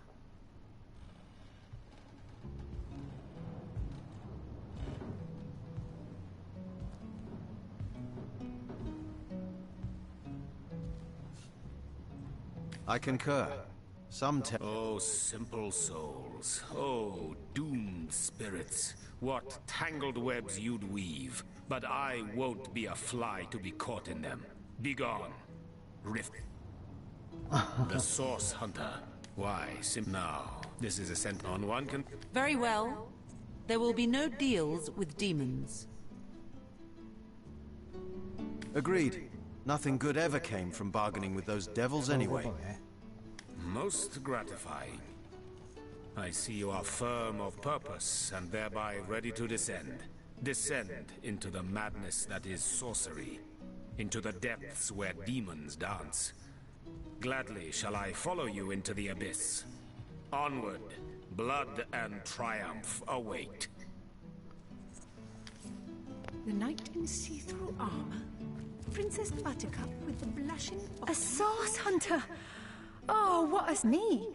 I concur. Oh, simple souls. Oh, doomed spirits. What tangled webs you'd weave. But I won't be a fly to be caught in them. Begone. Rift. The Source Hunter. Why, now. This is a scent on one can... Very well. There will be no deals with demons. Agreed. Nothing good ever came from bargaining with those devils anyway. Most gratifying. I see you are firm of purpose and thereby ready to descend. Descend into the madness that is sorcery. Into the depths where demons dance. Gladly shall I follow you into the abyss. Onward, blood and triumph await. The knight in see-through armor? Princess Buttercup with the blushing... A source hunter! Oh, what a... Me?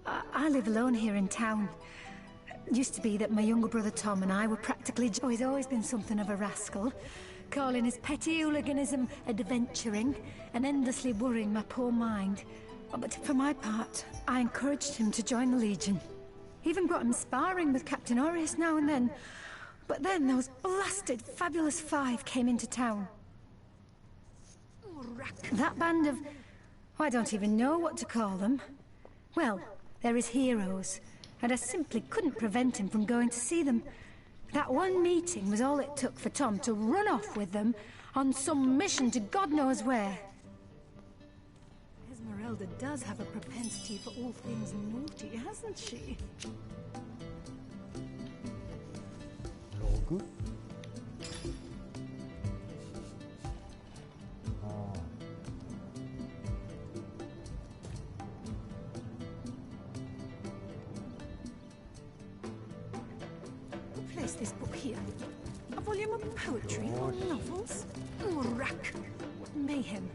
I live alone here in town. It used to be that my younger brother Tom and I were practically... Oh, he's always been something of a rascal. Calling his petty hooliganism adventuring and endlessly worrying my poor mind. Oh, but for my part, I encouraged him to join the Legion. Even got him sparring with Captain Orius now and then. But then those blasted Fabulous Five came into town. That band of... I don't even know what to call them. Well, they're his heroes, and I simply couldn't prevent him from going to see them. That one meeting was all it took for Tom to run off with them on some mission to God knows where. Esmeralda does have a propensity for all things naughty, hasn't she? 로그? Place this book here. A volume of poetry or novels? Rack. Mayhem.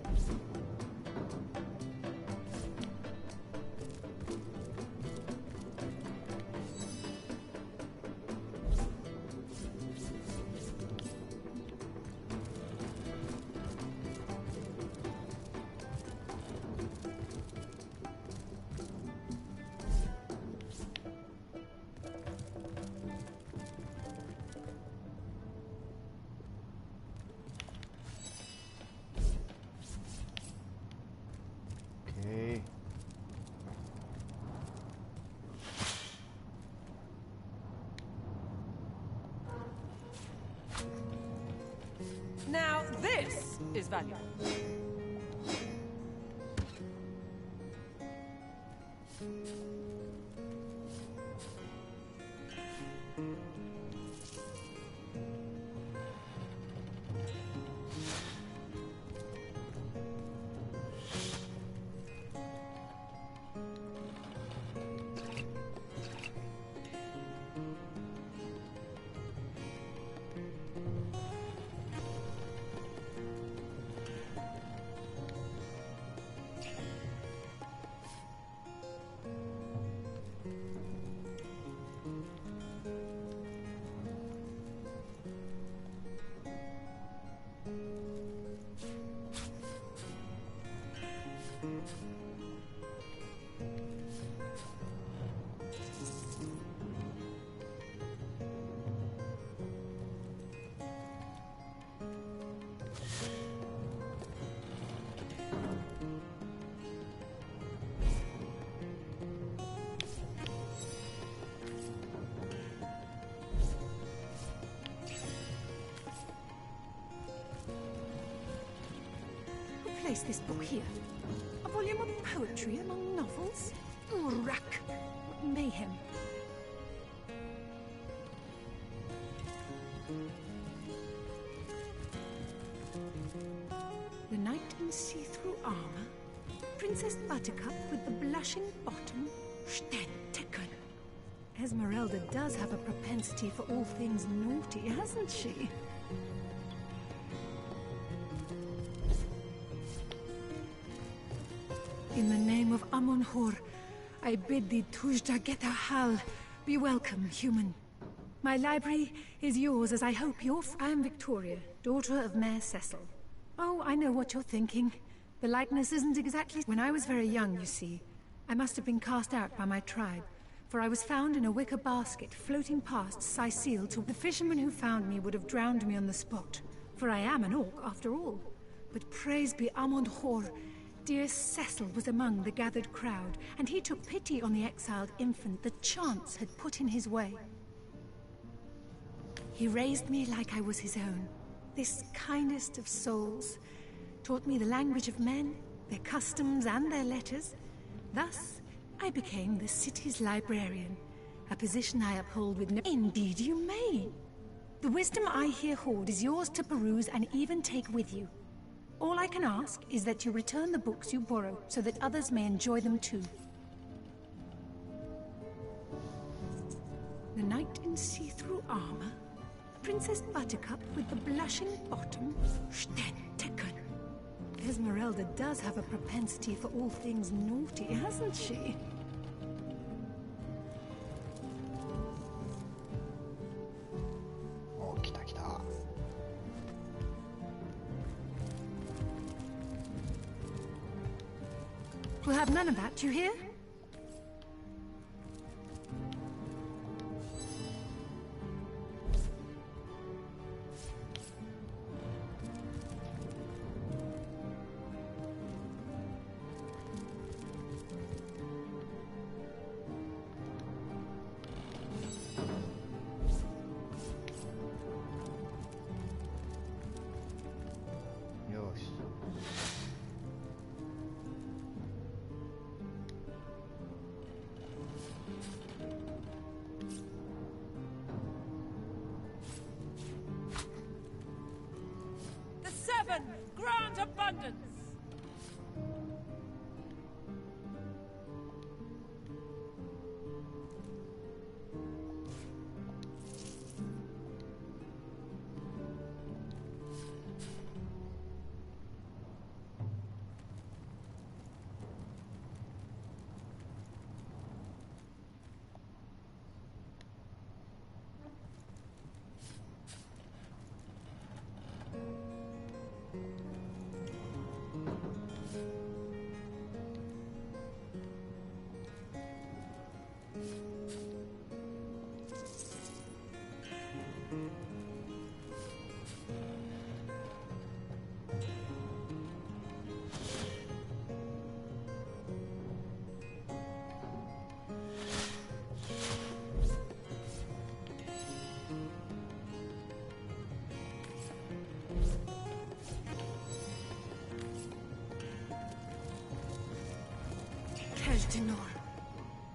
Now this is valuable. Place this book here. A volume of poetry among novels? Rack. Mayhem. The knight in see-through armor? Princess Buttercup with the blushing bottom? Stentiken. Esmeralda does have a propensity for all things naughty, hasn't she? In the name of Amun-Hor, I bid thee Tujda Geta Hal, be welcome, human. My library is yours, as I hope I am Victoria, daughter of Mayor Cecil. Oh, I know what you're thinking. The likeness isn't exactly... When I was very young, you see, I must have been cast out by my tribe, for I was found in a wicker basket floating past Sicile to... The fisherman who found me would have drowned me on the spot, for I am an orc after all. But praise be Amon Hor, dear Cecil was among the gathered crowd, and he took pity on the exiled infant that chance had put in his way. He raised me like I was his own, this kindest of souls, taught me the language of men, their customs and their letters. Thus, I became the city's librarian, a position I uphold with no... Indeed you may. The wisdom I here hoard is yours to peruse and even take with you. All I can ask is that you return the books you borrow, so that others may enjoy them too. The knight in see-through armor, Princess Buttercup with the blushing bottom, Stecken. Esmeralda does have a propensity for all things naughty, hasn't she? Oh, 来た来た。We'll have none of that, you hear? Grand abundance!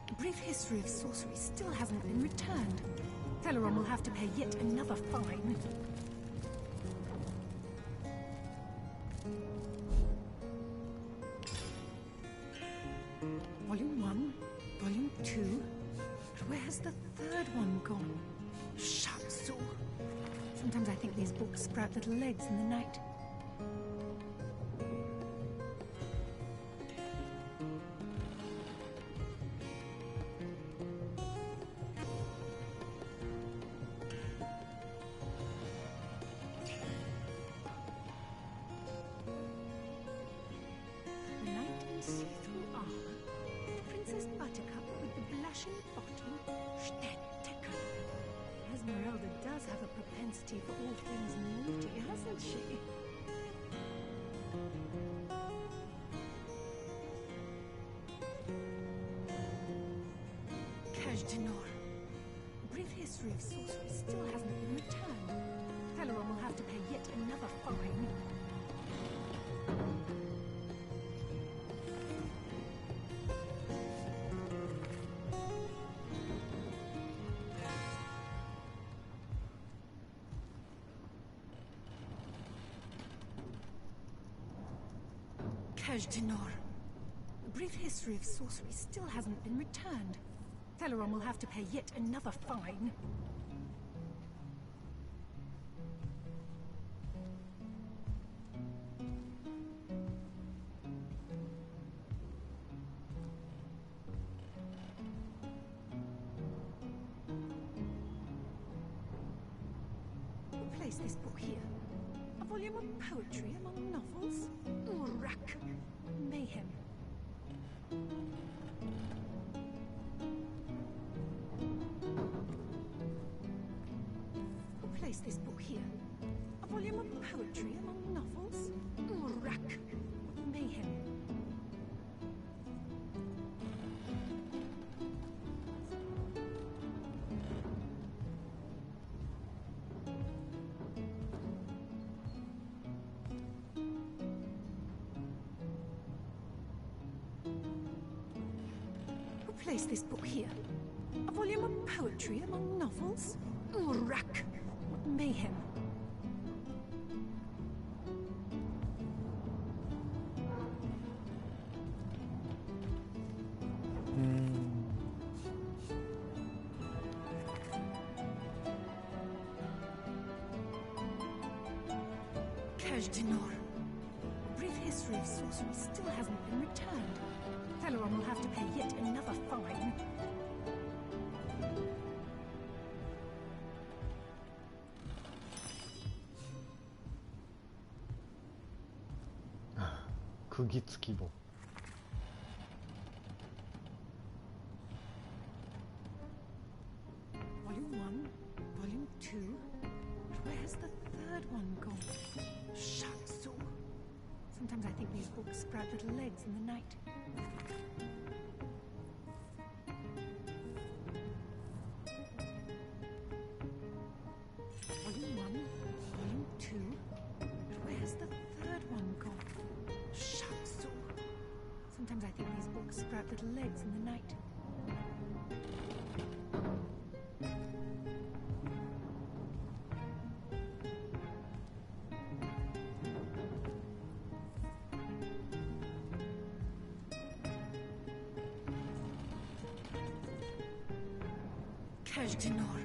A brief history of sorcery still hasn't been returned. Teleron will have to pay yet another fine. Volume 1, Volume 2. But where has the third one gone? Shatsu. Sometimes I think these books sprout little legs in the night. See-through armor, Princess Buttercup with the blushing bottom, Stecken. Esmeralda does have a propensity for all things naughty, hasn't she? Kajdanor. A brief history of sorcery still hasn't been returned. Teleron will have to pay yet another fine. Kajdanor. A brief history of sorcery still hasn't been returned. Teleron will have to pay yet another fine. We'll place this book here. A volume of poetry among novels? Urak. place this book here. A volume of poetry among novels? Rack. Mayhem. Who placed this book here? A volume of poetry among novels? Rack. Mayhem. Cache d'Nor. Brief history of sorcery still hasn't been returned. Teleron will have to pay yet another fine.釘付き棒。Volume 1, Volume 2. Where's the third one gone? Shatsu. Sometimes I think these books sprout little legs in the night. Volume 1, Volume 2. Where's the third one gone? Shatsu. Sometimes I think these books sprout little legs in the night. Cache d'Nor.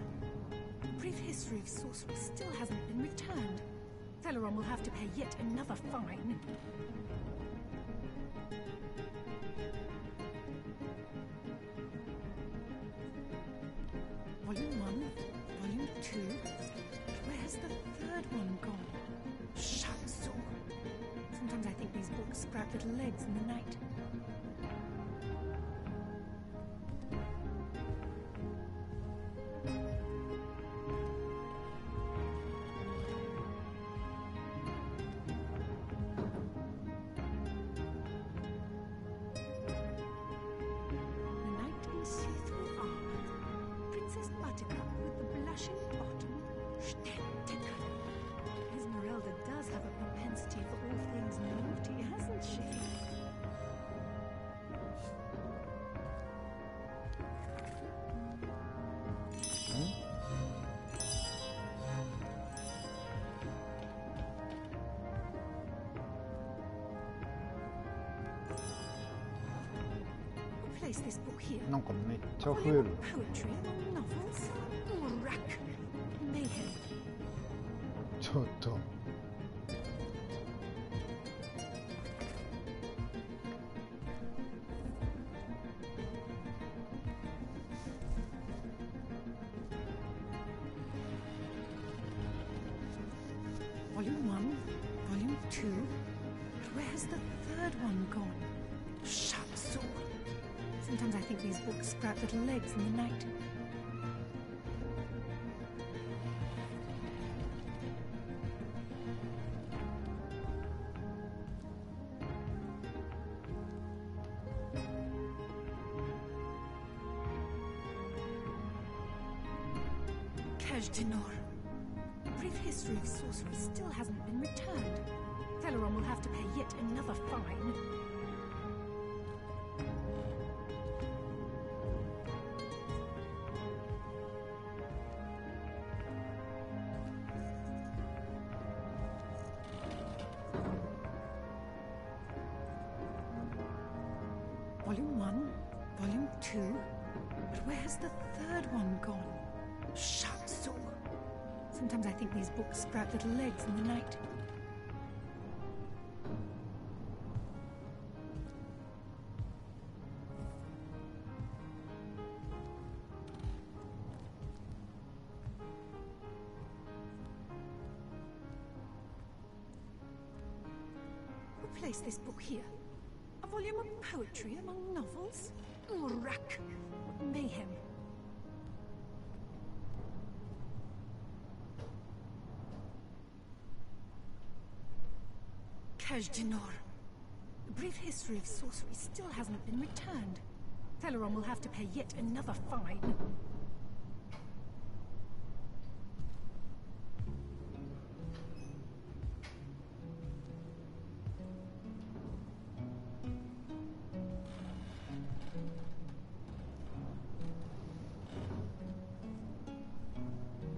Brief history of sorcery still hasn't been returned. Teleron will have to pay yet another fine. Volume 1, Volume 2. Where's the third one gone? Shatsu. Sometimes I think these books sprout little legs in the night. Esmeralda does have a propensity for all things naughty, hasn't she? Who placed this book here? なんかめっちゃ増える。 Poetry among novels? Rack. Mayhem. ちょっと。Volume 1, Volume 2. Where's the third one gone? Shatsu. Sometimes I think these books sprout little legs in the night. Cache d'Nor. Brief history of sorcery still hasn't been returned. Teleron will have to pay yet another fine. Volume 1, Volume 2. But where's the third one gone? Shatsu. Sometimes I think these books sprout little legs in the night. Who placed this book here? A volume of poetry among novels? Rack. Mayhem. Kajdanor. The brief history of sorcery still hasn't been returned. Teleron will have to pay yet another fine.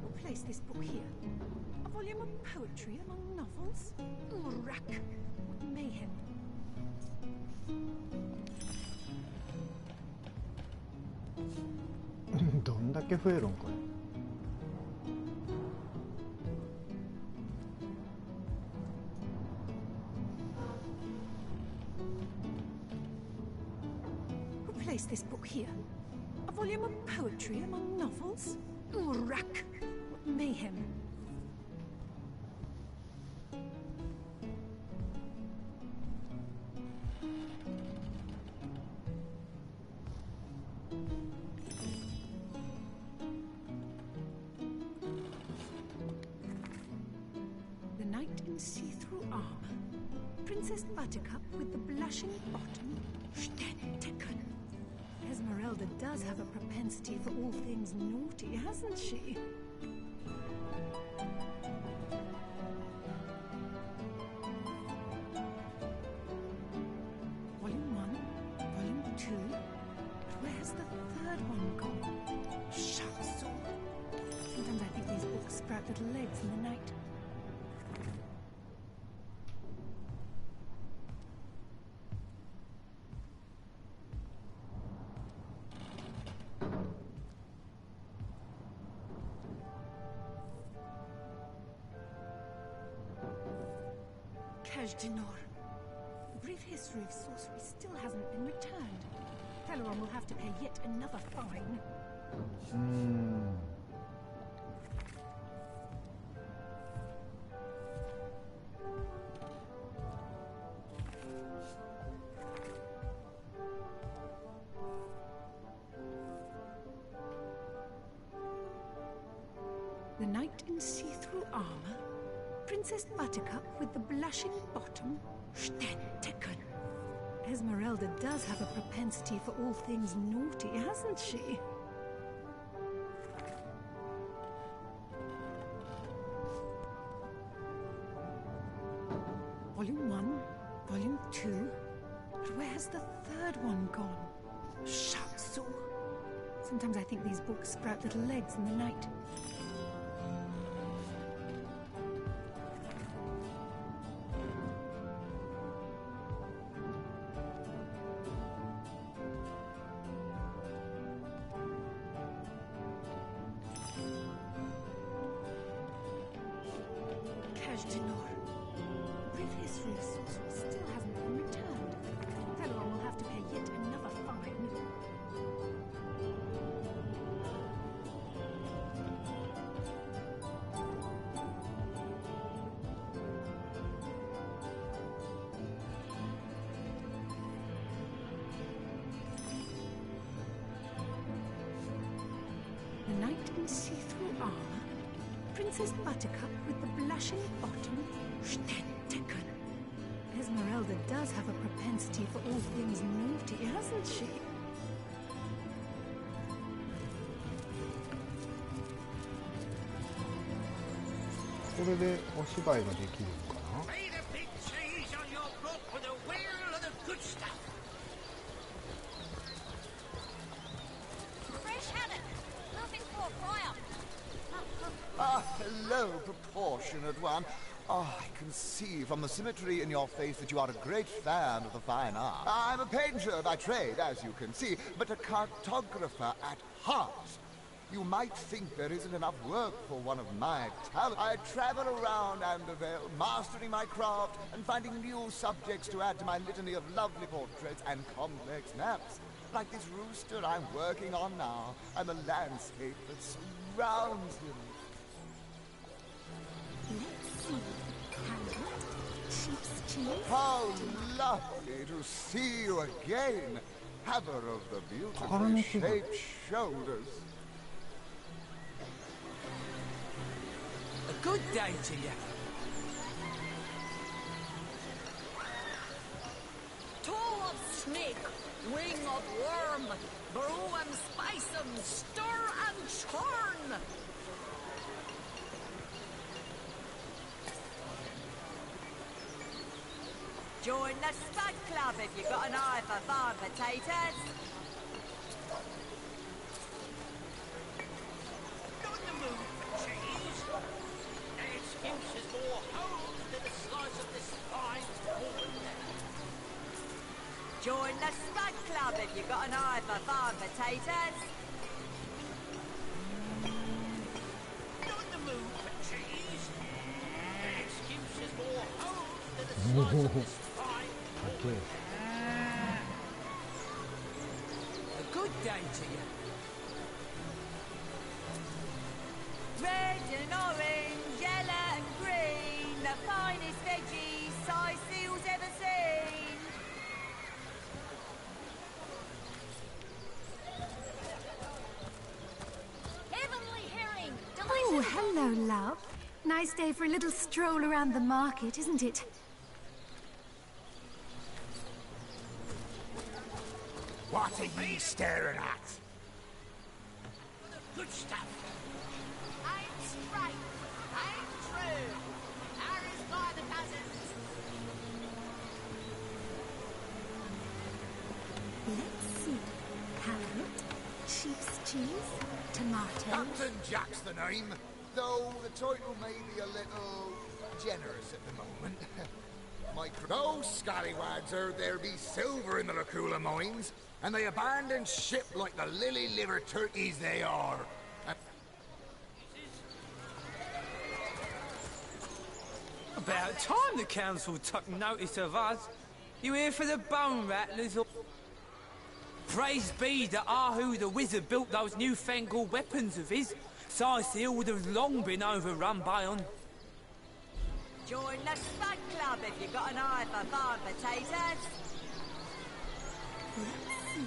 We'll place this book here. A volume of poetry among novels? Urak. What mayhem.どんだけ増えるんこれ。We'll place this book here. A volume of poetry among novels? Urak. What mayhem. The knight in see-through armor. Princess Buttercup with the blushing bottom. Taken. Esmeralda does have a propensity for all things naughty, hasn't she? Volume 1, Volume 2. But where's the third one gone? Shucks. Sometimes I think these books sprout little legs in the night. Kajdanor. The brief history of sorcery still hasn't been returned. Teleron will have to pay yet another fine. The knight in see-through armor. Princess Buttercup with the blushing bottom. Taken. Esmeralda does have a propensity for all things naughty, hasn't she? Volume 1, Volume 2. But where's the third one gone? Shucks. Sometimes I think these books sprout little legs in the night. Kajdanor. Brief history of sorcery still hasn't been returned. Teleron will have to pay yet another fine. The knight in see-through armor. Princess Buttercup with the blushing bottom. Taken. Esmeralda does have a propensity for all things naughty, hasn't she?これでお芝居ができるのかな。 Made a big change on your book with a whale of the good stuff. Fresh haddock. Nothing for a fire. Ah, hello, proportionate one. Oh, I can see from the symmetry in your face that you are a great fan of the fine art. I'm a painter by trade, as you can see, but a cartographer at heart. You might think there isn't enough work for one of my talents. I travel around Andervale, mastering my craft and finding new subjects to add to my litany of lovely portraits and complex maps. Like this rooster I'm working on now, and the landscape that surrounds him. Let's see. Carrot, sheep's cheese. How lovely to see you again, haver of the beautifully shaped shoulders. A good day to you. Toe of snake, wing of worm, brew and spice 'em, stir and churn. Join the Spud Club if you've got an eye for farm potatoes. Not in the mood for cheese. An excuse is more holes than a slice of this fine corn. Join the Spud Club if you've got an eye for farm potatoes. Not in the mood for cheese. An excuse is more holes than a slice of this fine corn. A good day to you. Red and orange, yellow and green, the finest veggies size seals ever seen. Heavenly herring, Oh, hello, love. Nice day for a little stroll around the market, isn't it? What are you staring at? Good stuff. I'm straight, I'm true. Arrows by the dozens. Let's see. Carrot, sheep's cheese, tomato. Captain Jack's the name, though the title may be a little generous at the moment. Those scallywags heard there be silver in the Lacula mines, and they abandoned ship like the lily-livered turkeys they are. About time the council took notice of us. You here for the bone rattlers or... Praise be that Ahu the wizard built those newfangled weapons of his. Scythian would have long been overrun by them. Join the Spud Club if you've got an eye for farm potatoes. Let's see.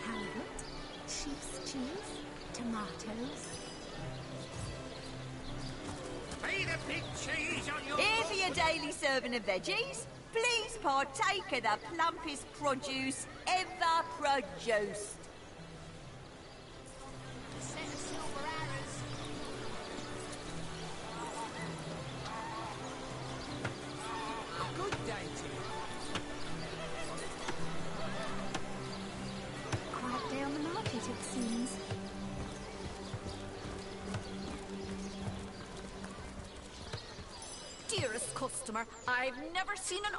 Carrot, sheep's cheese, tomatoes. Be the big cheese on your... Here for your daily serving of veggies. Please partake of the plumpest produce ever produced. Set of silver arrows. A good day to you. Quiet day on the market, it seems. Dearest customer, I've never seen an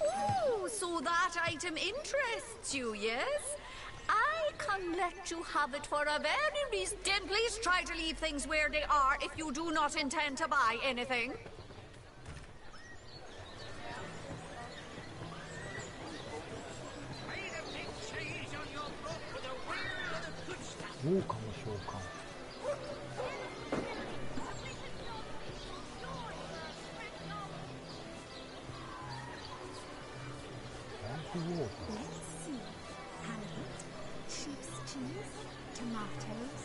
Oh, so that item interests you, yes? I can let you have it for a very reason. Then please try to leave things where they are if you do not intend to buy anything. Be the big cheese on your book with a wheel of the good stuff. そうかもしょうか。Let's see. Carrot, sheep's cheese, tomatoes.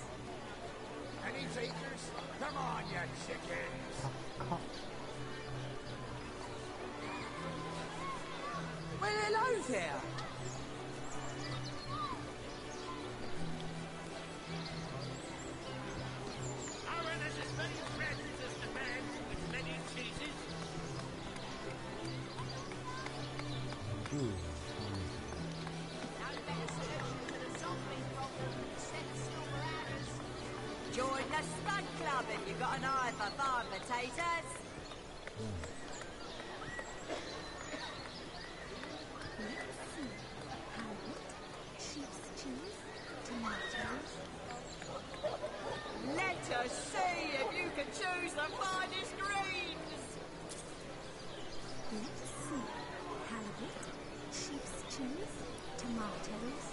Any takers? Come on, you chickens! Well, hello there. Aaron has as many friends as the man with many cheeses. Join the Spud Club if you've got an eye for farm potatoes. Let's see. Carrot, sheep's cheese, tomatoes. Let us see if you can choose the finest greens. Let's see. Carrot, sheep's cheese, tomatoes.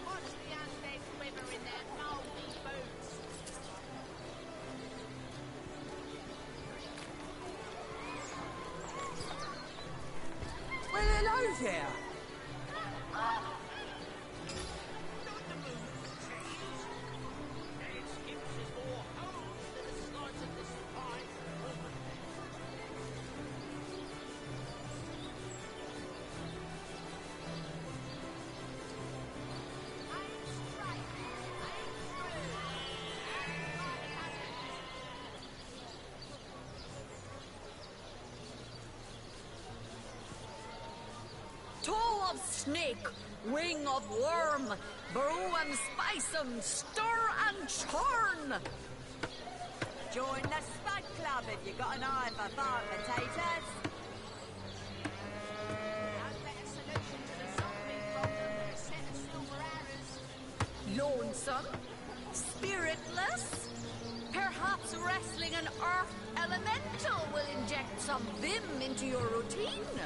Watch the undead quiver in their moldy boots. Well, hello there. of snake, wing of worm, brew and spice 'em, stir and churn. Join the Spud Club if you got an eye for farm potatoes. Lonesome? Spiritless? Perhaps wrestling an earth elemental will inject some vim into your routine?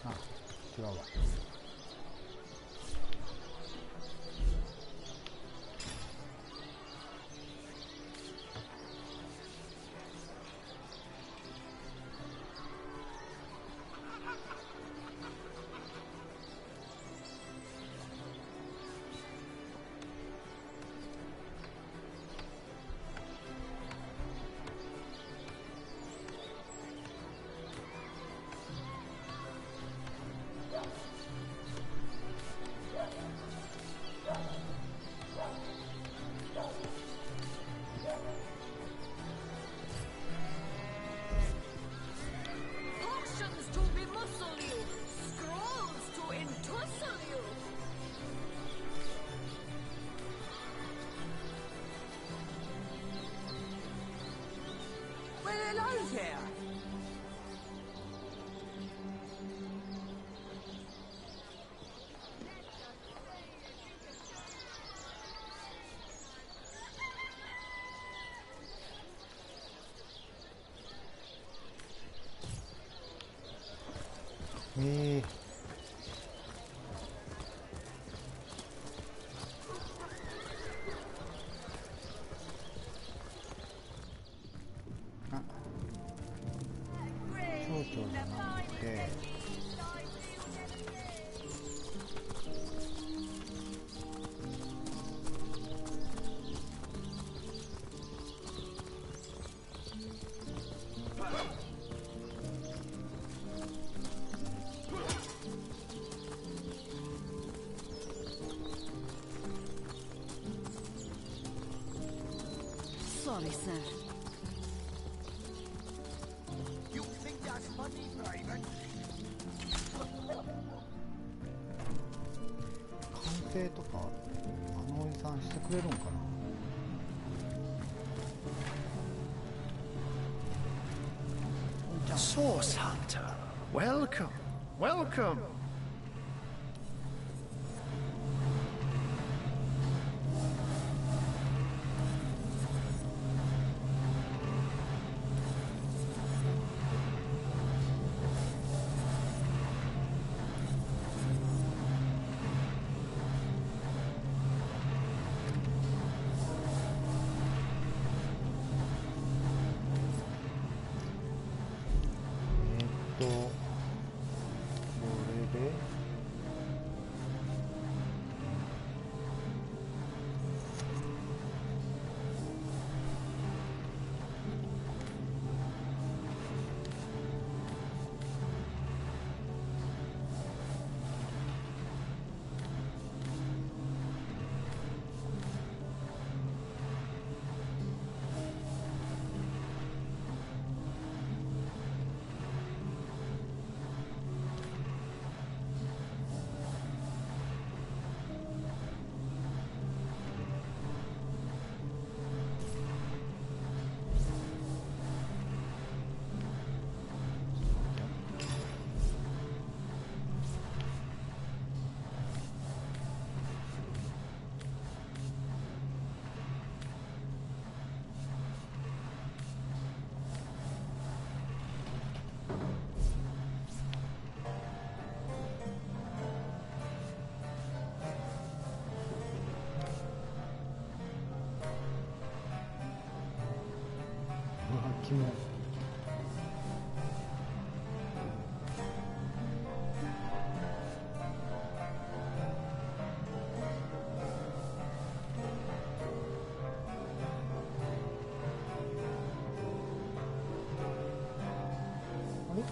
Ah, 違うわ。Potions to bemuscle you, scrolls to entussle you. Well, hello there. Eh. Ah. 蝶々じゃなくてSorry, sir. You think that's money, Raven? 鑑定とかあのおじさんしてくれるんかな。Source Hunter, welcome, welcome.肝。あれ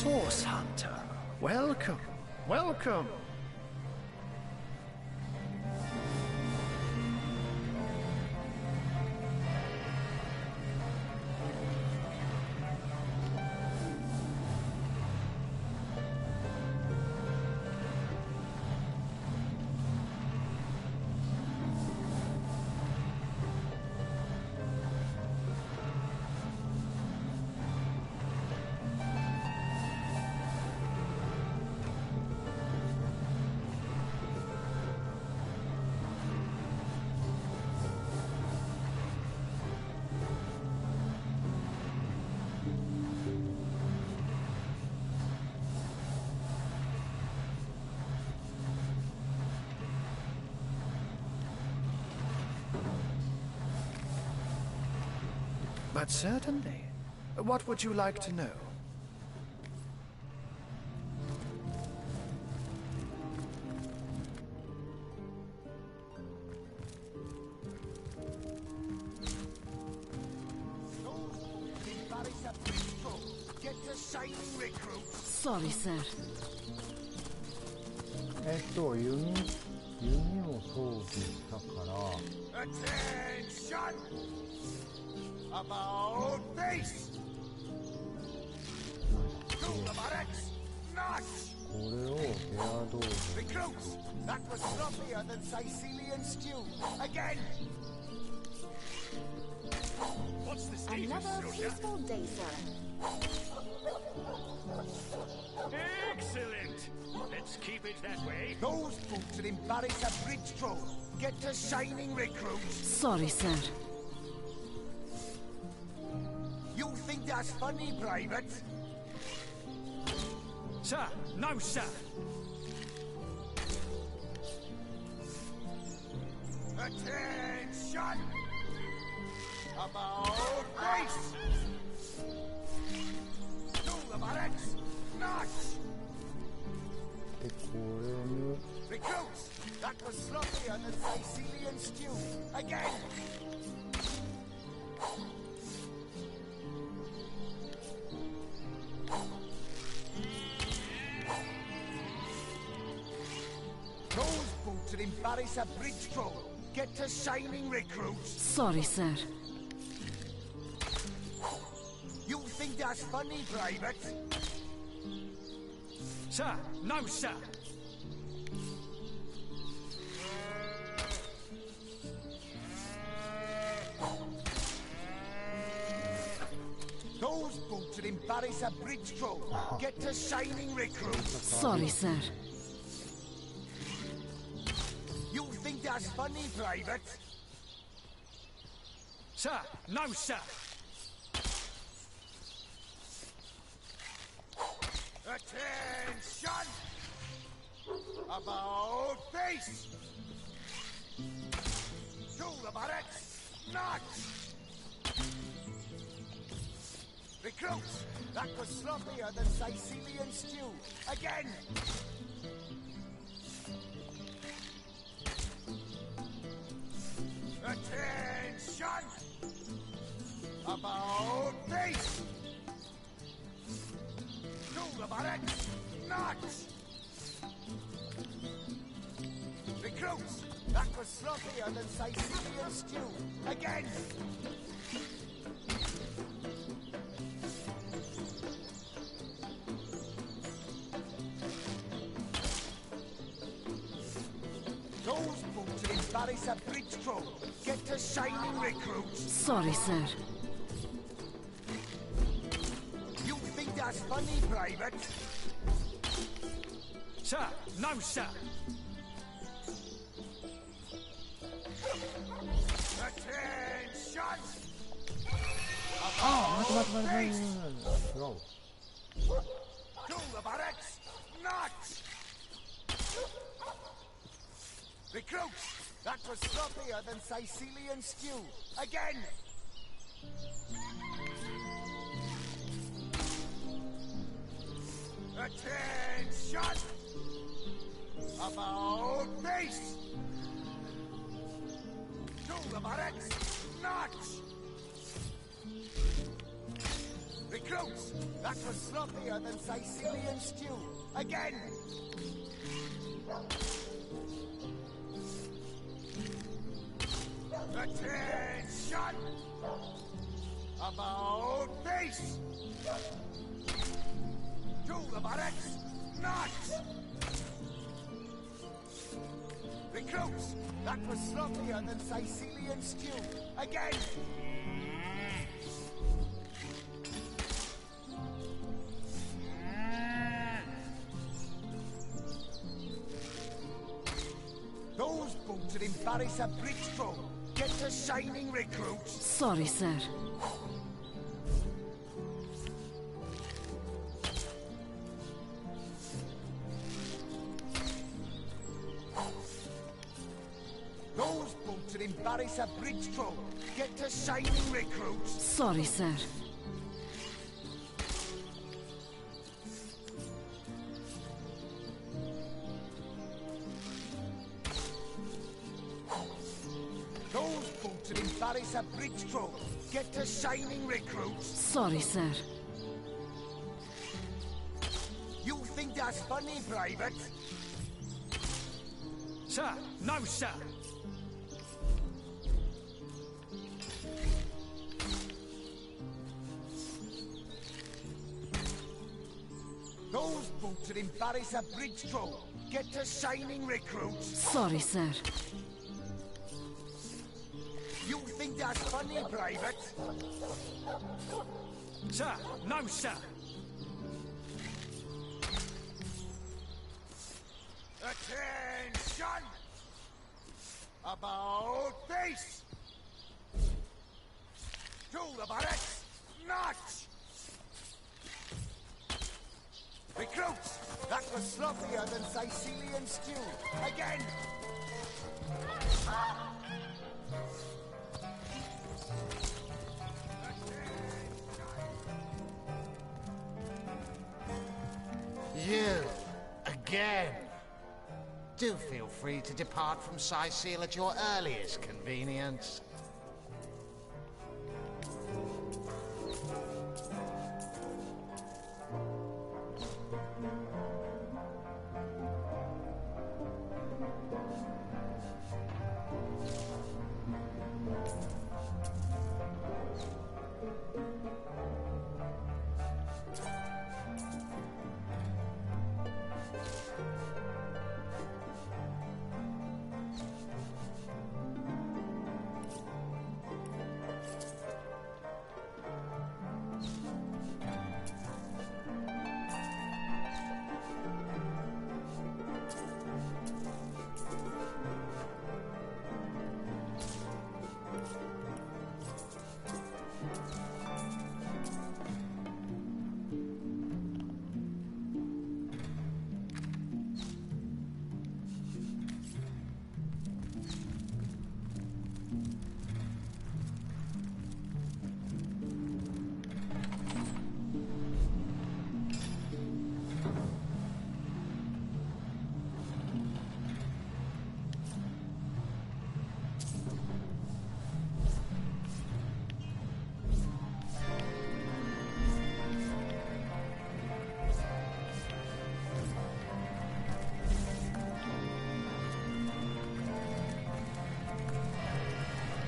Source Hunter. Welcome. Welcome. But certainly. What would you like to know? Get to shining recruits. Sorry, sir. 弓を装備したから Attention! About face! To the barracks! Notch! これをエアドーム Recruits! That was sloppier than Sicilian stew. Again! What's the status, Another soldier? peaceful day, sir. Excellent! Let's keep it that way. Those boots will embarrass a bridge troll. Get to shining recruits. Sorry, sir. You think that's funny, Private? Sir, no, sir. Attention! About face! To the barracks! Notch! でこれも Recruits! That was sloppier than Sicilian stew. Again! Those boots will embarrass a bridge troll. Get to shining recruits. Sorry, sir. You think that's funny, Private? Sir, no, sir. Those boots will embarrass a bridge troll. Get to shining recruits. Sorry, sir. You think that's funny, Private? Sir, no, sir. Attention! About face! To the barracks! Notch! Recruits! That was sloppier than Sicilian stew. Again! Attention! About face! To the barracks! Notch! Recruits! That was sloppier than Sicilian stew. Again! Those boots will embarrass a bridge troll. Get to shining recruits. Sorry, sir. You think that's funny, Private? Sir, no, sir. Attention! ああ待って違う To the barracks! Notch! Recruits! That was sloppier than Sicilian stew. Again! Attention! About face! To the barracks! Notch! Recruits! That was sloppier than Sicilian stew. Again! Attention! About face! To the barracks! Not! Recruits! That was sloppier than Sicilian stew. Again! Those boots would embarrass a bridge troll. Get to shining, recruits! Sorry, sir. Those boots would embarrass a bridge troll. Get to shining, recruits! Sorry, sir. Those boots would embarrass a bridge troll. Get to shining, recruits! Sorry, sir. You think that's funny, Private? Sir! No, sir! Those boots would embarrass a bridge troll. Get to shining, recruits! Sorry, sir. You think that's funny, Private? Sir! No, sir! Attention! About face! To the barracks! Not! Recruits! That was sloppier than Sicilian stew. Again! You, again. Do feel free to depart from Sicile at your earliest convenience.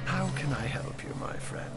How can I help you, my friend?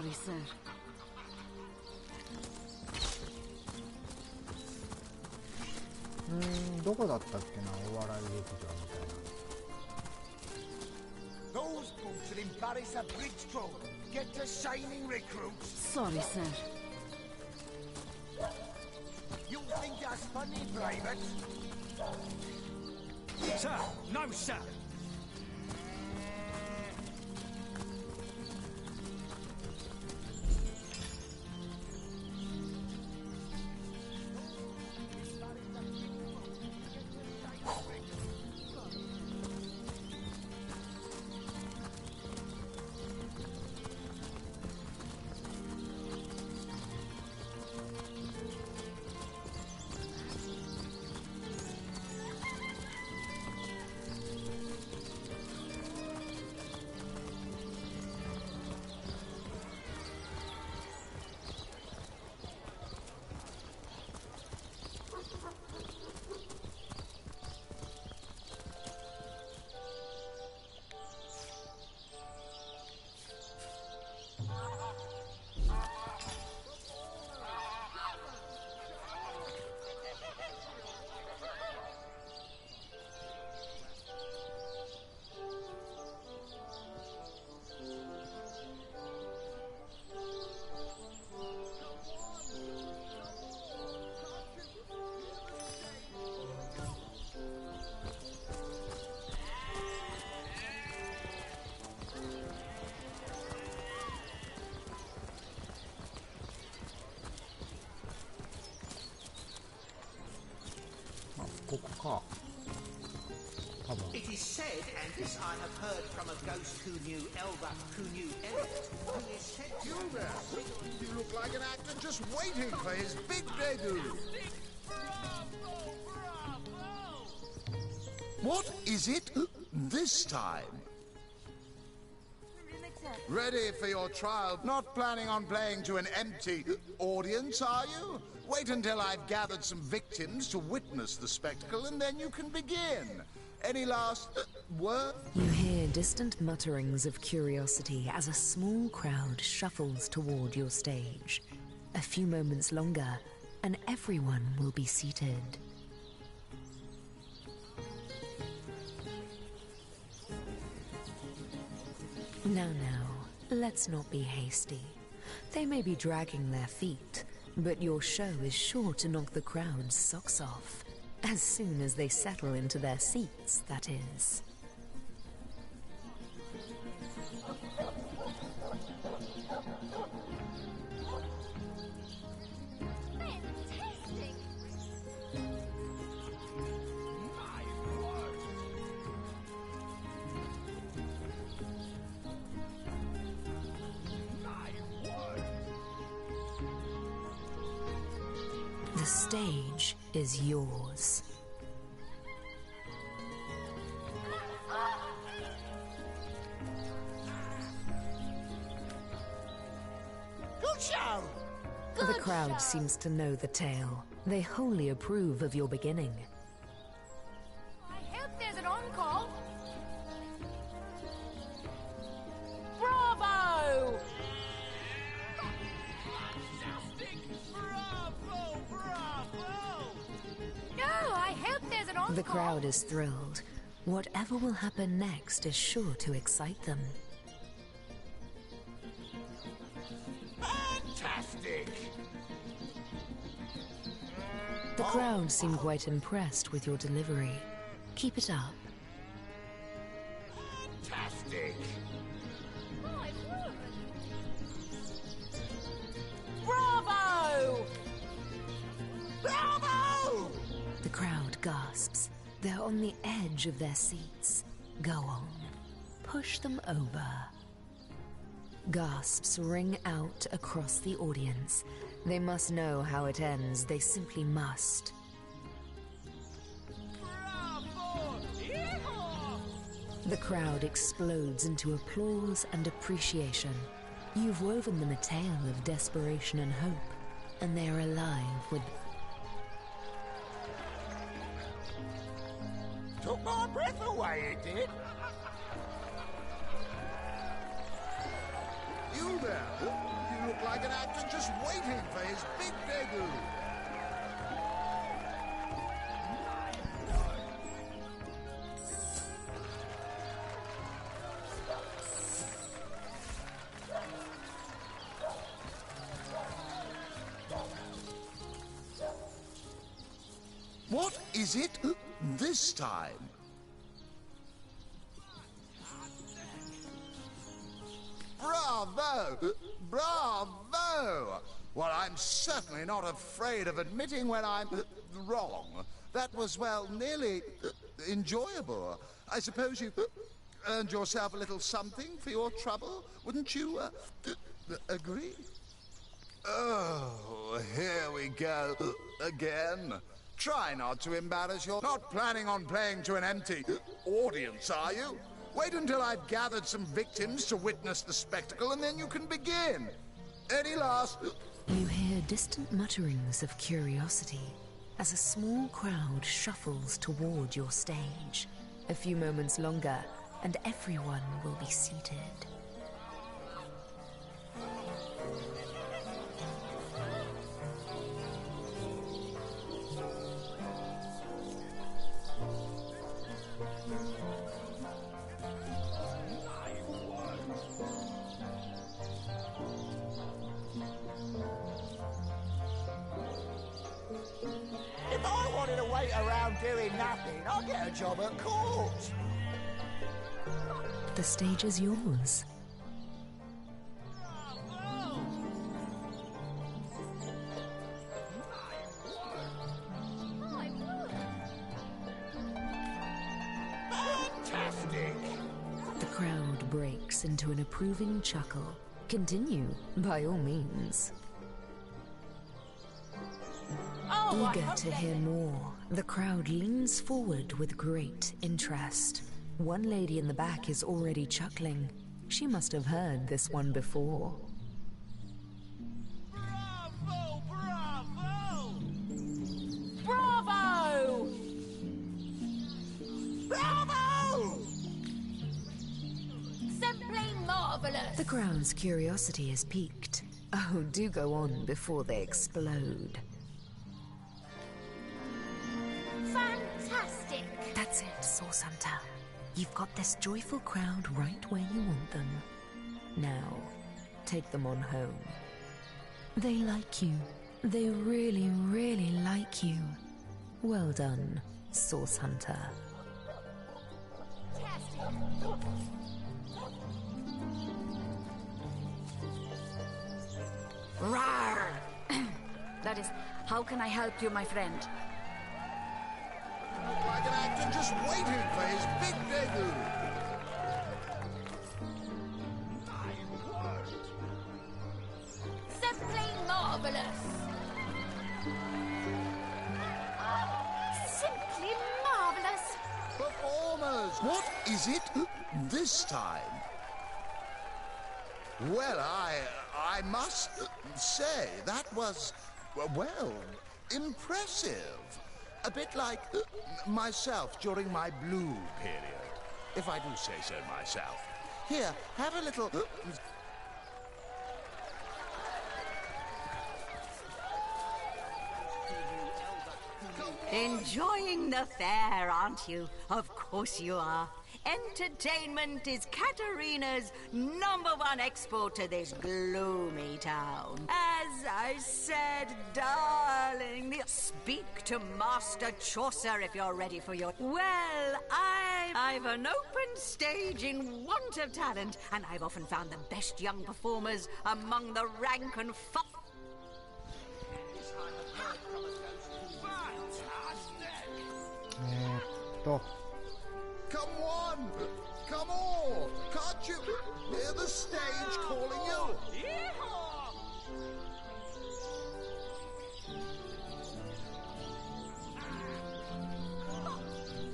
Sorry, sir. どこだったっけな、お笑い劇場みたいな。 Those boots will embarrass a bridge troll. Get to shining, recruits. Sorry, sir. You think that's funny, Private? Sir, no, sir. It is said, and this I have heard from a ghost who knew Elba, who knew Elliot, who is said to... You there! You look like an actor just waiting for his big debut. What is it this time? Ready for your trial? Not planning on playing to an empty audience, are you? Wait until I've gathered some victims to witness the spectacle, and then you can begin. Any last word? You hear distant mutterings of curiosity as a small crowd shuffles toward your stage. A few moments longer, and everyone will be seated. Now, let's not be hasty. They may be dragging their feet, but your show is sure to knock the crowd's socks off. As soon as they settle into their seats, that is. The stage is yours. Good show! The crowd seems to know the tale. They wholly approve of your beginning. I hope there's an encore. Bravo! No, I hope there's an encore. The crowd is thrilled. Whatever will happen next is sure to excite them. Fantastic! The crowd seem quite impressed with your delivery. Keep it up. Fantastic! Bravo! Bravo! The crowd gasps. They're on the edge of their seats. Go on. Push them over. Gasps ring out across the audience. They must know how it ends. They simply must. The crowd explodes into applause and appreciation. You've woven them a tale of desperation and hope, and they are alive with... Took my breath away, it did. You you there? You look like an actor just waiting for his big debut. What is it this time? Bravo! Bravo! Well, I'm certainly not afraid of admitting when I'm wrong. That was, well, nearly enjoyable. I suppose you earned yourself a little something for your trouble? Wouldn't you agree? Oh, here we go again. Try not to embarrass your... Not planning on playing to an empty audience, are you? Wait until I've gathered some victims to witness the spectacle, and then you can begin. Any last... You hear distant mutterings of curiosity as a small crowd shuffles toward your stage. A few moments longer, and everyone will be seated. If I wanted to wait around doing nothing, I'd get a job at court. The stage is yours. Fantastic! The crowd breaks into an approving chuckle. Continue, by all means. Eager to hear more, the crowd leans forward with great interest. One lady in the back is already chuckling. She must have heard this one before. Bravo! Bravo! Bravo! Bravo! Simply marvelous! The crowd's curiosity is piqued. Oh, do go on before they explode. Fantastic! That's it, Source Hunter. You've got this joyful crowd right where you want them. Now, take them on home. They like you. They really, really like you. Well done, Source Hunter. Rawr! That is, how can I help you, my friend? Look like an actor just waiting for his big debut. Simply marvelous! Simply marvelous! Performers! What is it this time? Well, I must say, that was, well, impressive. A bit like myself during my blue period, if I do say so myself. Here, have a little... Enjoying the fair, aren't you? Of course you are. Entertainment is Katarina's #1 export to this gloomy town. As I said, darling, speak to Master Chaucer if you're ready for your... Well, I've an open stage in want of talent, and I've often found the best young performers among the rank and file. Come on! Come on! Can't you hear the stage calling you?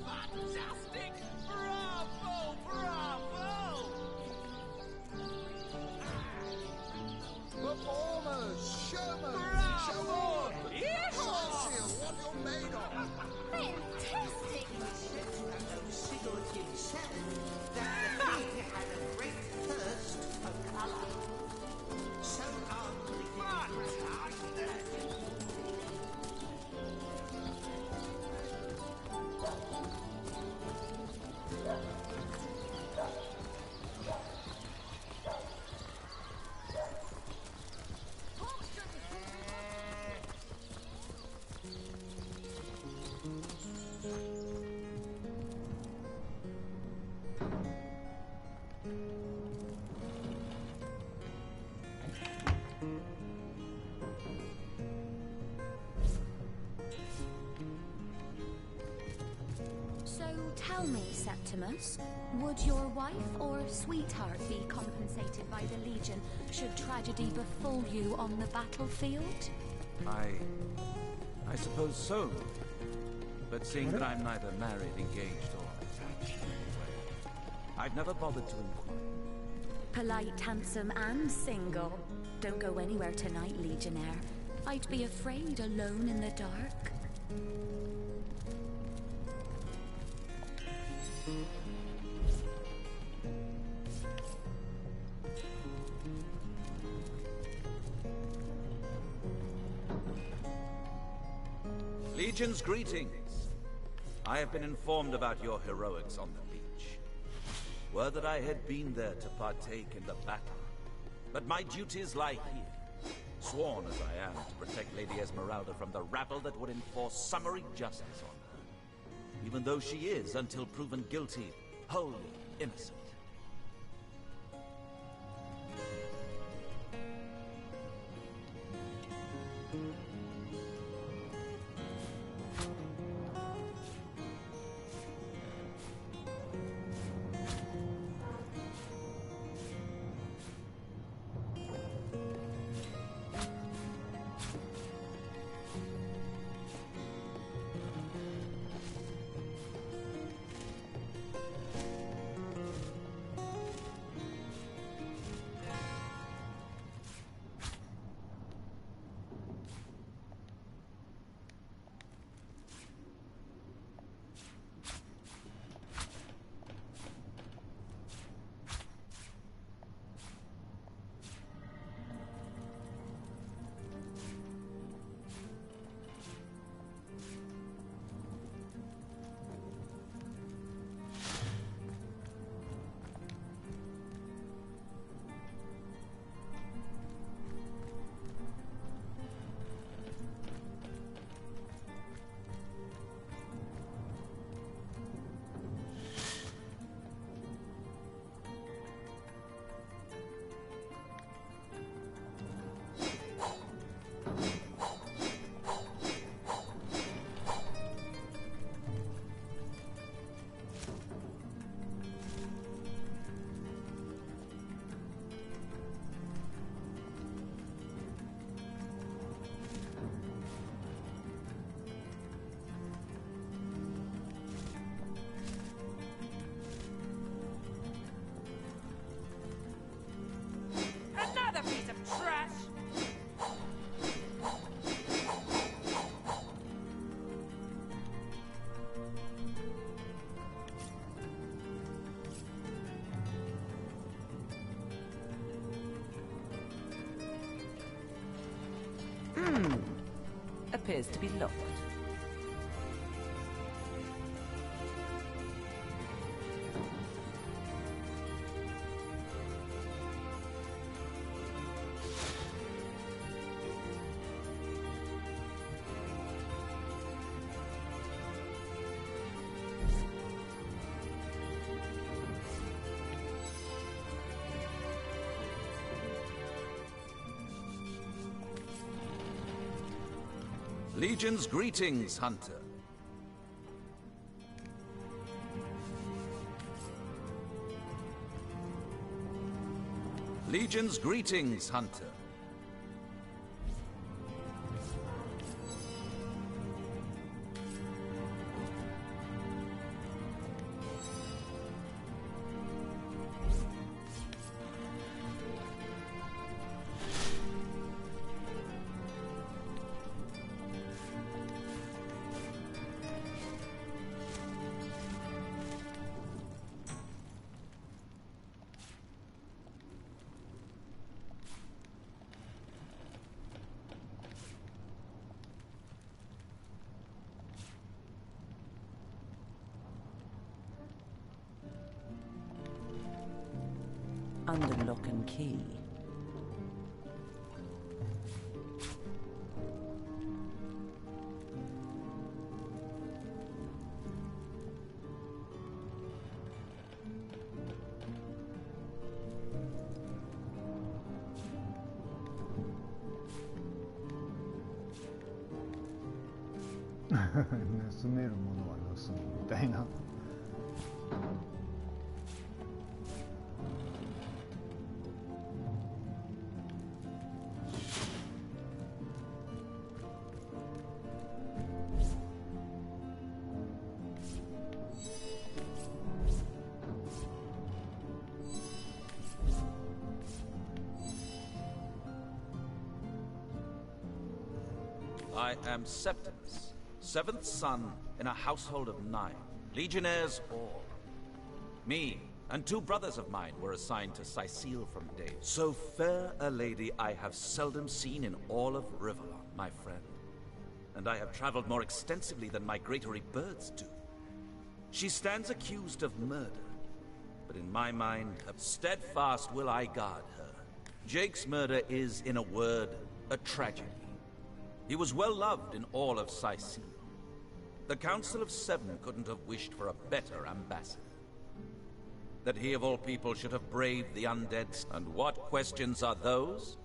Fantastic! Bravo! Bravo! Performers! Showmen! Show on! Let's see what you're made of! Fantastic! Sigurd himself, that the king had a great thirst for colour. So tell me, Septimus, would your wife or sweetheart be compensated by the Legion should tragedy befall you on the battlefield? I suppose so. But seeing that I'm neither married, engaged, or attached in any way, I've never bothered to inquire. Polite, handsome, and single. Don't go anywhere tonight, Legionnaire. I'd be afraid alone in the dark. Legion's greetings. I have been informed about your heroics on the beach. Were that I had been there to partake in the battle. But my duties lie here. Sworn as I am to protect Lady Esmeralda from the rabble that would enforce summary justice on her. Even though she is, until proven guilty, wholly innocent. Appears to be locked. Legion's greetings, Hunter. Legion's greetings, Hunter. Under lock and key. 盗めるものは盗むみたいな。I am Septimus, 7th son in a household of 9, legionnaires all. Me and 2 brothers of mine were assigned to Sicile from day. So fair a lady I have seldom seen in all of Rivellon, my friend. And I have traveled more extensively than migratory birds do. She stands accused of murder, but in my mind, steadfast will I guard her. Jake's murder is, in a word, a tragedy. He was well loved in all of Sicile. The Council of 7 couldn't have wished for a better ambassador. That he of all people should have braved the undead. And what questions are those?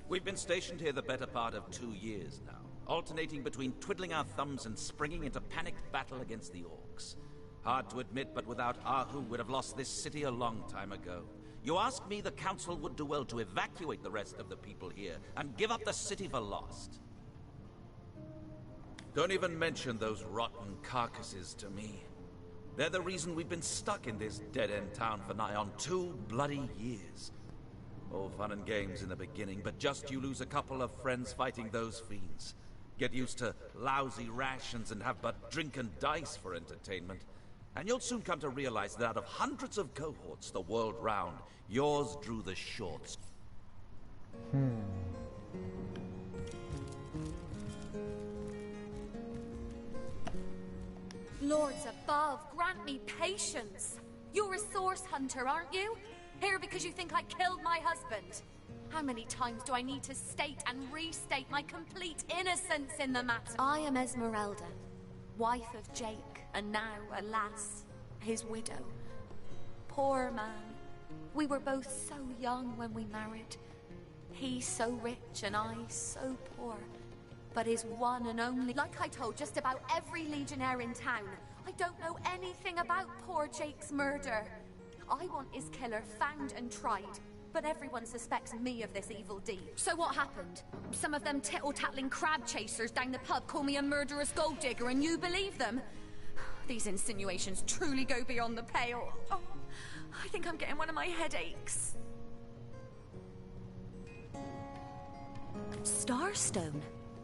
We've been stationed here the better part of 2 years now, alternating between twiddling our thumbs and springing into panicked battle against the orcs. Hard to admit, but without Ahu, we'd have lost this city a long time ago. You ask me, the Council would do well to evacuate the rest of the people here and give up the city for lost. Don't even mention those rotten carcasses to me. They're the reason we've been stuck in this dead-end town for nigh on 2 bloody years. All fun and games in the beginning, but just you lose a couple of friends fighting those fiends. Get used to lousy rations and have but drink and dice for entertainment. And you'll soon come to realize that out of hundreds of cohorts the world round, yours drew the shorts. Lords above, grant me patience. You're a source hunter, aren't you? Here because you think I killed my husband. How many times do I need to state and restate my complete innocence in the matter? I am Esmeralda, wife of Jake, and now, alas, his widow. Poor man. We were both so young when we married. He so rich and I so poor. But his one and only... Like I told just about every legionnaire in town, I don't know anything about poor Jake's murder. I want his killer found and tried, but everyone suspects me of this evil deed. So what happened? Some of them tittle-tattling crab chasers down the pub call me a murderous gold digger and you believe them? These insinuations truly go beyond the pale. Oh, I think I'm getting one of my headaches. Starstone?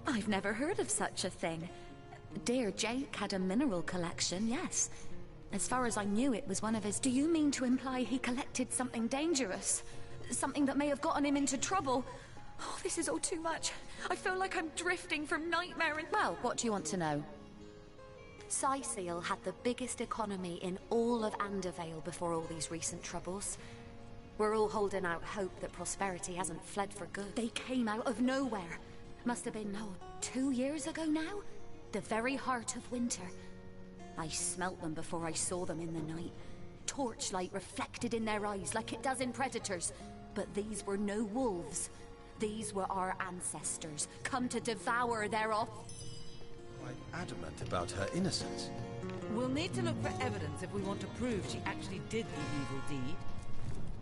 I've never heard of such a thing. Dear Jake had a mineral collection, yes. As far as I knew, it was one of his... Do you mean to imply he collected something dangerous? Something that may have gotten him into trouble? Oh, this is all too much. I feel like I'm drifting from nightmare and... Well, what do you want to know? Sicile had the biggest economy in all of Andervale before all these recent troubles. We're all holding out hope that prosperity hasn't fled for good. They came out of nowhere. Must have been, 2 years ago now? The very heart of winter. I smelt them before I saw them in the night. Torchlight reflected in their eyes like it does in predators. But these were no wolves. These were our ancestors, come to devour their off... Quite adamant about her innocence. We'll need to look for evidence if we want to prove she actually did the evil deed.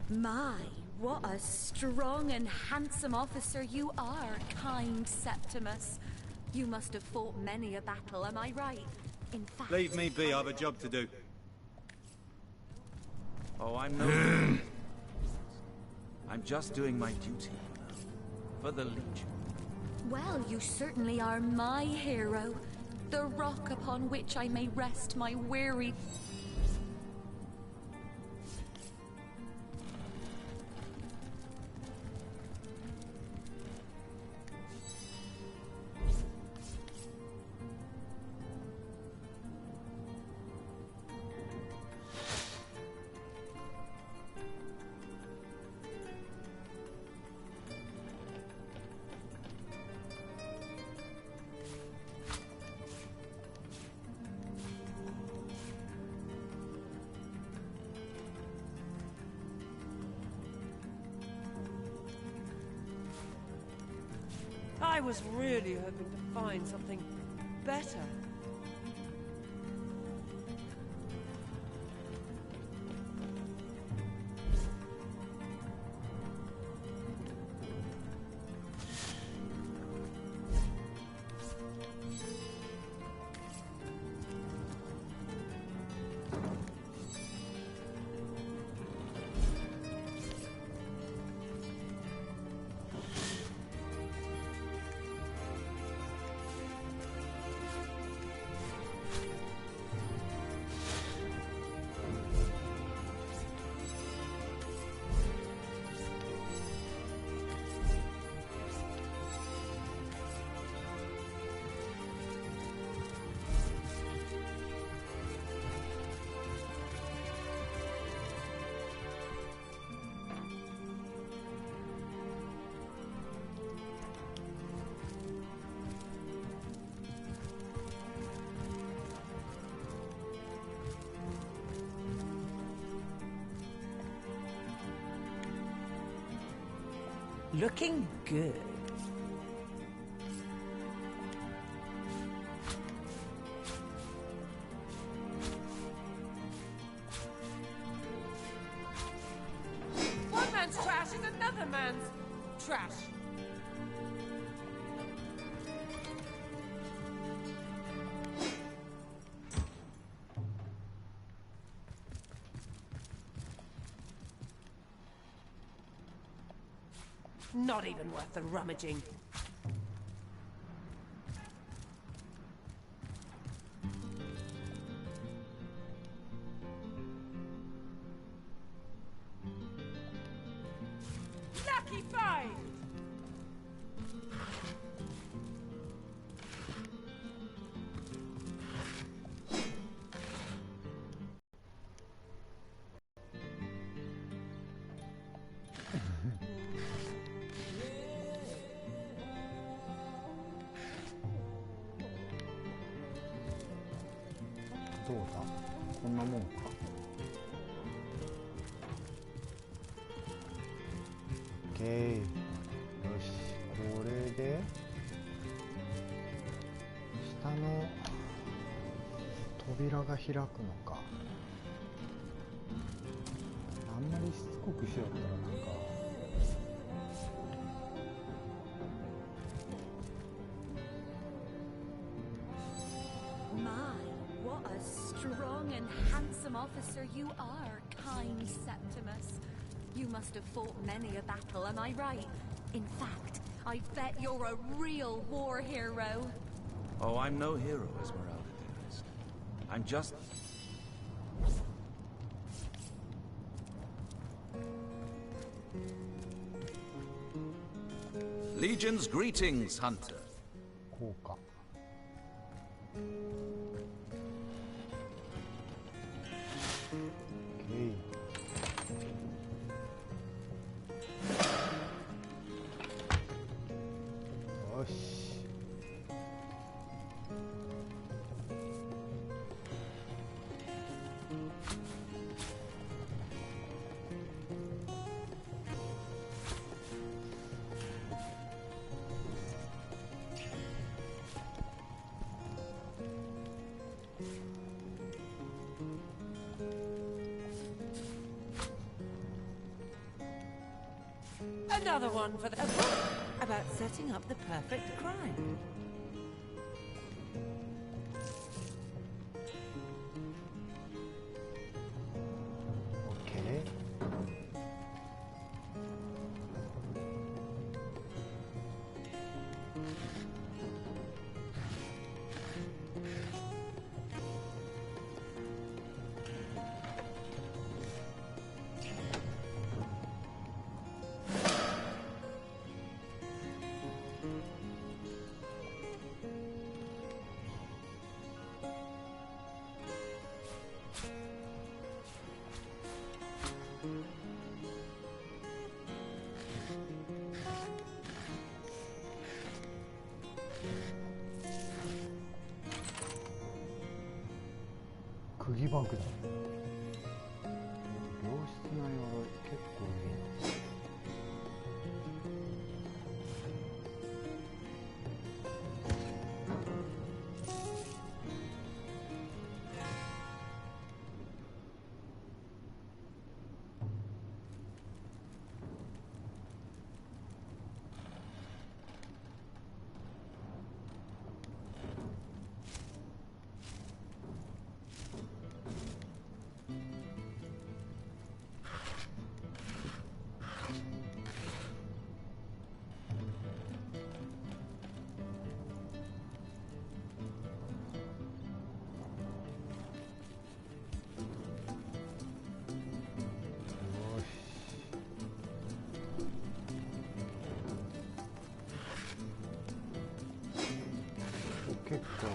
My, what a strong and handsome officer you are, kind Septimus. You must have fought many a battle, am I right? In fact... Leave me be, I've a job to do. Oh, I'm no... I'm just doing my duty, for the Legion. Well, you certainly are my hero. The rock upon which I may rest my weary... I was really hoping to find something better. Looking good. One man's trash is another man's trash. Not even worth the rummaging. Lucky find!どうだ、こんなもんか。オッケー。よし、これで下の扉が開くのか。あんまりしつこくしよったらなんかWhat a strong and handsome officer you are, kind Septimus. You must have fought many a battle, am I right? In fact, I bet you're a real war hero. Oh, I'm no hero, Esmeralda, dearest. I'm just... Legion's greetings, Hunter. こうか。よし。Another one for the... A book about setting up the perfect crime. Okay.釘爆弾。良質な鎧、結構いいな。結構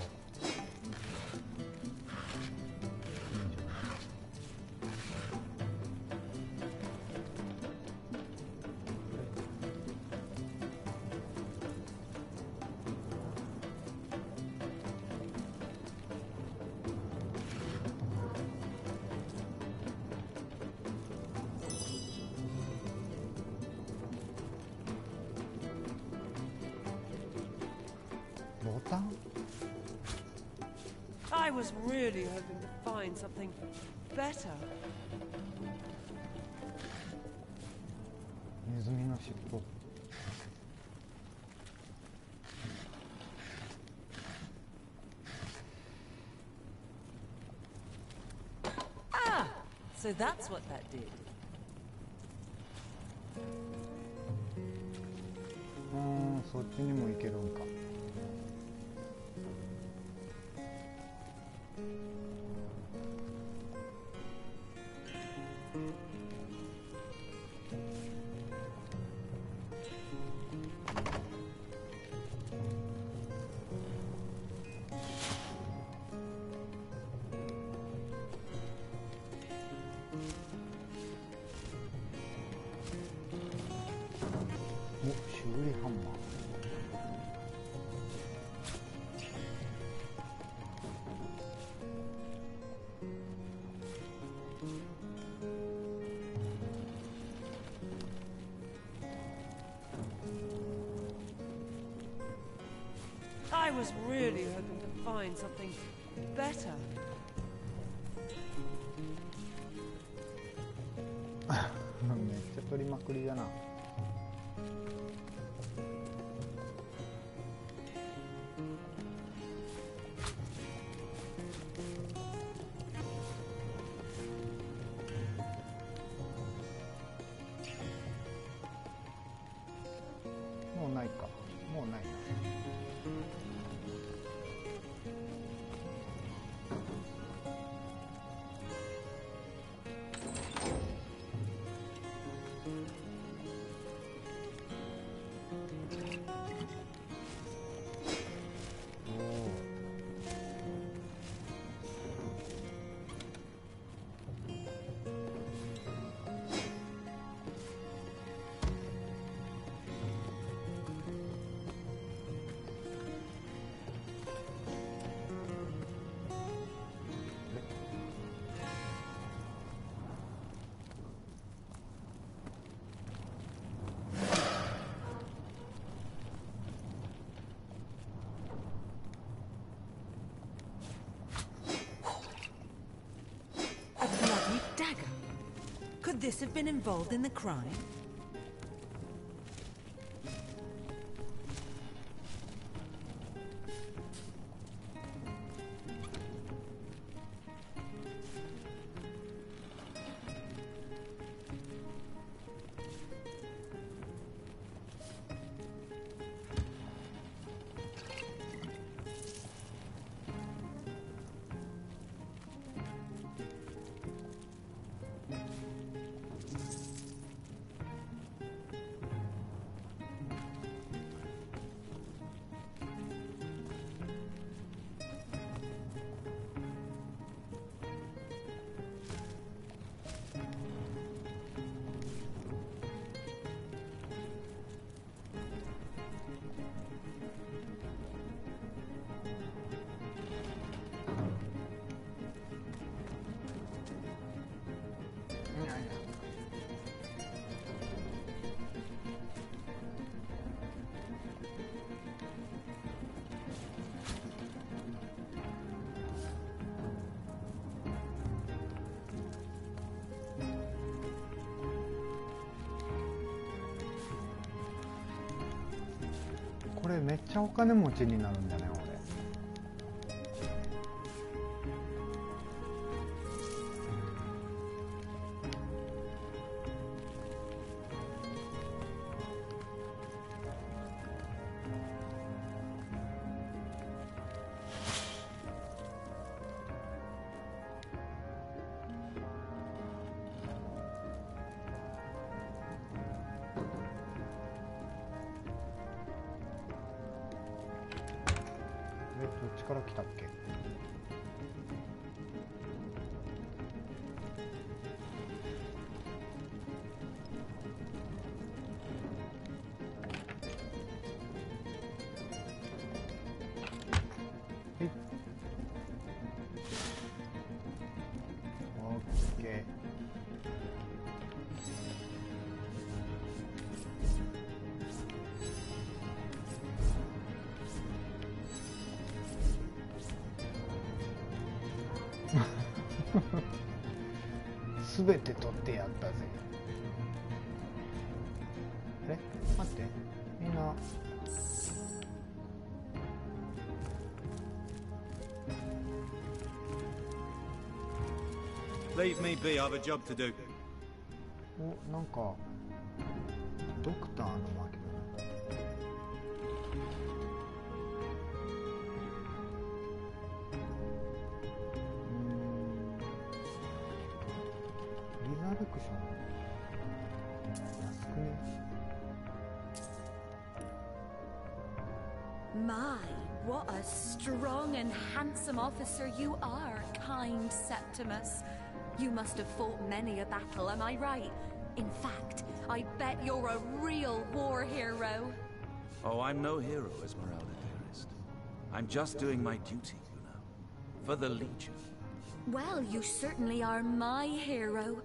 端 I was really hoping to find something better. ネズミの尻尾。Ah, so that's what that did. そっちにも行けるんか。修理ハンマー。I was really hoping to find something better. めっちゃ取りまくりだな。もうないか。もうないな。Could this have been involved in the crime?これめっちゃお金持ちになるんだね俺。どっちから来たっけ？はい。オッケー。すべて取ってやったぜ。あれ待って、みんなLeave me be, I've a job to do. お、なんかドクターの巻物。リザレクション安くね。My, what a strong and handsome officer you are, kind Septimus. You must have fought many a battle, am I right? In fact, I bet you're a real war hero. Oh, I'm no hero, Esmeralda, dearest. I'm just doing my duty, you know, for the Legion. Well, you certainly are my hero.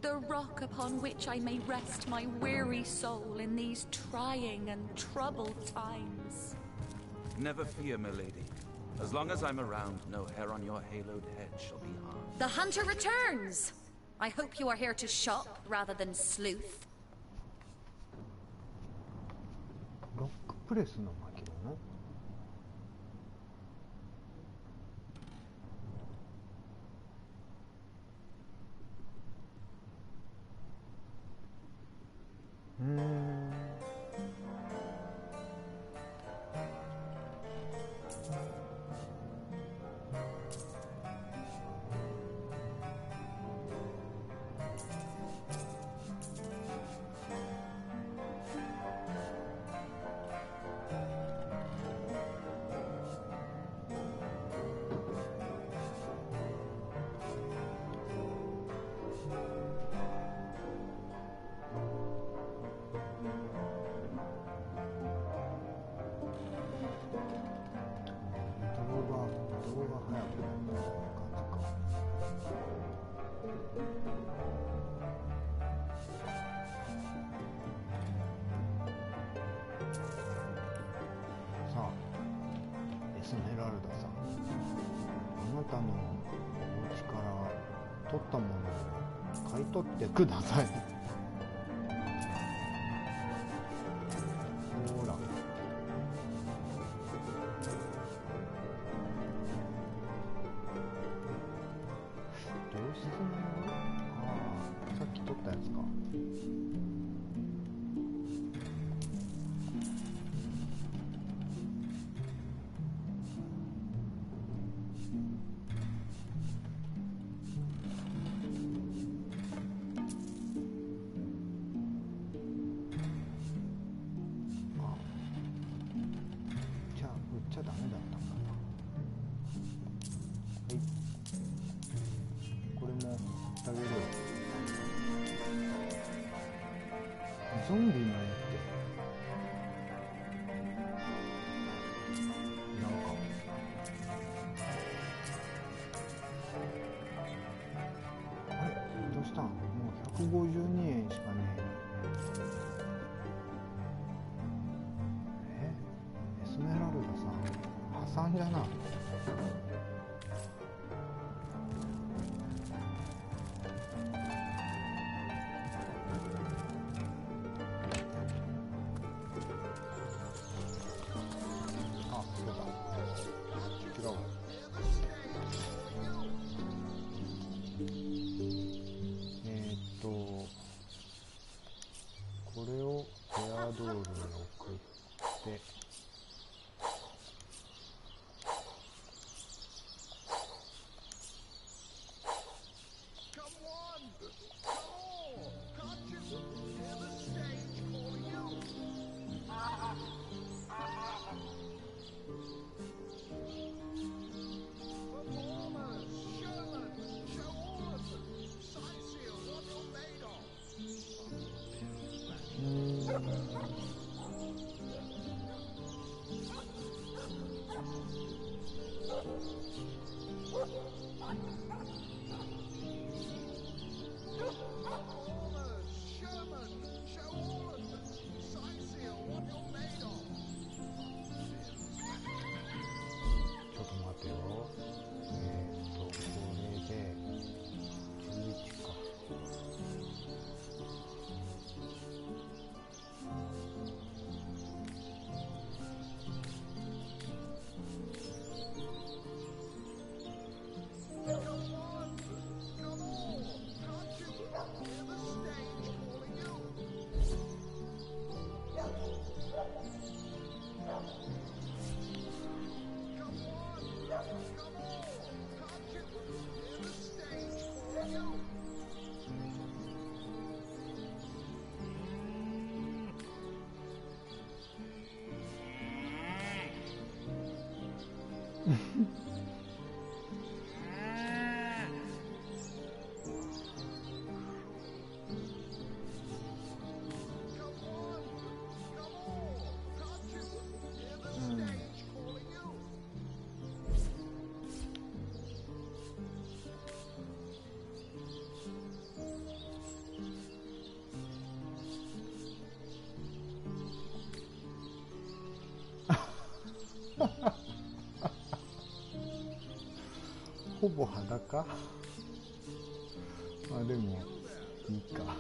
The rock upon which I may rest my weary soul in these trying and troubled times. Never fear, milady. As long as I'm around, no hair on your haloed head shall be harmed. The hunter returns! I hope you are here to shop rather than sleuth. ロックプレスの巻物。エスメラルダさん、あなたのお家から取ったものを買い取ってください。ほら、どうしてんの？ああ、さっき取ったやつか。ゾンビの絵ってなんかあれどうしたん？もう152円しかねえ。エスメラルダさん破産じゃな。これをフェアドールに送って、ほぼ裸。まあでもいいか。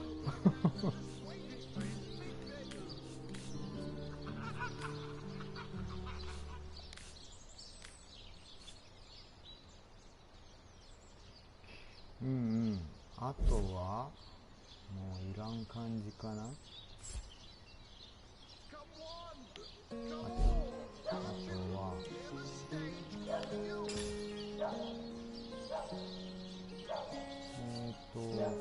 うんうん。あとはもういらん感じかな。あとは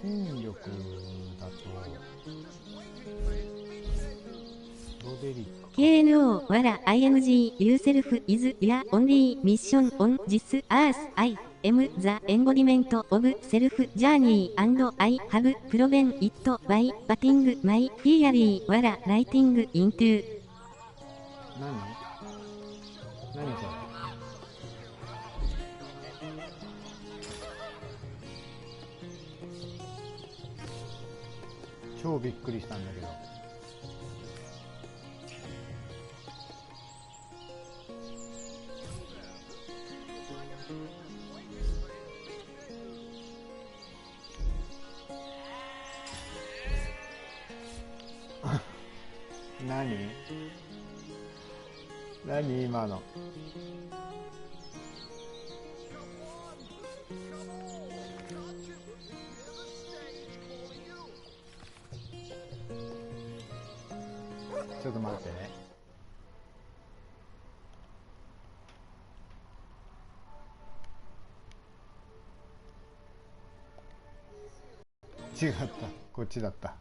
筋力だとロデリック KNO わら ING yourself is your only mission on this earth. I am the embodiment of self journey and I have proven it by putting my theory わら writing into 何それ。超びっくりしたんだけど。何今の。ちょっと待ってね。違った、こっちだった。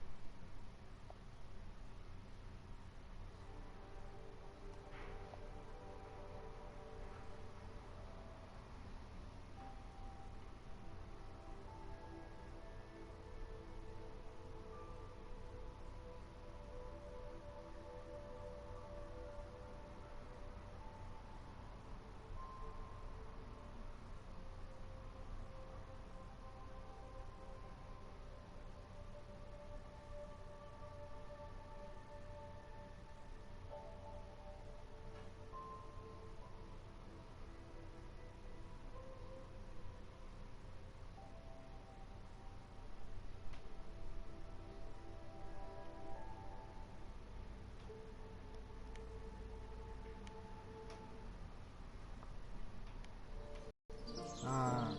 ああ、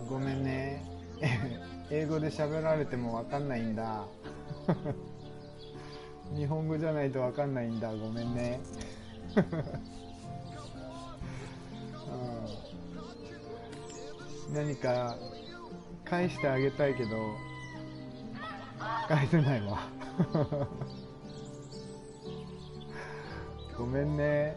ごめんね。英語で喋られてもわかんないんだ。日本語じゃないとわかんないんだ。ごめんね。何か返してあげたいけど返せないわ。ごめんね。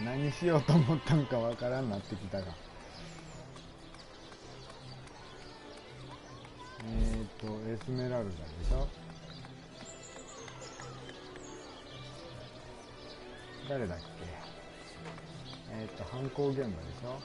何しようと思ったんかわからんなってきたが。エスメラルダでしょ。誰だっけ。犯行現場でしょ。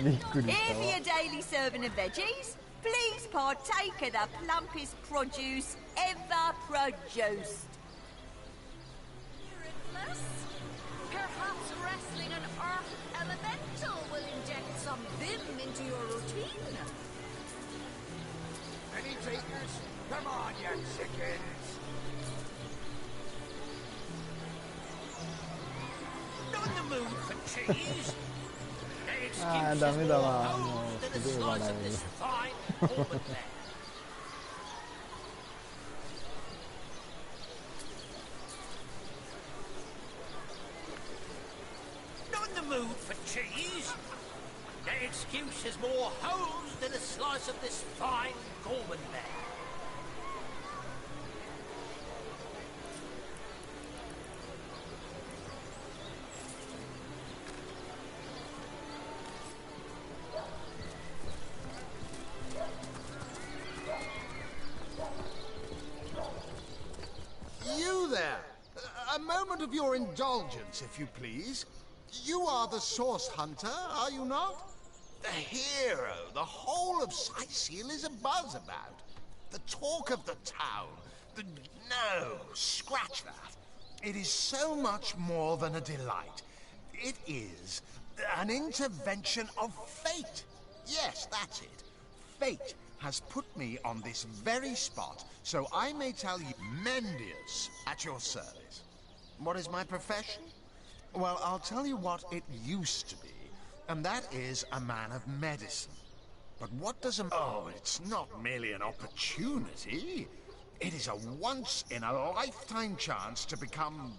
びっくりしたわ。Here for your daily serving of veggies. Please partake of the plumpest produce ever produced. Miraculous? Perhaps wrestling an earth elemental will inject some vim into your routine. Any takers? Come on, you chickens! Not in the mood for cheese. Ah, dammi da mano, si deve guardare lì. Not in the mood for cheese. The excuse is more holes than a slice of this fine Gorman there. You there! A moment of your indulgence, if you please. You are the source hunter, are you not? The hero the whole of Sightseal is abuzz about. The talk of the town. No, scratch that. It is so much more than a delight. It is an intervention of fate. Yes, that's it. Fate has put me on this very spot, so I may tell you, Mendius, at your service. What is my profession? Well, I'll tell you what it used to be, and that is a man of medicine. But what does a... Oh, it's not merely an opportunity. It is a once-in-a-lifetime chance to become...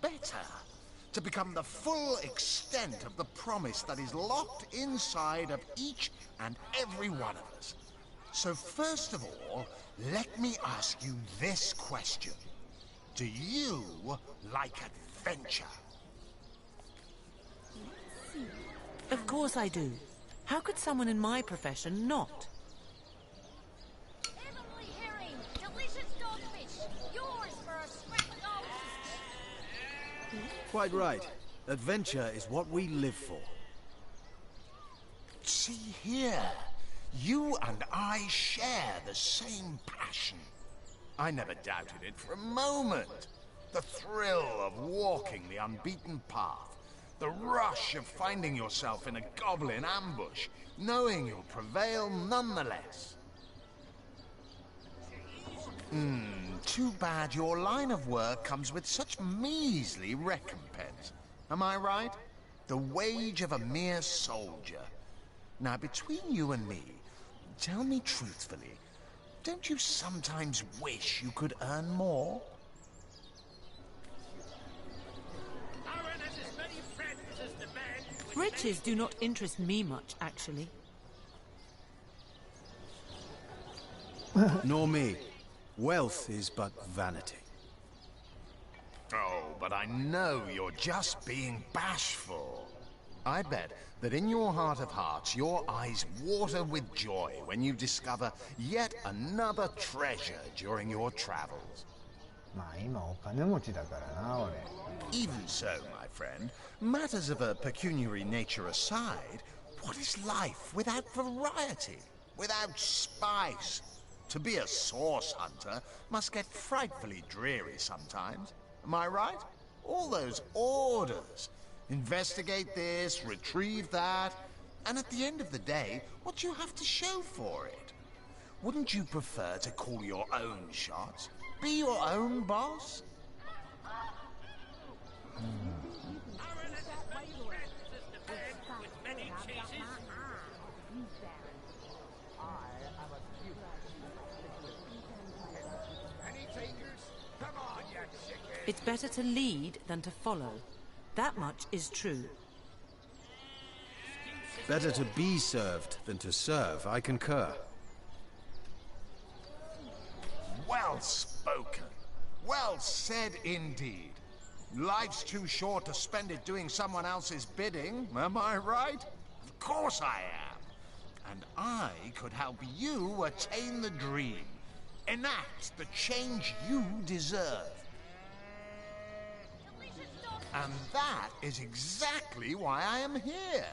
better. To become the full extent of the promise that is locked inside of each and every one of us. So first of all, let me ask you this question. Do you like adventure? Of course I do. How could someone in my profession not? Heavenly herring, delicious dogfish, yours for a scrap of gold. Quite right. Adventure is what we live for. See here. You and I share the same passion. I never doubted it for a moment. The thrill of walking the unbeaten path. The rush of finding yourself in a goblin ambush, knowing you'll prevail nonetheless. Too bad your line of work comes with such measly recompense. Am I right? The wage of a mere soldier. Now, between you and me, tell me truthfully, don't you sometimes wish you could earn more? Riches do not interest me much, actually. Nor me. Wealth is but vanity. Oh, but I know you're just being bashful. I bet that in your heart of hearts, your eyes water with joy when you discover yet another treasure during your travels. Even so, my friend, matters of a pecuniary nature aside, what is life without variety, without spice? To be a source hunter must get frightfully dreary sometimes. Am I right? All those orders. Investigate this, retrieve that, and at the end of the day, what do you have to show for it? Wouldn't you prefer to call your own shots? Be your own boss? It's better to lead than to follow. That much is true. Better to be served than to serve, I concur. Well spoken. Well said indeed. Life's too short to spend it doing someone else's bidding, am I right? Of course I am. And I could help you attain the dream. Enact the change you deserve. And that is exactly why I am here.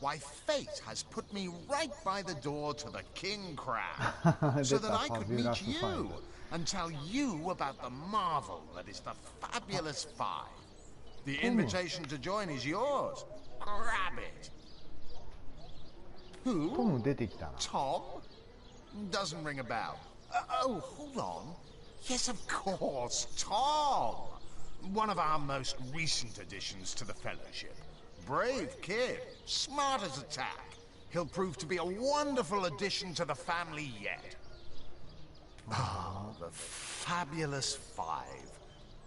why fate has put me right by the door to the King Crab, so that I could meet you and tell you about the marvel that is the Fabulous Five. The invitation to join is yours. Grab it. Who? Tom? Doesn't ring a bell. Oh, hold on. Yes, of course, Tom. One of our most recent additions to the Fellowship. Brave kid, smart as a tack. He'll prove to be a wonderful addition to the family yet. Ah, the Fabulous Five.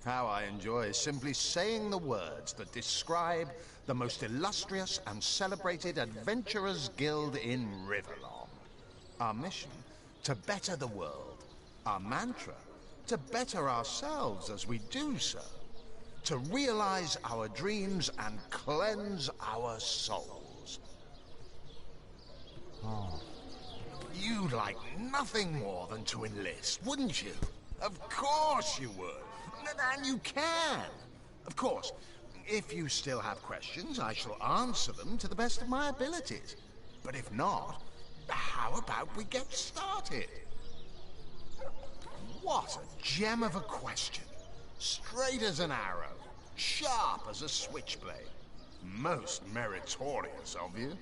How I enjoy simply saying the words that describe the most illustrious and celebrated adventurers guild in Riverlong. Our mission, to better the world. Our mantra, to better ourselves as we do so. To realize our dreams and cleanse our souls. Oh. You'd like nothing more than to enlist, wouldn't you? Of course you would. And you can. Of course, if you still have questions, I shall answer them to the best of my abilities. But if not, how about we get started? What a gem of a question. Straight as an arrow, sharp as a switchblade. Most meritorious of you.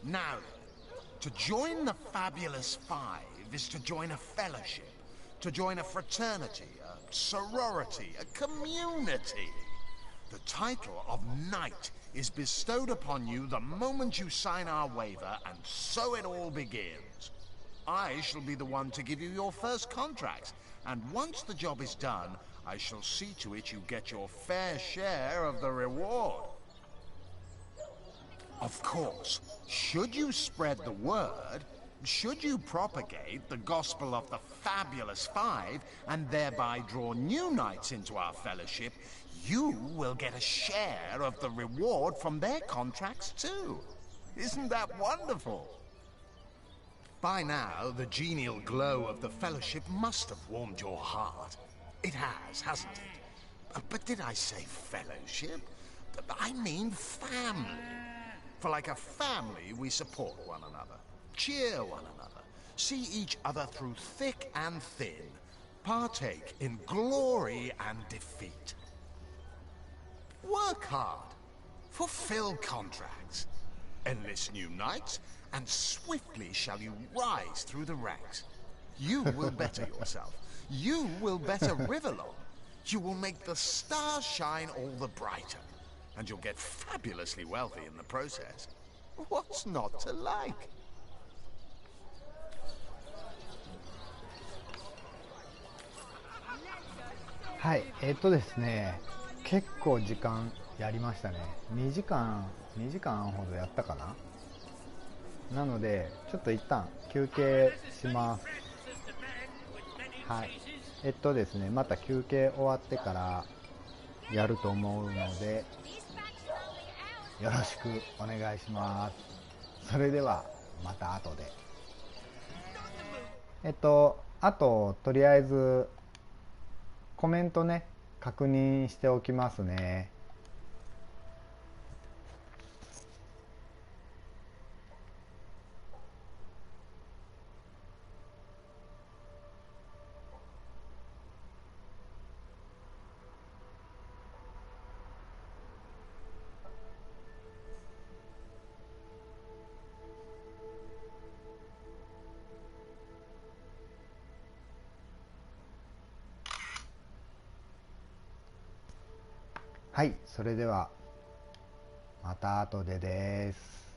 Now then, to join the Fabulous Five is to join a fellowship, to join a fraternity, a sorority, a community. The title of Knight is bestowed upon you the moment you sign our waiver, and so it all begins. I shall be the one to give you your first contracts, and once the job is done, I shall see to it you get your fair share of the reward. Of course, should you spread the word, should you propagate the gospel of the Fabulous Five, and thereby draw new knights into our fellowship, you will get a share of the reward from their contracts too. Isn't that wonderful? By now, the genial glow of the fellowship must have warmed your heart. It has, hasn't it? But did I say fellowship? I mean family. For like a family, we support one another, cheer one another, see each other through thick and thin, partake in glory and defeat. Work hard, fulfill contracts, enlist new knights, and swiftly shall you rise through the ranks. You will better yourself. You will better Riverlong. You will make the stars shine all the brighter. And you'll get fabulously wealthy in the process. What's not to like?はい、ですね、結構時間やりましたね。2時間ほどやったかな。なのでちょっと一旦休憩します。はい、ですね、また休憩終わってからやると思うのでよろしくお願いします。それではまた後で。あととりあえずコメントね確認しておきますね。はい、それではまた後でです。